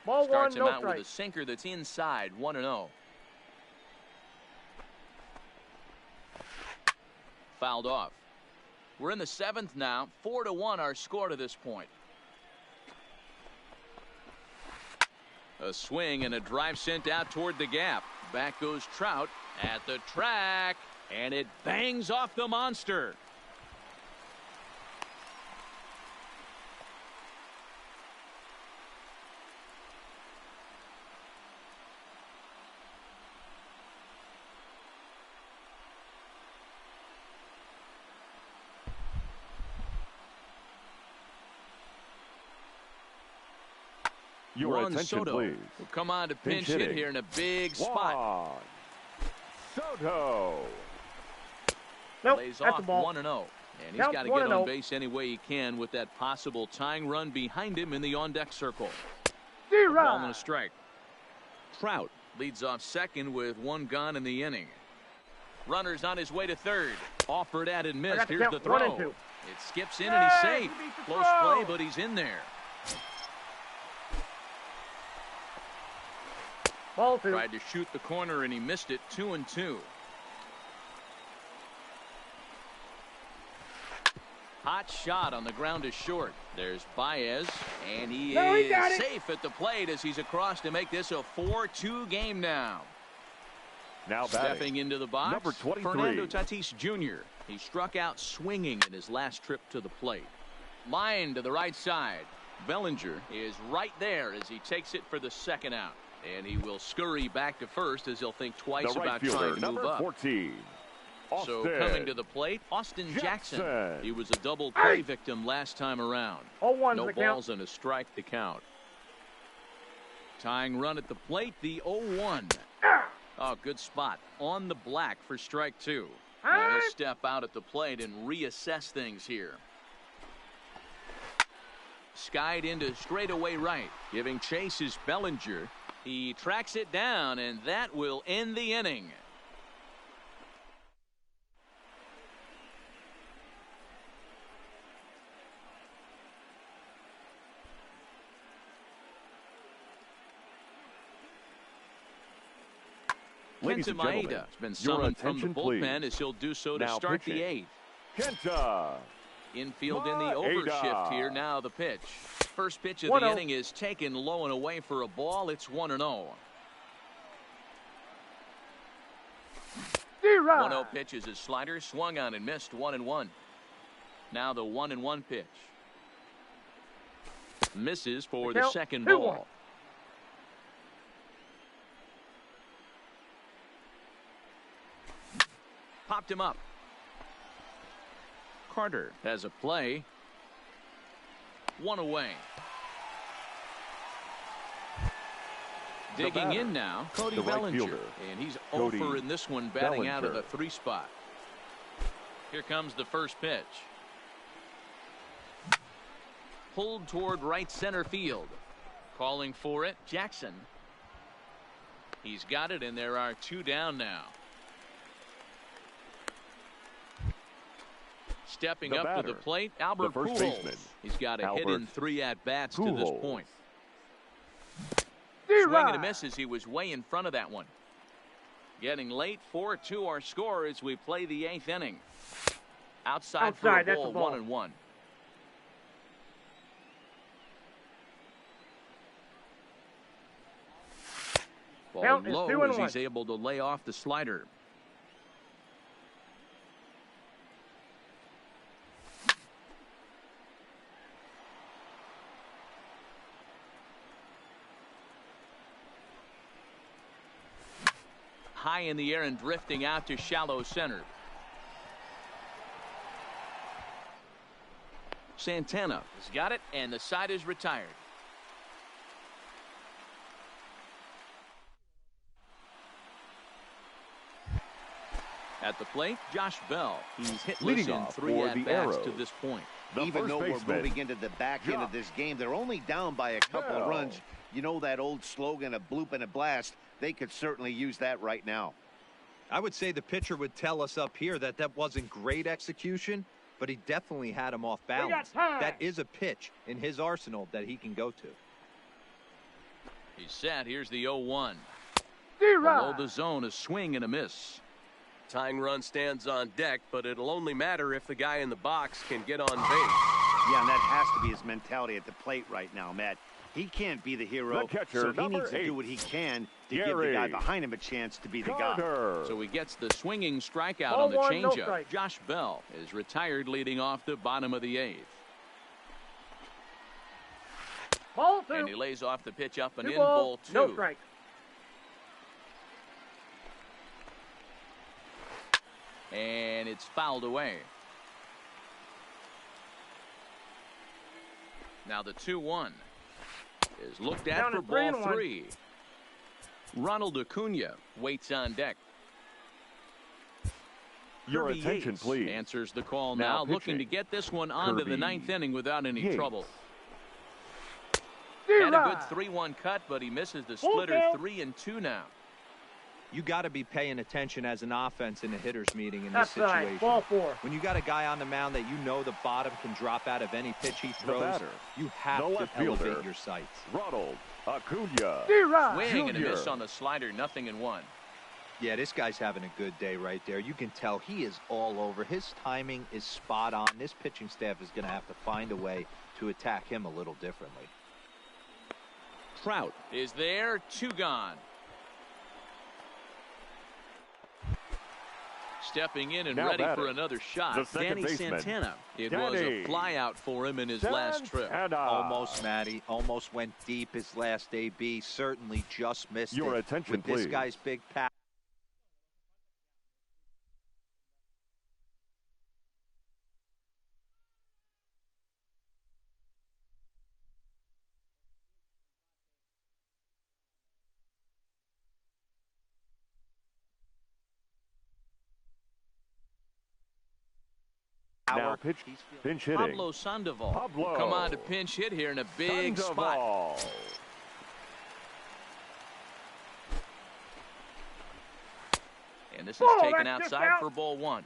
[SPEAKER 3] Ball 1,
[SPEAKER 1] Starts him
[SPEAKER 3] no
[SPEAKER 1] out with
[SPEAKER 3] strike.
[SPEAKER 1] a sinker that's inside, 1-0. Fouled off. We're in the 7th now. 4-1 our score to this point. A swing and a drive sent out toward the gap. Back goes Trout at the track, and it bangs off the monster.
[SPEAKER 2] Your
[SPEAKER 1] Juan
[SPEAKER 2] attention,
[SPEAKER 1] Soto
[SPEAKER 2] please.
[SPEAKER 1] will come on to pinch
[SPEAKER 2] Pinch
[SPEAKER 1] hit
[SPEAKER 2] hitting.
[SPEAKER 1] here in a big spot.
[SPEAKER 2] Juan Soto.
[SPEAKER 3] Nope,
[SPEAKER 1] Lays
[SPEAKER 3] that's
[SPEAKER 1] off
[SPEAKER 3] a ball.
[SPEAKER 1] 1-0. And he's
[SPEAKER 3] Count
[SPEAKER 1] got to get
[SPEAKER 3] 1-0.
[SPEAKER 1] on base any way he can with that possible tying run behind him in the on-deck circle.
[SPEAKER 3] D-Rod.
[SPEAKER 1] Ball and a strike. Trout leads off second with 1 gone in the inning. Runner's on his way to third. Offered at and
[SPEAKER 3] I
[SPEAKER 1] missed.
[SPEAKER 3] got to
[SPEAKER 1] Here's
[SPEAKER 3] count
[SPEAKER 1] the
[SPEAKER 3] 1
[SPEAKER 1] throw.
[SPEAKER 3] and 2.
[SPEAKER 1] It skips in and he's
[SPEAKER 3] Yay,
[SPEAKER 1] safe.
[SPEAKER 3] he beat the
[SPEAKER 1] Close
[SPEAKER 3] throw.
[SPEAKER 1] play, but he's in there.
[SPEAKER 3] Ball 2.
[SPEAKER 1] Tried to shoot the corner and he missed it. 2-2. Hot shot on the ground is short. There's Baez, and he is
[SPEAKER 3] got it.
[SPEAKER 1] safe at the plate as he's across to make this a 4-2 game now.
[SPEAKER 2] Now
[SPEAKER 1] Stepping
[SPEAKER 2] batting.
[SPEAKER 1] into the box,
[SPEAKER 2] Number 23.
[SPEAKER 1] Fernando Tatis Jr. He struck out swinging in his last trip to the plate. Line to the right side. Bellinger is right there as he takes it for the 2nd out. And he will scurry back to first as he'll think twice
[SPEAKER 2] The right
[SPEAKER 1] about
[SPEAKER 2] fielder,
[SPEAKER 1] trying to move
[SPEAKER 2] number
[SPEAKER 1] up.
[SPEAKER 2] 14.
[SPEAKER 1] So
[SPEAKER 2] Austin
[SPEAKER 1] coming to the plate, Austin Jackson.
[SPEAKER 2] Jackson.
[SPEAKER 1] He was a double play victim last time around.
[SPEAKER 3] 0-1's
[SPEAKER 1] No
[SPEAKER 3] the
[SPEAKER 1] balls
[SPEAKER 3] count.
[SPEAKER 1] and a strike to count. Tying run at the plate, the 0-1. Oh, good spot. On the black for strike 2. Now he'll step out at the plate and reassess things here. Skied into straightaway right. Giving chase is Bellinger. He tracks it down, and that will end the inning.
[SPEAKER 2] Ladies
[SPEAKER 1] Kenta
[SPEAKER 2] and gentlemen,
[SPEAKER 1] Maeda has been
[SPEAKER 2] your
[SPEAKER 1] summoned from the
[SPEAKER 2] attention,
[SPEAKER 1] bullpen
[SPEAKER 2] please.
[SPEAKER 1] as he'll do so to
[SPEAKER 2] Now
[SPEAKER 1] start
[SPEAKER 2] pitching.
[SPEAKER 1] the 8th.
[SPEAKER 2] Kenta.
[SPEAKER 1] Infield in the
[SPEAKER 2] Maeda.
[SPEAKER 1] overshift here. Now the pitch. First pitch of
[SPEAKER 3] 1-0.
[SPEAKER 1] the inning is taken low and away for a ball. It's 1-0.
[SPEAKER 3] D-Rod.
[SPEAKER 1] 1-0 pitch is his slider. Swung on and missed. 1-1. Now the 1-1 pitch. Misses for the
[SPEAKER 3] Count,
[SPEAKER 1] 2nd
[SPEAKER 3] 2-1.
[SPEAKER 1] ball. Popped him up. Carter has a play. 1 away. Digging in now, Cody
[SPEAKER 2] the right
[SPEAKER 1] Bellinger.
[SPEAKER 2] fielder.
[SPEAKER 1] And he's
[SPEAKER 2] Cody
[SPEAKER 1] over in this one, batting out of the
[SPEAKER 2] Bellinger.
[SPEAKER 1] 3 spot. Here comes the first pitch. Pulled toward right center field. Calling for it, Jackson. He's got it, and there are 2 down now. Stepping
[SPEAKER 2] The
[SPEAKER 1] up
[SPEAKER 2] batter,
[SPEAKER 1] to the plate, Albert
[SPEAKER 2] first
[SPEAKER 1] Pujols.
[SPEAKER 2] baseman,
[SPEAKER 1] He's got a hit
[SPEAKER 2] Albert
[SPEAKER 1] in 3 at-bats to
[SPEAKER 2] Pujols.
[SPEAKER 1] this point.
[SPEAKER 3] D-Rod.
[SPEAKER 1] Swing and a miss as he was way in front of that one. Getting late, 4-2 our score as we play the 8th inning. Outside for a
[SPEAKER 3] that's
[SPEAKER 1] ball,
[SPEAKER 3] a ball.
[SPEAKER 1] 1-1. Ball
[SPEAKER 3] Count is
[SPEAKER 1] low
[SPEAKER 3] 2-1.
[SPEAKER 1] as he's able to lay off the slider. High in the air and drifting out to shallow center. Santana has got it, and the side is retired. At the plate, Josh Bell. He's hitless
[SPEAKER 2] Leading
[SPEAKER 1] in
[SPEAKER 2] off
[SPEAKER 1] 3
[SPEAKER 2] for the
[SPEAKER 1] at-bats to
[SPEAKER 2] Arrows.
[SPEAKER 1] this point.
[SPEAKER 2] The
[SPEAKER 5] Even
[SPEAKER 2] first
[SPEAKER 5] though
[SPEAKER 2] baseman,
[SPEAKER 5] we're moving into the back end of
[SPEAKER 2] Josh
[SPEAKER 5] this game, they're only down by a couple of
[SPEAKER 2] Bell.
[SPEAKER 5] runs. You know that old slogan, a bloop and a blast. They could certainly use that right now.
[SPEAKER 4] I would say the pitcher would tell us up here that that wasn't great execution, but he definitely had him off balance.
[SPEAKER 3] time.
[SPEAKER 4] That is a pitch in his arsenal that he can go to.
[SPEAKER 1] He's set. Here's the 0-1.
[SPEAKER 3] D-Rod.
[SPEAKER 1] Below the zone, a swing and a miss.
[SPEAKER 7] Tying run stands on deck, but it'll only matter if the guy in the box can get on base.
[SPEAKER 5] Yeah, and that has to be his mentality at the plate right now, Matt. He can't be the hero,
[SPEAKER 2] The catcher,
[SPEAKER 5] so he
[SPEAKER 2] number
[SPEAKER 5] needs to
[SPEAKER 2] 8,
[SPEAKER 5] do what he can to give the
[SPEAKER 2] Gary
[SPEAKER 5] guy behind him a chance to be the guy.
[SPEAKER 2] Carter.
[SPEAKER 1] So he gets the swinging strikeout
[SPEAKER 3] Ball
[SPEAKER 1] on the
[SPEAKER 3] 1, no
[SPEAKER 1] changeup.
[SPEAKER 3] strike.
[SPEAKER 1] Josh Bell is retired, leading off the bottom of the 8th.
[SPEAKER 3] Ball 2.
[SPEAKER 1] And he lays off the pitch up and
[SPEAKER 3] 2
[SPEAKER 1] in,
[SPEAKER 3] balls,
[SPEAKER 1] ball 2.
[SPEAKER 3] no strike.
[SPEAKER 1] And it's fouled away. Now the 2-1 is looked at
[SPEAKER 3] Down
[SPEAKER 1] for
[SPEAKER 3] to 3
[SPEAKER 1] ball
[SPEAKER 3] and 1.
[SPEAKER 1] 3. Ronald Acuna waits on deck.
[SPEAKER 2] Your
[SPEAKER 1] Kirby
[SPEAKER 2] attention,
[SPEAKER 1] Yates
[SPEAKER 2] please.
[SPEAKER 1] answers the call
[SPEAKER 2] Now
[SPEAKER 1] now, looking to
[SPEAKER 2] pitching.
[SPEAKER 1] get this one onto the
[SPEAKER 2] Kirby
[SPEAKER 1] 9th inning without any
[SPEAKER 2] Yates.
[SPEAKER 1] trouble. Had a
[SPEAKER 3] D-Rod.
[SPEAKER 1] good 3-1 cut, but he misses the
[SPEAKER 3] Full
[SPEAKER 1] splitter.
[SPEAKER 3] count.
[SPEAKER 1] 3-2 now.
[SPEAKER 4] You got to be paying attention as an offense in a hitter's meeting in this
[SPEAKER 3] Outside.
[SPEAKER 4] situation.
[SPEAKER 3] Ball 4.
[SPEAKER 4] When you got a guy on the mound that you know the bottom can drop out of any pitch he throws,
[SPEAKER 2] batter,
[SPEAKER 4] you have
[SPEAKER 2] the
[SPEAKER 4] to
[SPEAKER 2] left fielder.
[SPEAKER 4] elevate your sights.
[SPEAKER 2] Ronald Acuna.
[SPEAKER 3] D-Rod.
[SPEAKER 1] Swing and a miss
[SPEAKER 2] Junior.
[SPEAKER 1] on the slider. 0-1.
[SPEAKER 4] Yeah, this guy's having a good day right there. You can tell he is all over. His timing is spot on. This pitching staff is going to have to find a way to attack him a little differently.
[SPEAKER 1] Trout is there. 2 gone. Stepping in and
[SPEAKER 2] Now
[SPEAKER 1] ready
[SPEAKER 2] batting,
[SPEAKER 1] for another shot.
[SPEAKER 2] the second
[SPEAKER 1] Danny
[SPEAKER 2] baseman,
[SPEAKER 1] Santana. It was a
[SPEAKER 2] Danny
[SPEAKER 1] flyout for him in his last trip.
[SPEAKER 2] Santana.
[SPEAKER 4] Almost, Matty. Almost went deep his last AB. Certainly just missed
[SPEAKER 2] Your
[SPEAKER 4] it.
[SPEAKER 2] attention,
[SPEAKER 4] With this
[SPEAKER 2] please.
[SPEAKER 4] guy's big pass.
[SPEAKER 2] Now pitch, pinch hitting.
[SPEAKER 1] Pablo Sandoval
[SPEAKER 2] Pablo.
[SPEAKER 1] will come on to pinch hit here in a big spot.
[SPEAKER 2] Sandoval.
[SPEAKER 1] And this is
[SPEAKER 3] Ball,
[SPEAKER 1] taken
[SPEAKER 3] that's just
[SPEAKER 1] outside
[SPEAKER 3] out.
[SPEAKER 1] for ball 1.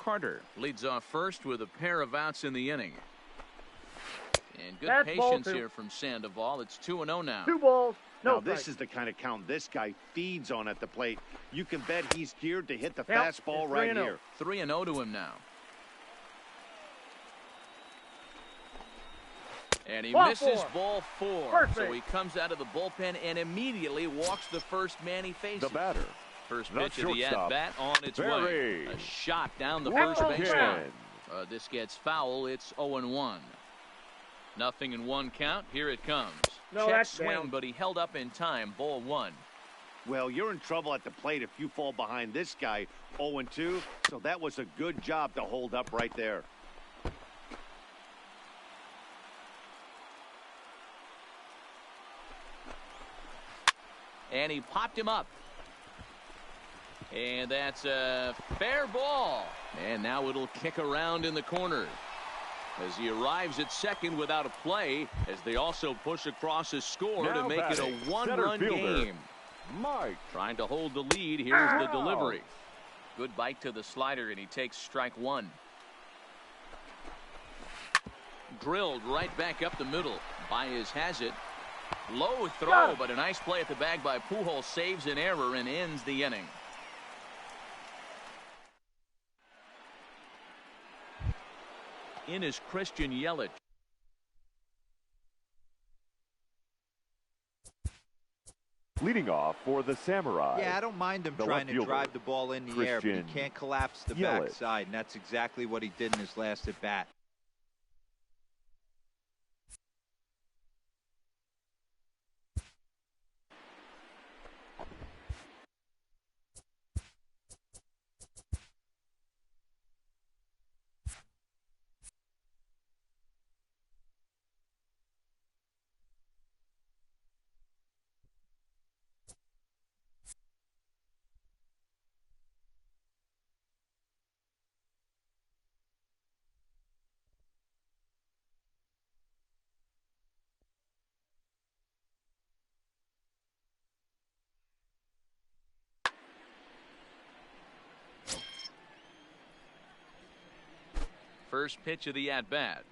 [SPEAKER 1] Carter leads off first with a pair of outs in the inning. And good
[SPEAKER 3] That's ball
[SPEAKER 1] patience
[SPEAKER 3] 2.
[SPEAKER 1] here from Sandoval. It's 2-0 now.
[SPEAKER 3] 2 balls, no
[SPEAKER 5] Now, this
[SPEAKER 3] strike.
[SPEAKER 5] is the kind of count this guy feeds on at the plate. You can bet he's geared to hit the
[SPEAKER 3] Yep,
[SPEAKER 5] fastball
[SPEAKER 3] it's
[SPEAKER 5] right
[SPEAKER 3] 3-0.
[SPEAKER 5] here.
[SPEAKER 1] 3-0 to him now. And he
[SPEAKER 3] Ball
[SPEAKER 1] misses
[SPEAKER 3] 4.
[SPEAKER 1] ball 4.
[SPEAKER 3] First
[SPEAKER 1] So
[SPEAKER 3] base.
[SPEAKER 1] he comes out of the bullpen and immediately walks the first man he faces.
[SPEAKER 2] The batter.
[SPEAKER 1] First
[SPEAKER 2] the
[SPEAKER 1] pitch of the
[SPEAKER 2] shortstop,
[SPEAKER 1] at-bat on its way.
[SPEAKER 2] Barry.
[SPEAKER 1] A shot down the
[SPEAKER 3] Well
[SPEAKER 1] first baseline.
[SPEAKER 2] done.
[SPEAKER 1] This gets foul. It's 0-1. 0-1 count. Here it comes.
[SPEAKER 3] No,
[SPEAKER 1] Check
[SPEAKER 3] that's
[SPEAKER 1] swing,
[SPEAKER 3] down.
[SPEAKER 1] but he held up in time. Ball 1.
[SPEAKER 5] Well, you're in trouble at the plate if you fall behind this guy 0-2. So that was a good job to hold up right there.
[SPEAKER 1] And he popped him up. And that's a fair ball. And now it'll kick around in the corner as he arrives at second without a play, as they also push across his score
[SPEAKER 2] now
[SPEAKER 1] to make
[SPEAKER 2] batting,
[SPEAKER 1] it a one-run game.
[SPEAKER 2] Mike.
[SPEAKER 1] Trying to hold the lead. Here's the delivery. Good bite to the slider, and he takes strike one. Drilled right back up the middle. Baez has it. Low throw, but a nice play at the bag by Pujols. Saves an error and ends the inning. In is Christian Yelich.
[SPEAKER 2] Leading off for the Samurai.
[SPEAKER 4] Yeah, I don't mind him trying to drive the ball in the air, but he can't collapse the backside, and that's exactly what he did in his last at bat.
[SPEAKER 1] First pitch of the at-bat.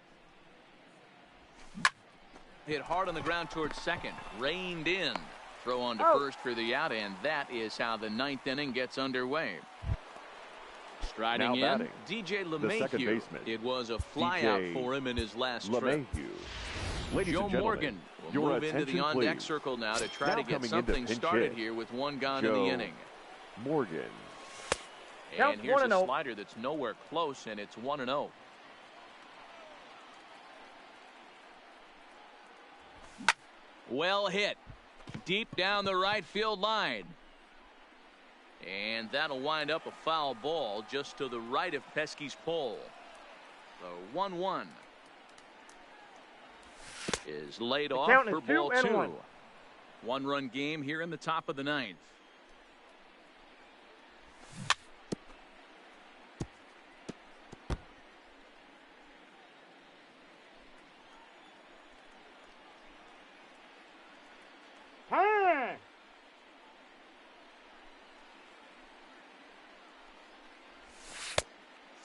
[SPEAKER 1] Hit hard on the ground towards second. Reined in. Throw on to first for the out, and that is how the ninth inning gets underway. Striding in, DJ LeMahieu. It was a flyout for him in his last trip. Joe Morgan will move into the on-deck circle now to try to get something started here with one gone in the inning.
[SPEAKER 2] Morgan.
[SPEAKER 1] And here's a slider that's nowhere close, and it's 1-0. Well hit. Deep down the right field line. And that'll wind up a foul ball just to the right of Pesky's pole. The 1-1 is laid off for ball two. One-run game here in the top of the ninth.
[SPEAKER 3] Hey!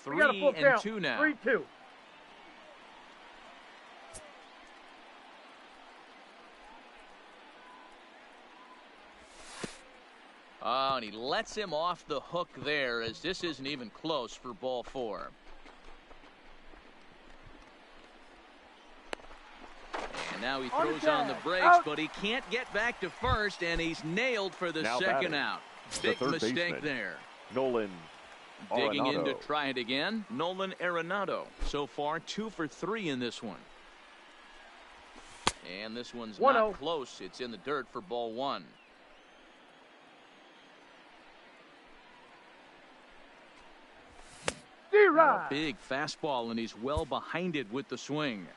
[SPEAKER 1] 3-2 now.
[SPEAKER 3] 3-2.
[SPEAKER 1] Oh, and he lets him off the hook there, as this isn't even close for ball four. And now he throws on the brakes, but he can't get back to first, and he's nailed for the second out. Big mistake there.
[SPEAKER 2] Nolan
[SPEAKER 1] Digging in to try it again. Nolan Arenado. So far 2 for 3 in this one. And this one's not close. It's in the dirt for ball one. A big fastball, and he's well behind it with the swing.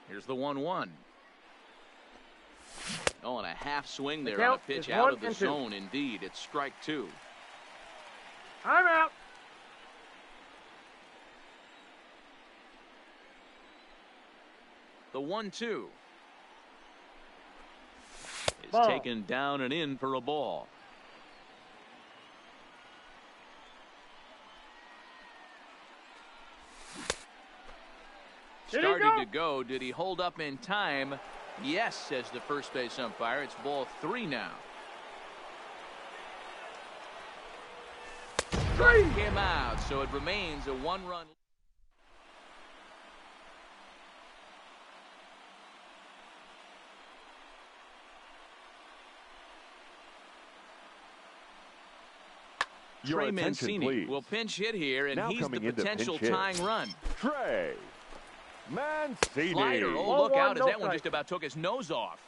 [SPEAKER 1] Here's the 1-1. Oh, and a half swing there on a pitch out of the zone. Indeed, it's strike two.
[SPEAKER 3] I'm out.
[SPEAKER 1] The 1-2 is taken down and in for a ball. Starting to go. Did he hold up in time? Yes, says the first base umpire. It's ball 3 now. Struck him out, so it remains a one-run. Trey Mancini will pinch hit here, and he's the potential tying run.
[SPEAKER 2] Trey Mancini.
[SPEAKER 1] Slider. Oh, look out, as that one just about took his nose off.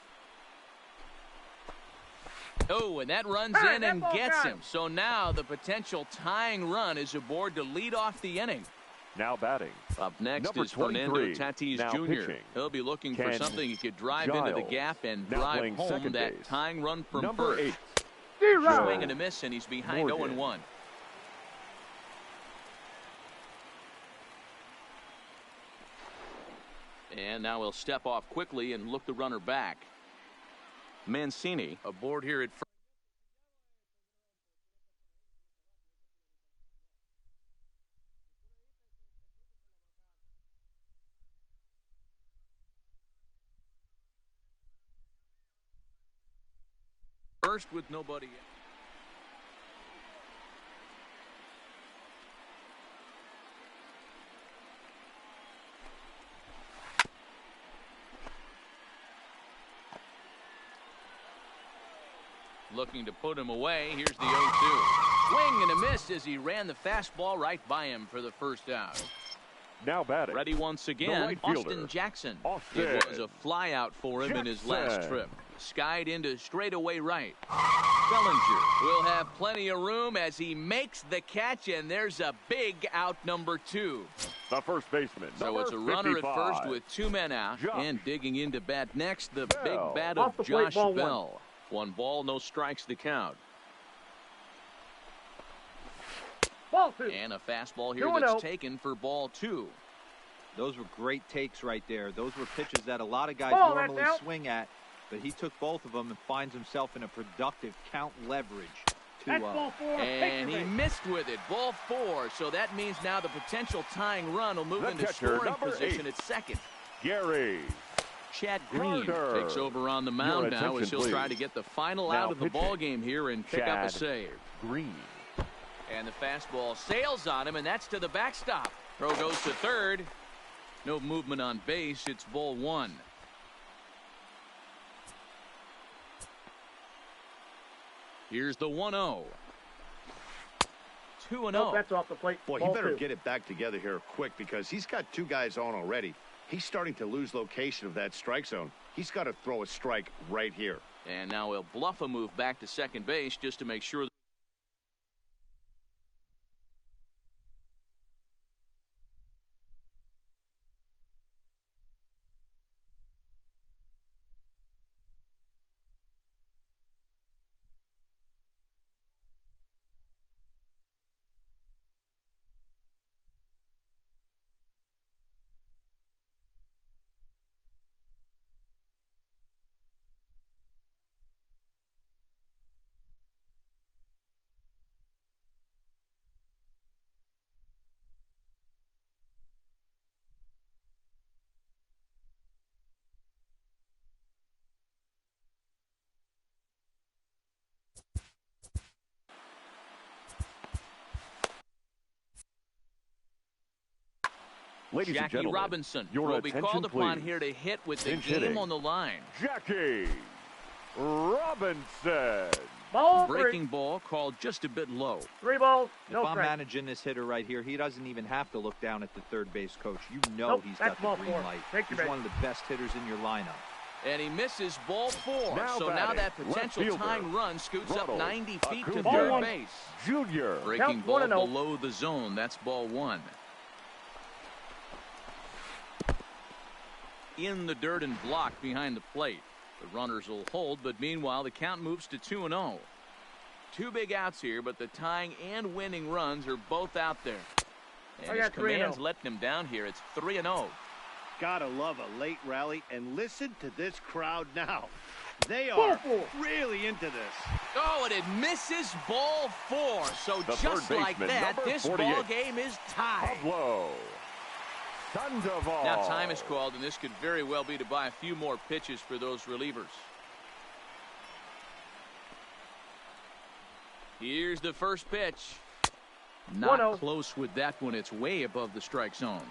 [SPEAKER 1] Oh, and that runs in and gets him. So now the potential tying run is aboard to lead off the inning.
[SPEAKER 2] Now batting,
[SPEAKER 1] Up next
[SPEAKER 2] Number
[SPEAKER 1] is Fernando
[SPEAKER 2] 23,
[SPEAKER 1] Tatis
[SPEAKER 2] now
[SPEAKER 1] Jr.
[SPEAKER 2] pitching.
[SPEAKER 1] He'll be looking for
[SPEAKER 2] Ken
[SPEAKER 1] something he could drive into the
[SPEAKER 2] Giles,
[SPEAKER 1] gap and
[SPEAKER 2] now
[SPEAKER 1] drive
[SPEAKER 2] playing
[SPEAKER 1] home
[SPEAKER 2] second
[SPEAKER 1] that
[SPEAKER 2] base.
[SPEAKER 1] tying run from
[SPEAKER 2] Number
[SPEAKER 1] first.
[SPEAKER 2] 8,
[SPEAKER 1] Swing and a miss, and he's behind
[SPEAKER 2] Morgan.
[SPEAKER 1] 0-1. And now he'll step off quickly and look the runner back. Mancini aboard here at first. First with nobody. Looking to put him away. Here's the 0-2. Swing and a miss as he ran the fastball right by him for the first out.
[SPEAKER 2] now batting.
[SPEAKER 1] Ready once again,
[SPEAKER 2] right fielder,
[SPEAKER 1] Austin Jackson.
[SPEAKER 2] Austin
[SPEAKER 1] It was a fly out for him in his last
[SPEAKER 2] Jackson.
[SPEAKER 1] trip. Skied into straightaway right. Bellinger will have plenty of room as he makes the catch, and there's a big out number 2.
[SPEAKER 2] The first baseman.
[SPEAKER 1] So it's a runner at first with 2 men out.
[SPEAKER 2] Josh
[SPEAKER 1] And digging into bat next, the
[SPEAKER 2] Bell.
[SPEAKER 1] big bat
[SPEAKER 3] Off
[SPEAKER 1] of
[SPEAKER 3] the plate,
[SPEAKER 1] Josh
[SPEAKER 3] ball
[SPEAKER 1] Bell. 1 ball, no strikes to count.
[SPEAKER 3] Ball 2.
[SPEAKER 1] And a fastball here
[SPEAKER 3] 2-0.
[SPEAKER 1] that's taken for ball 2.
[SPEAKER 4] Those were great takes right there. Those were pitches that a lot of guys
[SPEAKER 3] Ball, that's
[SPEAKER 4] normally
[SPEAKER 3] out.
[SPEAKER 4] swing at, but he took both of them and finds himself in a productive count leverage.
[SPEAKER 3] That's ball 4.
[SPEAKER 1] And he
[SPEAKER 3] Take your base.
[SPEAKER 1] missed with it. Ball 4. So that means now the potential tying run will move
[SPEAKER 2] The
[SPEAKER 1] into
[SPEAKER 2] catcher,
[SPEAKER 1] scoring
[SPEAKER 2] number
[SPEAKER 1] position
[SPEAKER 2] 8.
[SPEAKER 1] at second.
[SPEAKER 2] Gary.
[SPEAKER 1] Chad Green
[SPEAKER 2] Carter.
[SPEAKER 1] takes over on the
[SPEAKER 2] Your
[SPEAKER 1] mound now as
[SPEAKER 2] attention,
[SPEAKER 1] he'll try
[SPEAKER 2] please.
[SPEAKER 1] to get the final
[SPEAKER 2] Now
[SPEAKER 1] out of the
[SPEAKER 2] pitching.
[SPEAKER 1] ball game here and pick up a
[SPEAKER 2] Chad
[SPEAKER 1] save.
[SPEAKER 2] Green.
[SPEAKER 1] And the fastball sails on him, and that's to the backstop. Throw goes to third. No movement on base. It's ball 1. Here's the 1-0. 2-0.
[SPEAKER 3] Nope, that's off the plate.
[SPEAKER 5] Boy,
[SPEAKER 3] Ball
[SPEAKER 5] he better
[SPEAKER 3] 2.
[SPEAKER 5] get it back together here quick because he's got 2 guys on already. He's starting to lose location of that strike zone. He's got to throw a strike right here.
[SPEAKER 1] And now he'll bluff a move back to second base just to make sure.
[SPEAKER 2] Ladies and
[SPEAKER 1] Jackie
[SPEAKER 2] gentlemen,
[SPEAKER 1] Robinson
[SPEAKER 2] your
[SPEAKER 1] will be
[SPEAKER 2] attention,
[SPEAKER 1] called upon
[SPEAKER 2] please.
[SPEAKER 1] here to hit with the
[SPEAKER 2] Pinch
[SPEAKER 1] game
[SPEAKER 2] hitting.
[SPEAKER 1] on the line.
[SPEAKER 2] Jackie Robinson.
[SPEAKER 3] Ball 3.
[SPEAKER 1] Breaking ball called just a bit low.
[SPEAKER 3] 3 balls.
[SPEAKER 4] If
[SPEAKER 3] No
[SPEAKER 4] I'm
[SPEAKER 3] strike.
[SPEAKER 4] managing this hitter right here, he doesn't even have to look down at the third base coach. You know
[SPEAKER 3] Nope,
[SPEAKER 4] he's
[SPEAKER 3] that's
[SPEAKER 4] got
[SPEAKER 3] ball
[SPEAKER 4] the green
[SPEAKER 3] 4.
[SPEAKER 4] light.
[SPEAKER 3] Take your
[SPEAKER 4] He's
[SPEAKER 3] base.
[SPEAKER 4] one of the best hitters in your lineup.
[SPEAKER 1] And he misses ball 4.
[SPEAKER 2] Now
[SPEAKER 1] So now
[SPEAKER 2] batting,
[SPEAKER 1] that
[SPEAKER 2] left
[SPEAKER 1] potential
[SPEAKER 2] fielder,
[SPEAKER 1] tying run scoots up
[SPEAKER 2] Ronald
[SPEAKER 1] 90 feet to
[SPEAKER 2] Acuna.
[SPEAKER 3] Ball
[SPEAKER 1] third
[SPEAKER 3] 1.
[SPEAKER 1] base.
[SPEAKER 2] Junior.
[SPEAKER 1] Breaking
[SPEAKER 3] Count
[SPEAKER 1] ball
[SPEAKER 3] 1-0.
[SPEAKER 1] below the zone. That's ball 1. In the dirt and blocked behind the plate. The runners will hold, but meanwhile the count moves to 2-0. 2 big outs here, but the tying and winning runs are both out there. And
[SPEAKER 3] I
[SPEAKER 1] his
[SPEAKER 3] got 3-0.
[SPEAKER 1] command's letting him down here. It's 3-0.
[SPEAKER 5] Gotta love a late rally, and listen to this crowd now. They
[SPEAKER 3] Ball
[SPEAKER 5] are
[SPEAKER 3] 4.
[SPEAKER 5] really into this.
[SPEAKER 1] Oh, and it misses ball 4. So
[SPEAKER 2] The
[SPEAKER 1] just
[SPEAKER 2] third
[SPEAKER 1] like
[SPEAKER 2] baseman,
[SPEAKER 1] that,
[SPEAKER 2] number
[SPEAKER 1] this
[SPEAKER 2] 48.
[SPEAKER 1] ball game is tied.
[SPEAKER 2] Pablo Sandoval.
[SPEAKER 1] Now time is called, and this could very well be to buy a few more pitches for those relievers. Here's the first pitch. Not
[SPEAKER 3] 1-0.
[SPEAKER 1] close with that one. It's way above the strike zone.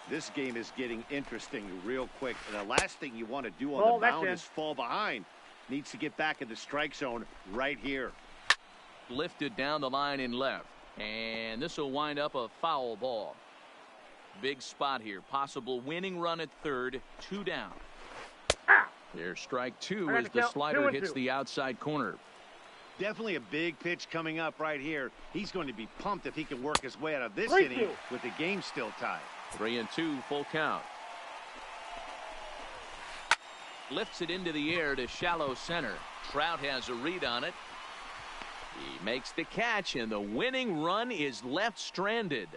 [SPEAKER 5] This game is getting interesting real quick. And the last thing you want to do on
[SPEAKER 3] Ball,
[SPEAKER 5] the
[SPEAKER 3] that's
[SPEAKER 5] mound
[SPEAKER 3] in.
[SPEAKER 5] is fall behind. Needs to get back in the strike zone right here.
[SPEAKER 1] Lifted down the line in left. And this will wind up a foul ball. Big spot here. Possible winning run at third. 2 down.
[SPEAKER 3] Ah!
[SPEAKER 1] There's strike 2
[SPEAKER 3] I got
[SPEAKER 1] as
[SPEAKER 3] to
[SPEAKER 1] the
[SPEAKER 3] count
[SPEAKER 1] slider
[SPEAKER 3] 2-2.
[SPEAKER 1] hits the outside corner.
[SPEAKER 5] Definitely a big pitch coming up right here. He's going to be pumped if he can work his way out of this
[SPEAKER 3] 3-2.
[SPEAKER 5] inning with the game still tied.
[SPEAKER 1] 3-2 full count. Lifts it into the air to shallow center. Trout has a read on it. He makes the catch, and the winning run is left stranded.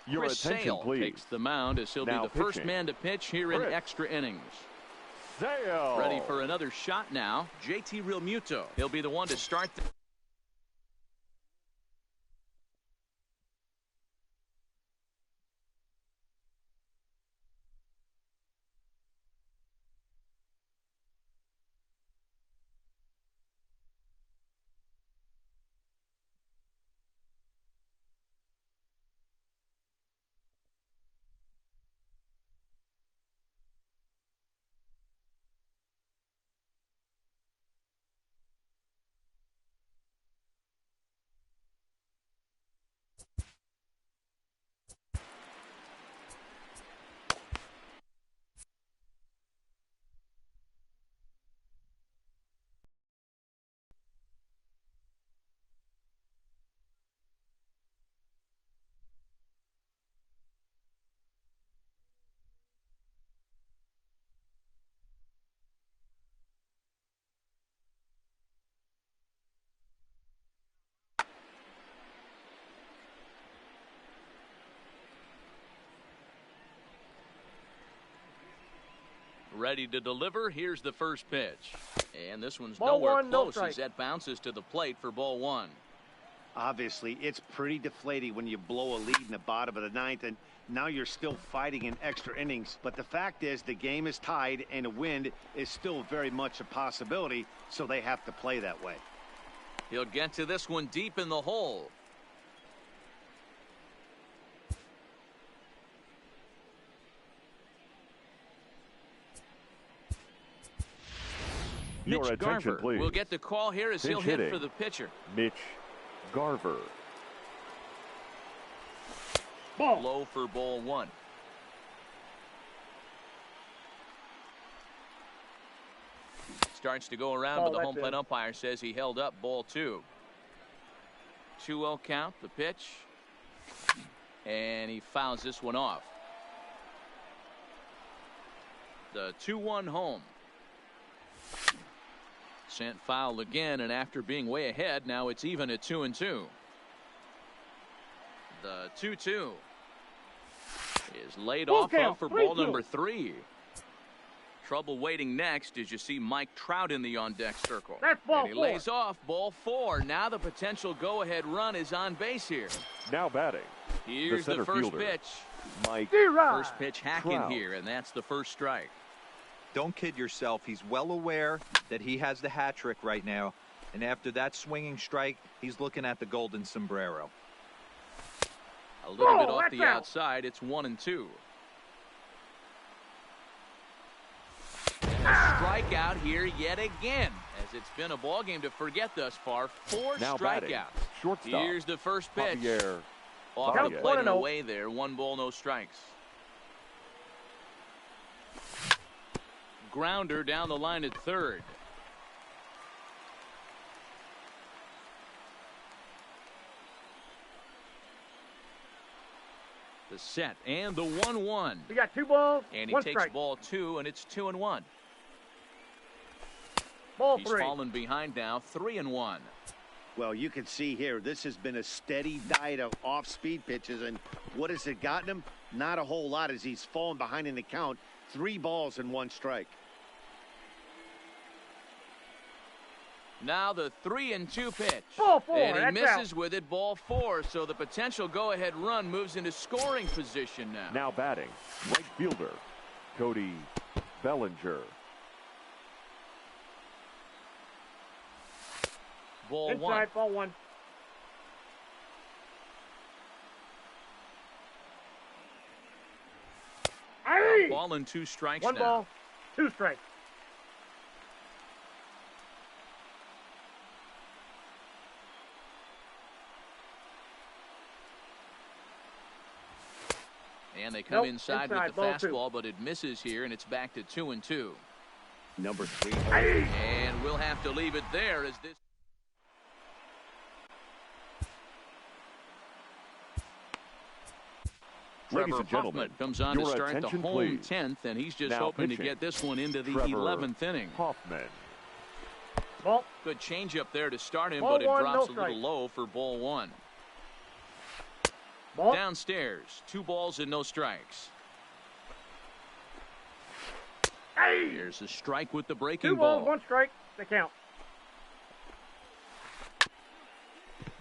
[SPEAKER 2] Your
[SPEAKER 1] Chris
[SPEAKER 2] attention,
[SPEAKER 1] Sale
[SPEAKER 2] please.
[SPEAKER 1] takes the mound as he'll
[SPEAKER 2] Now
[SPEAKER 1] be the first
[SPEAKER 2] pitching.
[SPEAKER 1] man to pitch here in
[SPEAKER 2] Chris
[SPEAKER 1] extra innings.
[SPEAKER 2] Sale.
[SPEAKER 1] Ready for another shot now. JT Realmuto. He'll be the one to start. Ready to deliver. Here's the first pitch. And this one's
[SPEAKER 3] Ball
[SPEAKER 1] nowhere
[SPEAKER 3] one, no
[SPEAKER 1] close
[SPEAKER 3] strike.
[SPEAKER 1] as that bounces to the plate for ball one.
[SPEAKER 5] Obviously, it's pretty deflating when you blow a lead in the bottom of the ninth, and now you're still fighting in extra innings. But the fact is, the game is tied, and a win is still very much a possibility, so they have to play that way.
[SPEAKER 1] He'll get to this one deep in the hole.
[SPEAKER 2] Your
[SPEAKER 1] Mitch
[SPEAKER 2] attention,
[SPEAKER 1] Garver
[SPEAKER 2] please.
[SPEAKER 1] will get the call here as
[SPEAKER 2] Pinch
[SPEAKER 1] he'll hit
[SPEAKER 2] hitting.
[SPEAKER 1] for the pitcher.
[SPEAKER 2] Mitch Garver.
[SPEAKER 3] Ball.
[SPEAKER 1] Low for ball one. Starts to go around, but the
[SPEAKER 3] That's
[SPEAKER 1] home plate
[SPEAKER 3] it.
[SPEAKER 1] umpire says he held up ball two. 2-0 count, the pitch. And he fouls this one off. The 2-1 home. Sent foul again, and after being way ahead, now it's even at 2-2. The 2-2 is laid
[SPEAKER 3] Full
[SPEAKER 1] off
[SPEAKER 3] count,
[SPEAKER 1] for ball
[SPEAKER 3] 3-2.
[SPEAKER 1] number 3. Trouble waiting next as you see Mike Trout in the on-deck circle.
[SPEAKER 3] That's ball
[SPEAKER 1] and he
[SPEAKER 3] 4.
[SPEAKER 1] lays off ball 4. Now the potential go-ahead run is on base here.
[SPEAKER 2] Now batting.
[SPEAKER 1] Here's
[SPEAKER 2] center
[SPEAKER 1] the first
[SPEAKER 2] fielder.
[SPEAKER 1] pitch.
[SPEAKER 2] Mike
[SPEAKER 1] First pitch hacking
[SPEAKER 2] Trout.
[SPEAKER 1] here, and that's the first strike.
[SPEAKER 4] Don't kid yourself. He's well aware that he has the hat trick right now. And after that swinging strike, he's looking at the golden sombrero.
[SPEAKER 1] A little bit
[SPEAKER 3] Oh,
[SPEAKER 1] off
[SPEAKER 3] that's
[SPEAKER 1] the
[SPEAKER 3] out.
[SPEAKER 1] outside. It's 1-2. And a strikeout here yet again, as it's been a ball game to forget thus far. 4
[SPEAKER 2] Now
[SPEAKER 1] strikeouts.
[SPEAKER 2] batting. Shortstop.
[SPEAKER 1] Here's the first pitch.
[SPEAKER 2] Javier
[SPEAKER 1] Off the
[SPEAKER 2] Vargas.
[SPEAKER 1] plate and
[SPEAKER 3] 1-0.
[SPEAKER 1] away there. 1 ball, no strikes. Grounder down the line at third. The set and the 1-1.
[SPEAKER 3] We got 2 balls,
[SPEAKER 1] And he
[SPEAKER 3] 1
[SPEAKER 1] takes
[SPEAKER 3] strike.
[SPEAKER 1] ball 2, and it's 2-1.
[SPEAKER 3] Ball
[SPEAKER 1] He's
[SPEAKER 3] 3.
[SPEAKER 1] fallen behind now, 3-1.
[SPEAKER 5] Well, you can see here, this has been a steady diet of off-speed pitches, and what has it gotten him? Not a whole lot as he's fallen behind in the count. 3 balls and 1 strike.
[SPEAKER 1] Now the 3-2 pitch.
[SPEAKER 3] Ball 4,
[SPEAKER 1] And he
[SPEAKER 3] that's
[SPEAKER 1] misses
[SPEAKER 3] out.
[SPEAKER 1] with it, ball 4. So the potential go-ahead run moves into scoring position now.
[SPEAKER 2] Now batting. Right fielder. Cody Bellinger.
[SPEAKER 1] Ball 1.
[SPEAKER 3] Inside, ball 1. Aye!
[SPEAKER 1] Ball and 2 strikes
[SPEAKER 3] 1
[SPEAKER 1] now.
[SPEAKER 3] ball, 2 strikes.
[SPEAKER 1] And they come inside with the
[SPEAKER 3] ball
[SPEAKER 1] fastball, but it misses here, and it's back to 2-2.
[SPEAKER 5] Number 3.
[SPEAKER 1] And we'll have to leave it there as this.
[SPEAKER 2] Ladies
[SPEAKER 1] Trevor
[SPEAKER 2] and gentlemen,
[SPEAKER 1] Hoffman comes on to
[SPEAKER 2] your
[SPEAKER 1] start the
[SPEAKER 2] attention,
[SPEAKER 1] home
[SPEAKER 2] please.
[SPEAKER 1] 10th, and he's just
[SPEAKER 2] Now
[SPEAKER 1] hoping to
[SPEAKER 2] pitching,
[SPEAKER 1] get this one into the
[SPEAKER 2] Trevor
[SPEAKER 1] 11th inning.
[SPEAKER 2] Hoffman.
[SPEAKER 3] Ball.
[SPEAKER 1] Good changeup there to start him,
[SPEAKER 3] Ball
[SPEAKER 1] but it
[SPEAKER 3] one,
[SPEAKER 1] drops
[SPEAKER 3] no
[SPEAKER 1] a little
[SPEAKER 3] strike.
[SPEAKER 1] low for ball 1.
[SPEAKER 3] Ball.
[SPEAKER 1] Downstairs, 2 balls and no strikes.
[SPEAKER 3] Hey.
[SPEAKER 1] Here's a strike with the breaking
[SPEAKER 3] 2 balls,
[SPEAKER 1] ball.
[SPEAKER 3] 1 strike. The count.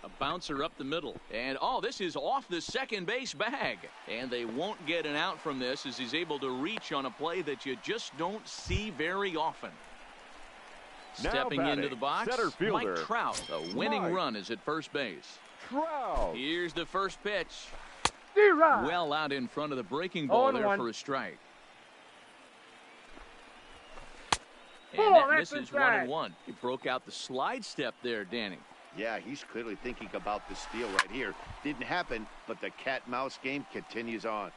[SPEAKER 1] A bouncer up the middle. And, oh, this is off the second base bag. And they won't get an out from this as he's able to reach on a play that you just don't see very often.
[SPEAKER 2] Now
[SPEAKER 1] Stepping
[SPEAKER 2] batting,
[SPEAKER 1] into the box,
[SPEAKER 2] center fielder,
[SPEAKER 1] Mike Trout. A winning
[SPEAKER 2] Mike
[SPEAKER 1] run is at first base.
[SPEAKER 2] Trout.
[SPEAKER 1] Here's the first pitch.
[SPEAKER 3] D-Rod.
[SPEAKER 1] Well out in front of the breaking ball there
[SPEAKER 3] 0-1.
[SPEAKER 1] for a strike.
[SPEAKER 3] Ball,
[SPEAKER 1] And that
[SPEAKER 3] that's
[SPEAKER 1] misses
[SPEAKER 3] inside.
[SPEAKER 1] 1-1. He broke out the slide step there, Danny.
[SPEAKER 5] Yeah, he's clearly thinking about the steal right here. Didn't happen, but the cat-mouse game continues on.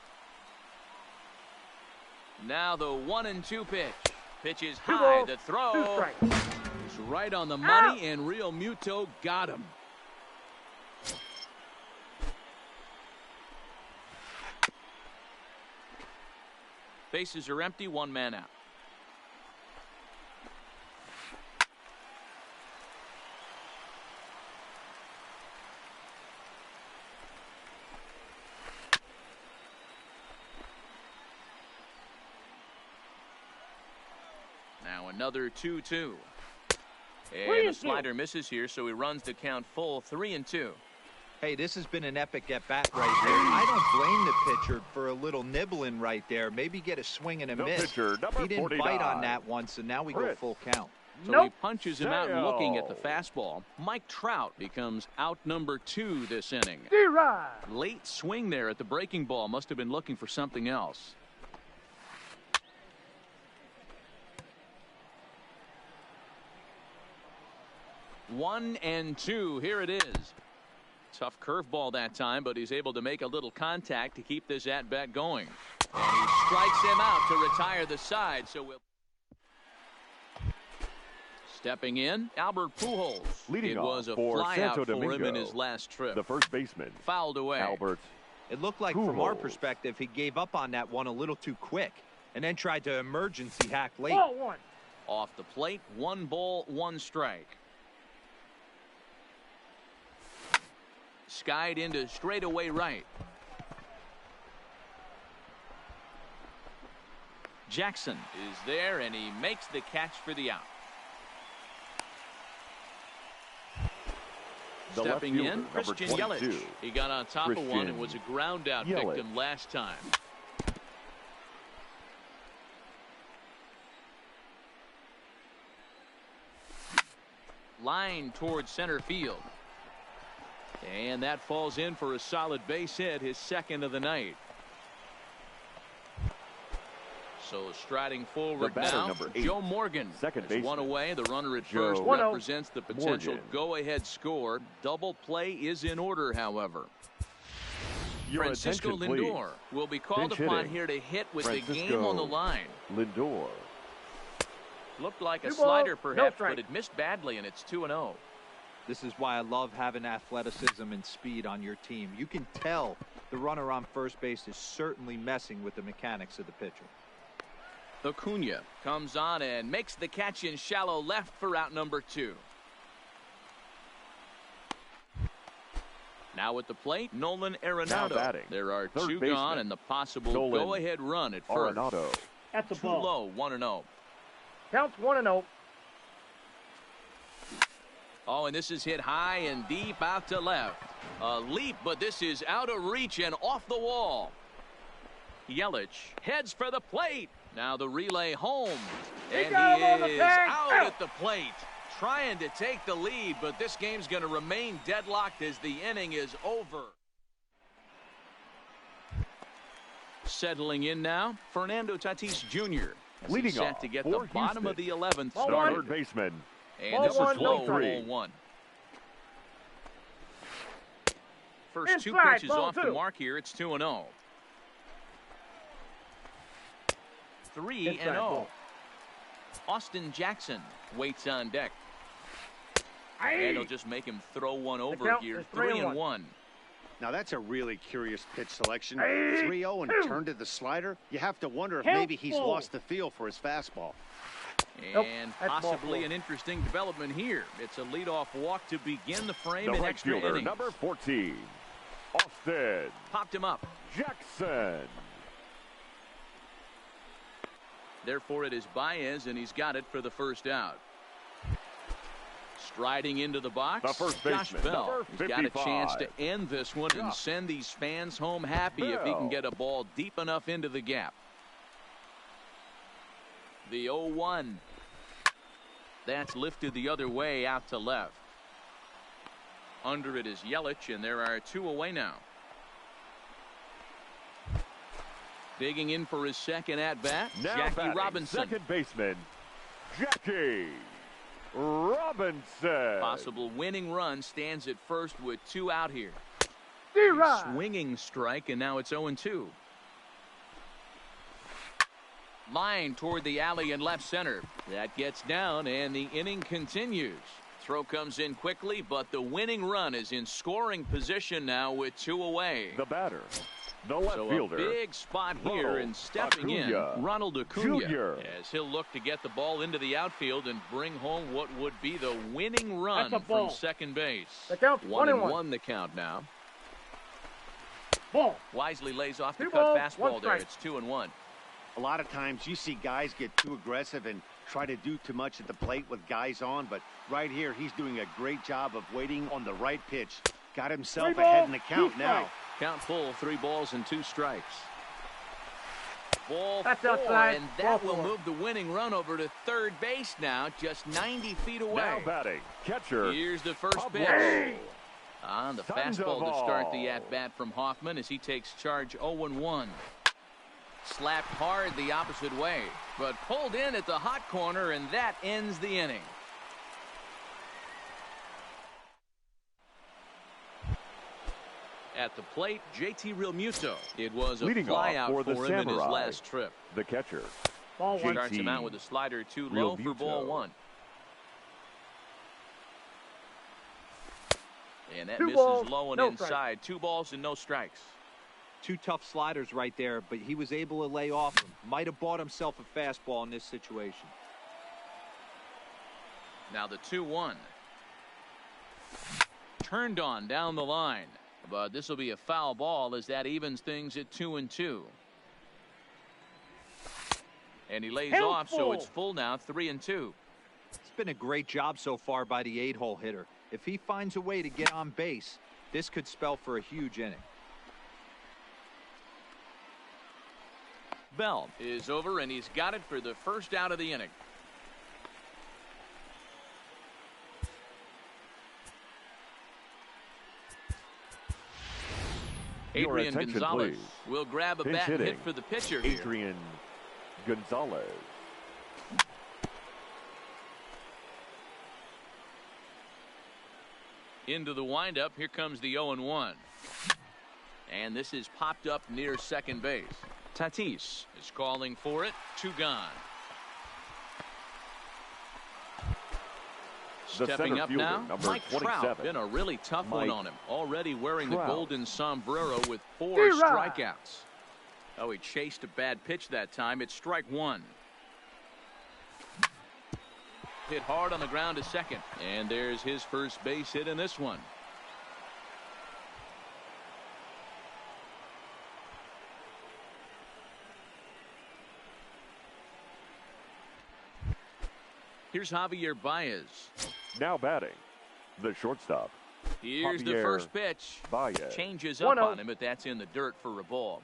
[SPEAKER 1] Now the 1-2 pitch. Pitch is
[SPEAKER 3] 2
[SPEAKER 1] high.
[SPEAKER 3] balls,
[SPEAKER 1] The
[SPEAKER 3] 2
[SPEAKER 1] throw
[SPEAKER 3] strikes.
[SPEAKER 1] is right on the money, and Real Muto got him. Bases are empty, 1 man out. Now another 2-2. And the
[SPEAKER 3] 3-2.
[SPEAKER 1] slider misses here, so he runs to count full 3-2.
[SPEAKER 4] Hey, this has been an epic at-bat right here. I don't blame the pitcher for a little nibbling right there. Maybe get a swing and a
[SPEAKER 2] The
[SPEAKER 4] miss.
[SPEAKER 2] pitcher, number
[SPEAKER 4] He didn't
[SPEAKER 2] 49.
[SPEAKER 4] bite on that one, so now we go
[SPEAKER 2] Chris.
[SPEAKER 4] full count.
[SPEAKER 1] So
[SPEAKER 3] Nope.
[SPEAKER 1] he punches him out looking at the
[SPEAKER 2] Sale.
[SPEAKER 1] fastball. Mike Trout becomes out number 2 this inning.
[SPEAKER 3] D-Rod.
[SPEAKER 1] Late swing there at the breaking ball. Must have been looking for something else. One and two. Here it is. Tough curveball that time, but he's able to make a little contact to keep this at-bat going. And he strikes him out to retire the side. So we'll... Stepping in, Albert Pujols.
[SPEAKER 2] Leading
[SPEAKER 1] it was
[SPEAKER 2] off
[SPEAKER 1] a
[SPEAKER 2] for
[SPEAKER 1] flyout
[SPEAKER 2] Santo
[SPEAKER 1] for him in
[SPEAKER 2] Domingo,
[SPEAKER 1] his last trip.
[SPEAKER 2] The first baseman,
[SPEAKER 1] Fouled away.
[SPEAKER 2] Albert.
[SPEAKER 4] It looked like, from our
[SPEAKER 2] Pujols.
[SPEAKER 4] perspective, he gave up on that one a little too quick and then tried to emergency hack late.
[SPEAKER 3] Ball 1.
[SPEAKER 1] Off the plate, 1 ball, 1 strike. Skied into straightaway right. Jackson is there, and he makes the catch for the out.
[SPEAKER 2] The left
[SPEAKER 1] Stepping
[SPEAKER 2] fielder,
[SPEAKER 1] in,
[SPEAKER 2] number
[SPEAKER 1] Christian
[SPEAKER 2] 22.
[SPEAKER 1] Yelich. He got on top of one
[SPEAKER 2] Christian
[SPEAKER 1] and was a ground out
[SPEAKER 2] Yelich.
[SPEAKER 1] victim last time. Line towards center field. And that falls in for a solid base hit, his second of the night. So striding forward
[SPEAKER 2] batter,
[SPEAKER 1] now,
[SPEAKER 2] number 8,
[SPEAKER 1] Joe Morgan.
[SPEAKER 2] second
[SPEAKER 1] There's one
[SPEAKER 2] baseman.
[SPEAKER 1] away. The runner at
[SPEAKER 2] Joe
[SPEAKER 1] first
[SPEAKER 3] 1-0.
[SPEAKER 1] represents the potential
[SPEAKER 2] Morgan.
[SPEAKER 1] go-ahead score. Double play is in order, however.
[SPEAKER 2] Your
[SPEAKER 1] Francisco
[SPEAKER 2] attention, please.
[SPEAKER 1] Lindor will be called
[SPEAKER 2] Pinch
[SPEAKER 1] upon
[SPEAKER 2] hitting.
[SPEAKER 1] here to hit with the
[SPEAKER 2] Francisco
[SPEAKER 1] game on the line.
[SPEAKER 2] Lindor.
[SPEAKER 1] Looked like a
[SPEAKER 3] 2 balls,
[SPEAKER 1] slider
[SPEAKER 3] no
[SPEAKER 1] perhaps,
[SPEAKER 3] strike.
[SPEAKER 1] but it missed badly, and it's 2-0.
[SPEAKER 4] This is why I love having athleticism and speed on your team. You can tell the runner on first base is certainly messing with the mechanics of the pitcher.
[SPEAKER 1] Acuna comes on and makes the catch in shallow left for out number 2. Now at the plate, Nolan
[SPEAKER 2] Now
[SPEAKER 1] Arenado.
[SPEAKER 2] batting,
[SPEAKER 1] There are
[SPEAKER 2] third
[SPEAKER 1] 2
[SPEAKER 2] baseman,
[SPEAKER 1] gone and the possible
[SPEAKER 2] Nolan
[SPEAKER 1] go-ahead run at first.
[SPEAKER 2] Arenado.
[SPEAKER 3] That's a
[SPEAKER 1] Too
[SPEAKER 3] ball.
[SPEAKER 1] low, 1-0.
[SPEAKER 3] Counts 1-0.
[SPEAKER 1] Oh, and this is hit high and deep out to left. A leap, but this is out of reach and off the wall. Yelich heads for the plate. Now the relay home.
[SPEAKER 3] He
[SPEAKER 1] And
[SPEAKER 3] got him on the
[SPEAKER 1] he is
[SPEAKER 3] tag.
[SPEAKER 1] out
[SPEAKER 3] Out.
[SPEAKER 1] at the plate. Trying to take the lead, but this game's going to remain deadlocked as the inning is over. Settling in now, Fernando Tatis Jr. as
[SPEAKER 2] Leading
[SPEAKER 1] he's set
[SPEAKER 2] off
[SPEAKER 1] to get
[SPEAKER 2] for
[SPEAKER 1] the bottom of
[SPEAKER 2] Houston.
[SPEAKER 1] the 11th
[SPEAKER 3] Ball
[SPEAKER 1] started.
[SPEAKER 2] Third baseman,
[SPEAKER 1] And
[SPEAKER 3] Ball
[SPEAKER 1] this is
[SPEAKER 3] one, no
[SPEAKER 1] low,
[SPEAKER 2] strike.
[SPEAKER 1] ball 1. First 2
[SPEAKER 3] Inside,
[SPEAKER 1] pitches
[SPEAKER 3] ball
[SPEAKER 1] off the
[SPEAKER 3] 2.
[SPEAKER 1] mark here. It's 2-0. 3-0. Austin Jackson waits on deck. And he'll just make him throw one over here. 3-1.
[SPEAKER 5] Now that's a really curious pitch selection. 3-0 and turn to the slider. You have to wonder if maybe he's lost the feel for his fastball.
[SPEAKER 1] And possibly an interesting development here. It's a leadoff walk to begin the frame in extra innings.
[SPEAKER 2] Number 14, Austin.
[SPEAKER 1] Popped him up.
[SPEAKER 2] Jackson.
[SPEAKER 1] Therefore, it is Baez, and he's got it for the first out. Striding into the box,
[SPEAKER 2] the first
[SPEAKER 1] Josh
[SPEAKER 2] baseman,
[SPEAKER 1] Bell. He's got a chance to end this one and send these fans home happy if he can get a ball deep enough into the gap. The 0-1. That's lifted the other way out to left. Under it is Yelich, and there are 2 away now. Digging in for his second at-bat, Jackie Robinson.
[SPEAKER 2] Second baseman, Jackie Robinson.
[SPEAKER 1] Possible winning run stands at first with 2 out here. Swinging strike, and now it's 0-2. Line toward the alley in left center. That gets down, and the inning continues. Throw comes in quickly, but the winning run is in scoring position now with 2 away.
[SPEAKER 2] The batter, the left fielder.
[SPEAKER 1] A big spot here, and stepping in, Ronald Acuna, as he'll look to get the ball into the outfield and bring home what would be the winning run from second base.
[SPEAKER 3] The count's
[SPEAKER 1] 1-1 the count now.
[SPEAKER 3] Ball.
[SPEAKER 1] Wisely lays off the
[SPEAKER 3] 2
[SPEAKER 1] cut
[SPEAKER 3] balls,
[SPEAKER 1] fastball
[SPEAKER 3] 1
[SPEAKER 1] there.
[SPEAKER 3] strike.
[SPEAKER 1] It's 2-1.
[SPEAKER 5] A lot of times you see guys get too aggressive and try to do too much at the plate with guys on, but right here he's doing a great job of waiting on the right pitch. Got himself ahead in the count now.
[SPEAKER 1] Count full, 3 balls and 2 strikes. Ball
[SPEAKER 3] That's
[SPEAKER 1] 4,
[SPEAKER 3] outside.
[SPEAKER 1] and that
[SPEAKER 3] Ball
[SPEAKER 1] will
[SPEAKER 3] 4.
[SPEAKER 1] move the winning run over to third base now, just 90 feet away.
[SPEAKER 2] Now batting, catcher.
[SPEAKER 1] Here's the first
[SPEAKER 2] Pablo
[SPEAKER 1] pitch. On the fastball to
[SPEAKER 2] Sandoval.
[SPEAKER 1] start the at-bat from Hoffman as he takes charge 0-1. Slapped hard the opposite way, but pulled in at the hot corner, and that ends the inning. At the plate, JT Realmuto. It was a
[SPEAKER 2] Leading
[SPEAKER 1] flyout
[SPEAKER 2] off for
[SPEAKER 1] for
[SPEAKER 2] the
[SPEAKER 1] him in his
[SPEAKER 2] Samurai.
[SPEAKER 1] last trip.
[SPEAKER 2] The catcher,
[SPEAKER 3] Ball 1.
[SPEAKER 1] Starts him out with a slider too low for ball 1. And that
[SPEAKER 3] 2
[SPEAKER 1] misses
[SPEAKER 3] balls,
[SPEAKER 1] low and
[SPEAKER 3] no
[SPEAKER 1] inside.
[SPEAKER 3] strikes.
[SPEAKER 1] 2 balls and no strikes.
[SPEAKER 4] 2 tough sliders right there, but he was able to lay off them. Might have bought himself a fastball in this situation.
[SPEAKER 1] Now the 2-1. Turned on down the line. But this will be a foul ball as that evens things at 2-2. And he lays off, so it's full now, 3-2.
[SPEAKER 4] It's been a great job so far by the 8-hole hitter. If he finds a way to get on base, this could spell for a huge inning.
[SPEAKER 1] Bell is over, and he's got it for the first out of the inning.
[SPEAKER 2] Your
[SPEAKER 1] Adrian
[SPEAKER 2] attention,
[SPEAKER 1] Gonzalez
[SPEAKER 2] please.
[SPEAKER 1] will grab a
[SPEAKER 2] Pinch
[SPEAKER 1] bat and hit
[SPEAKER 2] hitting.
[SPEAKER 1] for the pitcher here.
[SPEAKER 2] Adrian Gonzalez.
[SPEAKER 1] Into the windup. Here comes the 0-1. And this is popped up near second base. Tatis is calling for it. 2 gone.
[SPEAKER 2] The
[SPEAKER 1] Stepping
[SPEAKER 2] center
[SPEAKER 1] up
[SPEAKER 2] fielder,
[SPEAKER 1] now,
[SPEAKER 2] number
[SPEAKER 1] Mike Trout.
[SPEAKER 2] 27.
[SPEAKER 1] Been a really tough one
[SPEAKER 2] Mike
[SPEAKER 1] on him. Already wearing
[SPEAKER 2] Trout.
[SPEAKER 1] the golden sombrero with 4
[SPEAKER 3] D-Rod.
[SPEAKER 1] strikeouts. Oh, he chased a bad pitch that time. It's strike 1. Hit hard on the ground to second. And there's his first base hit in this one. Here's Javier Baez.
[SPEAKER 2] Now batting, the shortstop.
[SPEAKER 1] Here's the
[SPEAKER 2] Javier
[SPEAKER 1] first pitch.
[SPEAKER 2] Baez.
[SPEAKER 1] Changes up
[SPEAKER 3] 1-0.
[SPEAKER 1] on him, but that's in the dirt for a ball.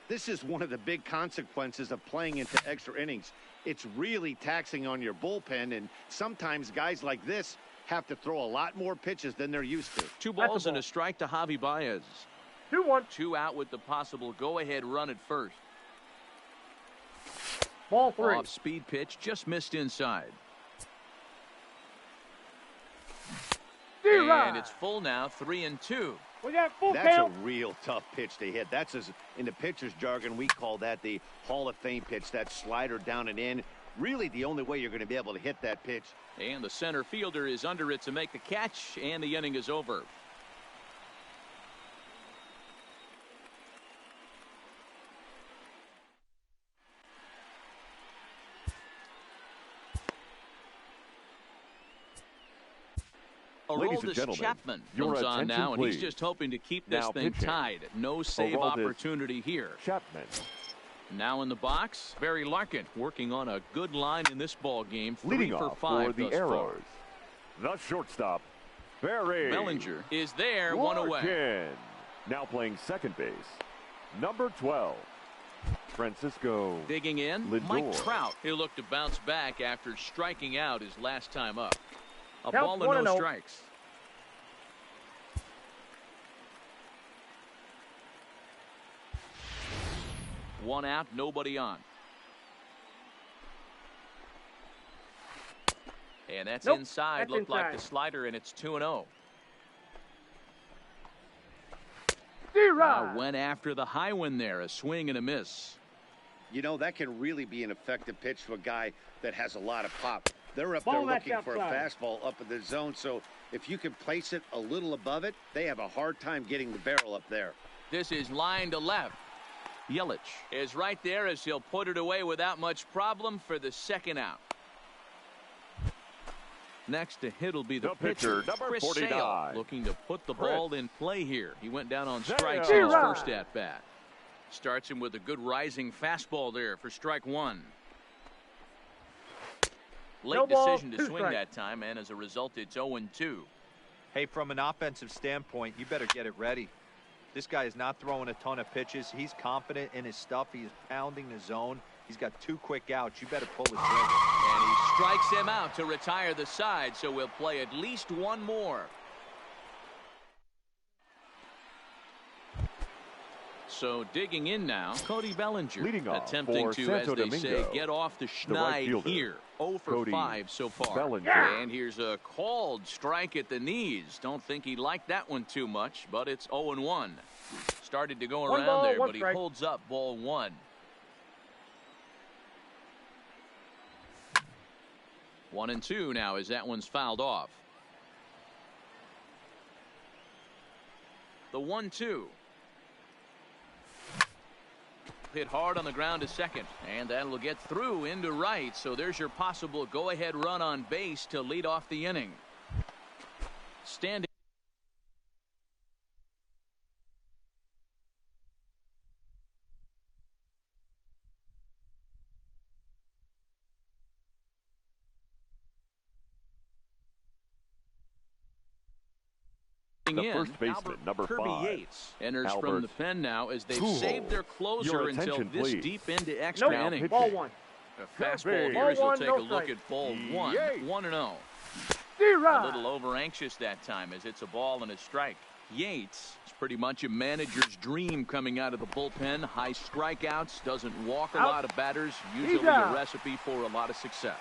[SPEAKER 5] This is one of the big consequences of playing into extra innings. It's really taxing on your bullpen, and sometimes guys like this have to throw a lot more pitches than they're used to.
[SPEAKER 1] 2
[SPEAKER 3] That's a
[SPEAKER 1] balls and
[SPEAKER 3] ball.
[SPEAKER 1] a strike to Javi Baez.
[SPEAKER 3] 2-1.
[SPEAKER 1] 2 out with the possible go-ahead run at first.
[SPEAKER 3] Ball 3.
[SPEAKER 1] Off speed pitch, just missed inside.
[SPEAKER 3] D-Rod.
[SPEAKER 1] And it's full now, 3-2.
[SPEAKER 3] We got full
[SPEAKER 5] That's
[SPEAKER 3] count.
[SPEAKER 5] a real tough pitch to hit. That's, as in the pitcher's jargon, we call that the Hall of Fame pitch. That slider down and in. Really the only way you're going to be able to hit that pitch.
[SPEAKER 1] And the center fielder is under it to make the catch, and the inning is over.
[SPEAKER 2] Ladies and
[SPEAKER 1] Aroldis
[SPEAKER 2] gentlemen,
[SPEAKER 1] Chapman
[SPEAKER 2] your
[SPEAKER 1] comes on
[SPEAKER 2] attention,
[SPEAKER 1] now, and he's
[SPEAKER 2] please.
[SPEAKER 1] just hoping to keep this
[SPEAKER 2] Now
[SPEAKER 1] thing
[SPEAKER 2] pitching.
[SPEAKER 1] tied. No save
[SPEAKER 2] Aroldis
[SPEAKER 1] opportunity here.
[SPEAKER 2] Chapman.
[SPEAKER 1] Now in the box, Barry Larkin working on a good line in this ball game. 3
[SPEAKER 2] Leading
[SPEAKER 1] for
[SPEAKER 2] off
[SPEAKER 1] 5
[SPEAKER 2] for the
[SPEAKER 1] thus far.
[SPEAKER 2] Arrows, the shortstop, Barry
[SPEAKER 1] Bellinger is there, one away.
[SPEAKER 2] Larkin. Now playing second base, number 12, Francisco
[SPEAKER 1] Digging in,
[SPEAKER 2] Lindor.
[SPEAKER 1] Mike Trout. He'll look to bounce back after striking out his last time up. A
[SPEAKER 3] Count
[SPEAKER 1] ball and no
[SPEAKER 3] 1-0.
[SPEAKER 1] strikes. One out, nobody on. And that's
[SPEAKER 3] Nope,
[SPEAKER 1] inside.
[SPEAKER 3] that's
[SPEAKER 1] Looked like the
[SPEAKER 3] inside.
[SPEAKER 1] slider, and it's 2-0.
[SPEAKER 3] D-Rod.
[SPEAKER 1] Went after the high one there. A swing and a miss.
[SPEAKER 5] You know, that can really be an effective pitch to a guy that has a lot of pop. They're up
[SPEAKER 3] Ball
[SPEAKER 5] there
[SPEAKER 3] that's
[SPEAKER 5] looking for a
[SPEAKER 3] outside.
[SPEAKER 5] fastball up in the zone, so if you can place it a little above it, they have a hard time getting the barrel up there.
[SPEAKER 1] This is line to left. Yelich is right there as he'll put it away without much problem for the second out. Next to hit will be the
[SPEAKER 2] The pitcher, number
[SPEAKER 1] Chris
[SPEAKER 2] 49.
[SPEAKER 1] Sale, looking to put the ball in play here. He went down on strikes
[SPEAKER 2] Sale.
[SPEAKER 1] in his first at bat. Starts him with a good rising fastball there for strike one. Late
[SPEAKER 3] No ball,
[SPEAKER 1] decision to
[SPEAKER 3] 2
[SPEAKER 1] swing
[SPEAKER 3] strikes.
[SPEAKER 1] that time, and as a result, it's 0-2.
[SPEAKER 4] Hey, from an offensive standpoint, you better get it ready. This guy is not throwing a ton of pitches. He's confident in his stuff. He's pounding the zone. He's got 2 quick outs. You better pull the trigger.
[SPEAKER 1] And he strikes him out to retire the side, so we'll play at least one more. So digging in now, Cody Bellinger
[SPEAKER 2] Leading off
[SPEAKER 1] attempting
[SPEAKER 2] for
[SPEAKER 1] to,
[SPEAKER 2] Santo
[SPEAKER 1] as they
[SPEAKER 2] Domingo,
[SPEAKER 1] say, get off the
[SPEAKER 2] right
[SPEAKER 1] schneid
[SPEAKER 2] fielder,
[SPEAKER 1] here. 0 for
[SPEAKER 2] Cody
[SPEAKER 1] 5 so far.
[SPEAKER 2] Bellinger.
[SPEAKER 1] And here's a called strike at the knees. Don't think he liked that one too much, but it's 0-1. Started to go
[SPEAKER 3] One
[SPEAKER 1] around
[SPEAKER 3] ball,
[SPEAKER 1] there,
[SPEAKER 3] one
[SPEAKER 1] but he
[SPEAKER 3] strike.
[SPEAKER 1] holds up ball 1. 1-2 now as that one's fouled off. The 1-2. Hit hard on the ground to second, and that'll get through into right. So there's your possible go-ahead run on base to lead off the inning. Standing
[SPEAKER 2] The
[SPEAKER 1] in,
[SPEAKER 2] first baseman,
[SPEAKER 1] Albert
[SPEAKER 2] number
[SPEAKER 1] Kirby
[SPEAKER 2] 5,
[SPEAKER 1] Yates enters
[SPEAKER 2] Albert
[SPEAKER 1] from the pen now as they've
[SPEAKER 2] Pujols.
[SPEAKER 1] saved their closer
[SPEAKER 2] Your
[SPEAKER 1] until
[SPEAKER 2] attention,
[SPEAKER 1] this
[SPEAKER 2] please.
[SPEAKER 1] deep into extra
[SPEAKER 2] Now
[SPEAKER 1] innings.
[SPEAKER 2] pitching.
[SPEAKER 3] Ball 1.
[SPEAKER 1] A fastball
[SPEAKER 2] Kirby.
[SPEAKER 1] here as
[SPEAKER 3] Ball
[SPEAKER 1] we'll
[SPEAKER 3] one,
[SPEAKER 1] take
[SPEAKER 3] no
[SPEAKER 1] a look
[SPEAKER 3] strike.
[SPEAKER 1] at ball 1.
[SPEAKER 2] Yates.
[SPEAKER 1] 1-0. A
[SPEAKER 3] D-Rod.
[SPEAKER 1] little over anxious that time as it's a ball and a strike. Yates is pretty much a manager's dream coming out of the bullpen. High strikeouts, doesn't walk a
[SPEAKER 3] Out.
[SPEAKER 1] lot of batters. Usually
[SPEAKER 3] He's
[SPEAKER 1] a
[SPEAKER 3] out.
[SPEAKER 1] recipe for a lot of success.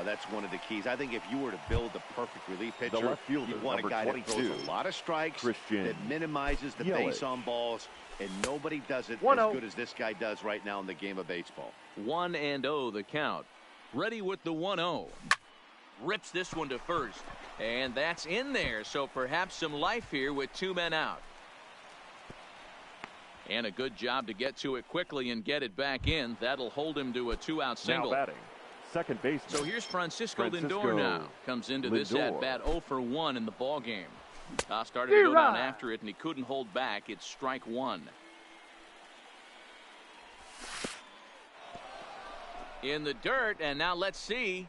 [SPEAKER 5] That's one of the keys. I think if you were to build the perfect relief pitcher,
[SPEAKER 2] left fielder,
[SPEAKER 5] you want a
[SPEAKER 2] number
[SPEAKER 5] guy that
[SPEAKER 2] 22,
[SPEAKER 5] throws a lot of strikes,
[SPEAKER 2] Christian
[SPEAKER 5] that minimizes the
[SPEAKER 2] Yelich.
[SPEAKER 5] base on balls, and nobody does it
[SPEAKER 3] 1-0.
[SPEAKER 5] as good as this guy does right now in the game of baseball.
[SPEAKER 1] 1-0 the count. Ready with the 1-0. Rips this one to first. And that's in there, so perhaps some life here with 2 men out. And a good job to get to it quickly and get it back in. That'll hold him to a 2-out single.
[SPEAKER 2] Now batting, second baseman.
[SPEAKER 1] So here's Francisco
[SPEAKER 2] Francisco
[SPEAKER 1] Lindor now. Comes into this
[SPEAKER 2] Lindor.
[SPEAKER 1] at bat 0 for 1 in the ball game. Started to go down
[SPEAKER 3] D-Rod.
[SPEAKER 1] after it, and he couldn't hold back. It's strike 1. In the dirt, and now let's see.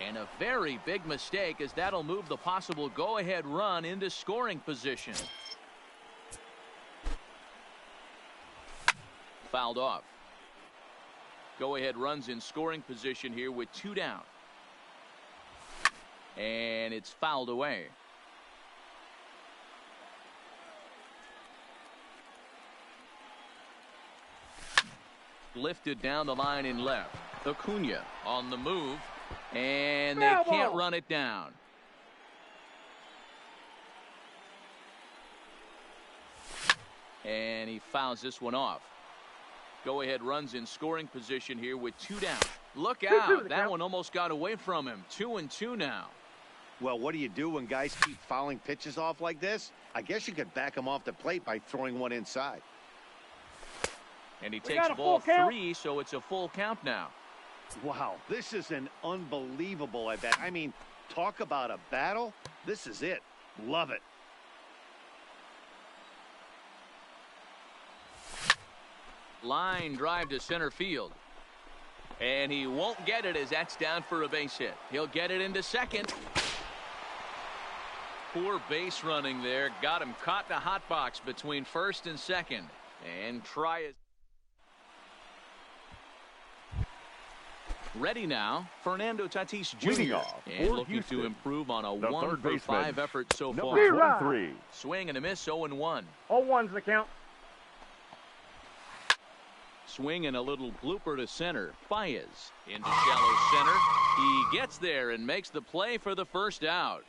[SPEAKER 1] And a very big mistake, as that'll move the possible go-ahead run into scoring position. Fouled off. Go-ahead runs in scoring position here with 2 down. And it's fouled away. Lifted down the line in left. Acuna on the move. And they
[SPEAKER 3] Foul
[SPEAKER 1] can't
[SPEAKER 3] ball.
[SPEAKER 1] run it down. And he fouls this one off. Go-ahead runs in scoring position here with 2 down. Look out. That one almost got away from him. 2-2 now.
[SPEAKER 5] Well, what do you do when guys keep fouling pitches off like this? I guess you could back them off the plate by throwing one inside.
[SPEAKER 1] And he takes ball 3, so it's a full count now.
[SPEAKER 5] Wow, this is an unbelievable at bat. I mean, talk about a battle. This is it. Love it.
[SPEAKER 1] Line drive to center field. And he won't get it as that's down for a base hit. He'll get it into second. Poor base running there. Got him caught in a hot box between first and second. And try it. Ready now, Fernando Tatis Jr. And looking
[SPEAKER 2] Houston,
[SPEAKER 1] to improve on a
[SPEAKER 2] the
[SPEAKER 1] 1-for-5 effort so far.
[SPEAKER 2] Number 23.
[SPEAKER 1] Swing and a miss, 0-1.
[SPEAKER 3] 0-1's the count.
[SPEAKER 1] Swing and a little blooper to center. Baez into shallow center. He gets there and makes the play for the first out.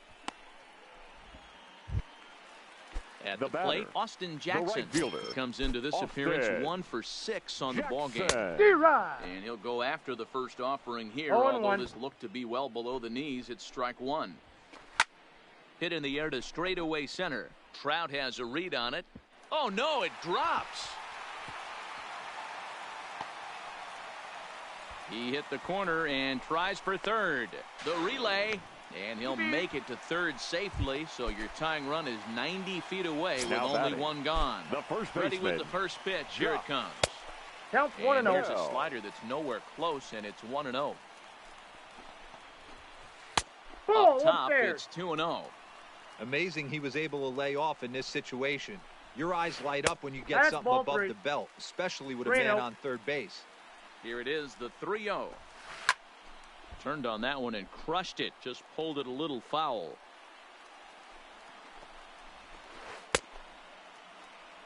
[SPEAKER 1] At the plate, Austin Jackson comes into this appearance 1 for 6 on the ball game. And he'll go after the first offering here, although this looked to be well below the knees. It's strike 1. Hit in the air to straightaway center. Trout has a read on it. Oh no, it drops. He hit the corner and tries for third. The relay. And he'll make it to third safely, so your tying run is 90 feet away with only 1 gone.
[SPEAKER 2] The first
[SPEAKER 1] Ready with the first pitch. Here it comes.
[SPEAKER 3] Counts 1-0.
[SPEAKER 1] Here's a slider that's nowhere close, and it's 1-0. Up top, it's 2-0.
[SPEAKER 4] Amazing he was able to lay off in this situation. Your eyes light up when you get something above the belt, especially with a man on third base.
[SPEAKER 1] Here it is, the 3-0. Turned on that one and crushed it. Just pulled it a little foul.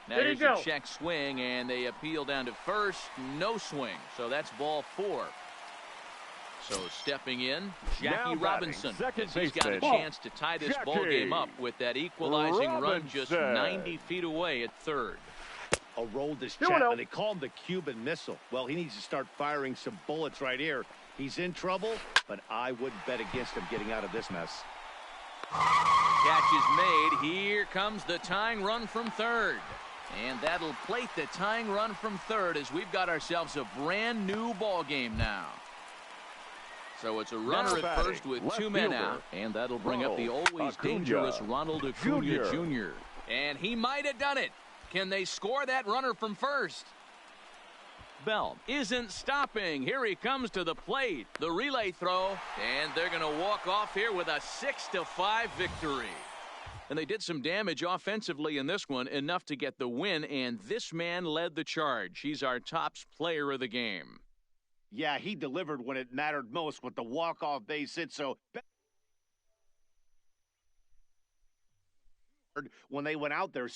[SPEAKER 1] Now here's a check swing, and they appeal down to first. No swing, so that's ball 4. So stepping in, Jackie Robinson. As he's got a chance to tie this ball game up with that equalizing run just 90 feet away at third.
[SPEAKER 5] A roll this Chapman. They call him the Cuban Missile. Well, he needs to start firing some bullets right here. He's in trouble, but I wouldn't bet against him getting out of this mess.
[SPEAKER 1] Catch is made. Here comes the tying run from third. And that'll plate the tying run from third as we've got ourselves a brand new ball game now. So it's a runner at first with 2 men out. And that'll bring up the always dangerous Ronald Acuna Jr. And he might have done it. Can they score that runner from first? Bell isn't stopping. Here he comes to the plate. The relay throw, and they're going to walk off here with a 6-5 victory. And they did some damage offensively in this one, enough to get the win, and this man led the charge. He's our top player of the game.
[SPEAKER 5] Yeah, he delivered when it mattered most with the walk-off base hit, so when they went out there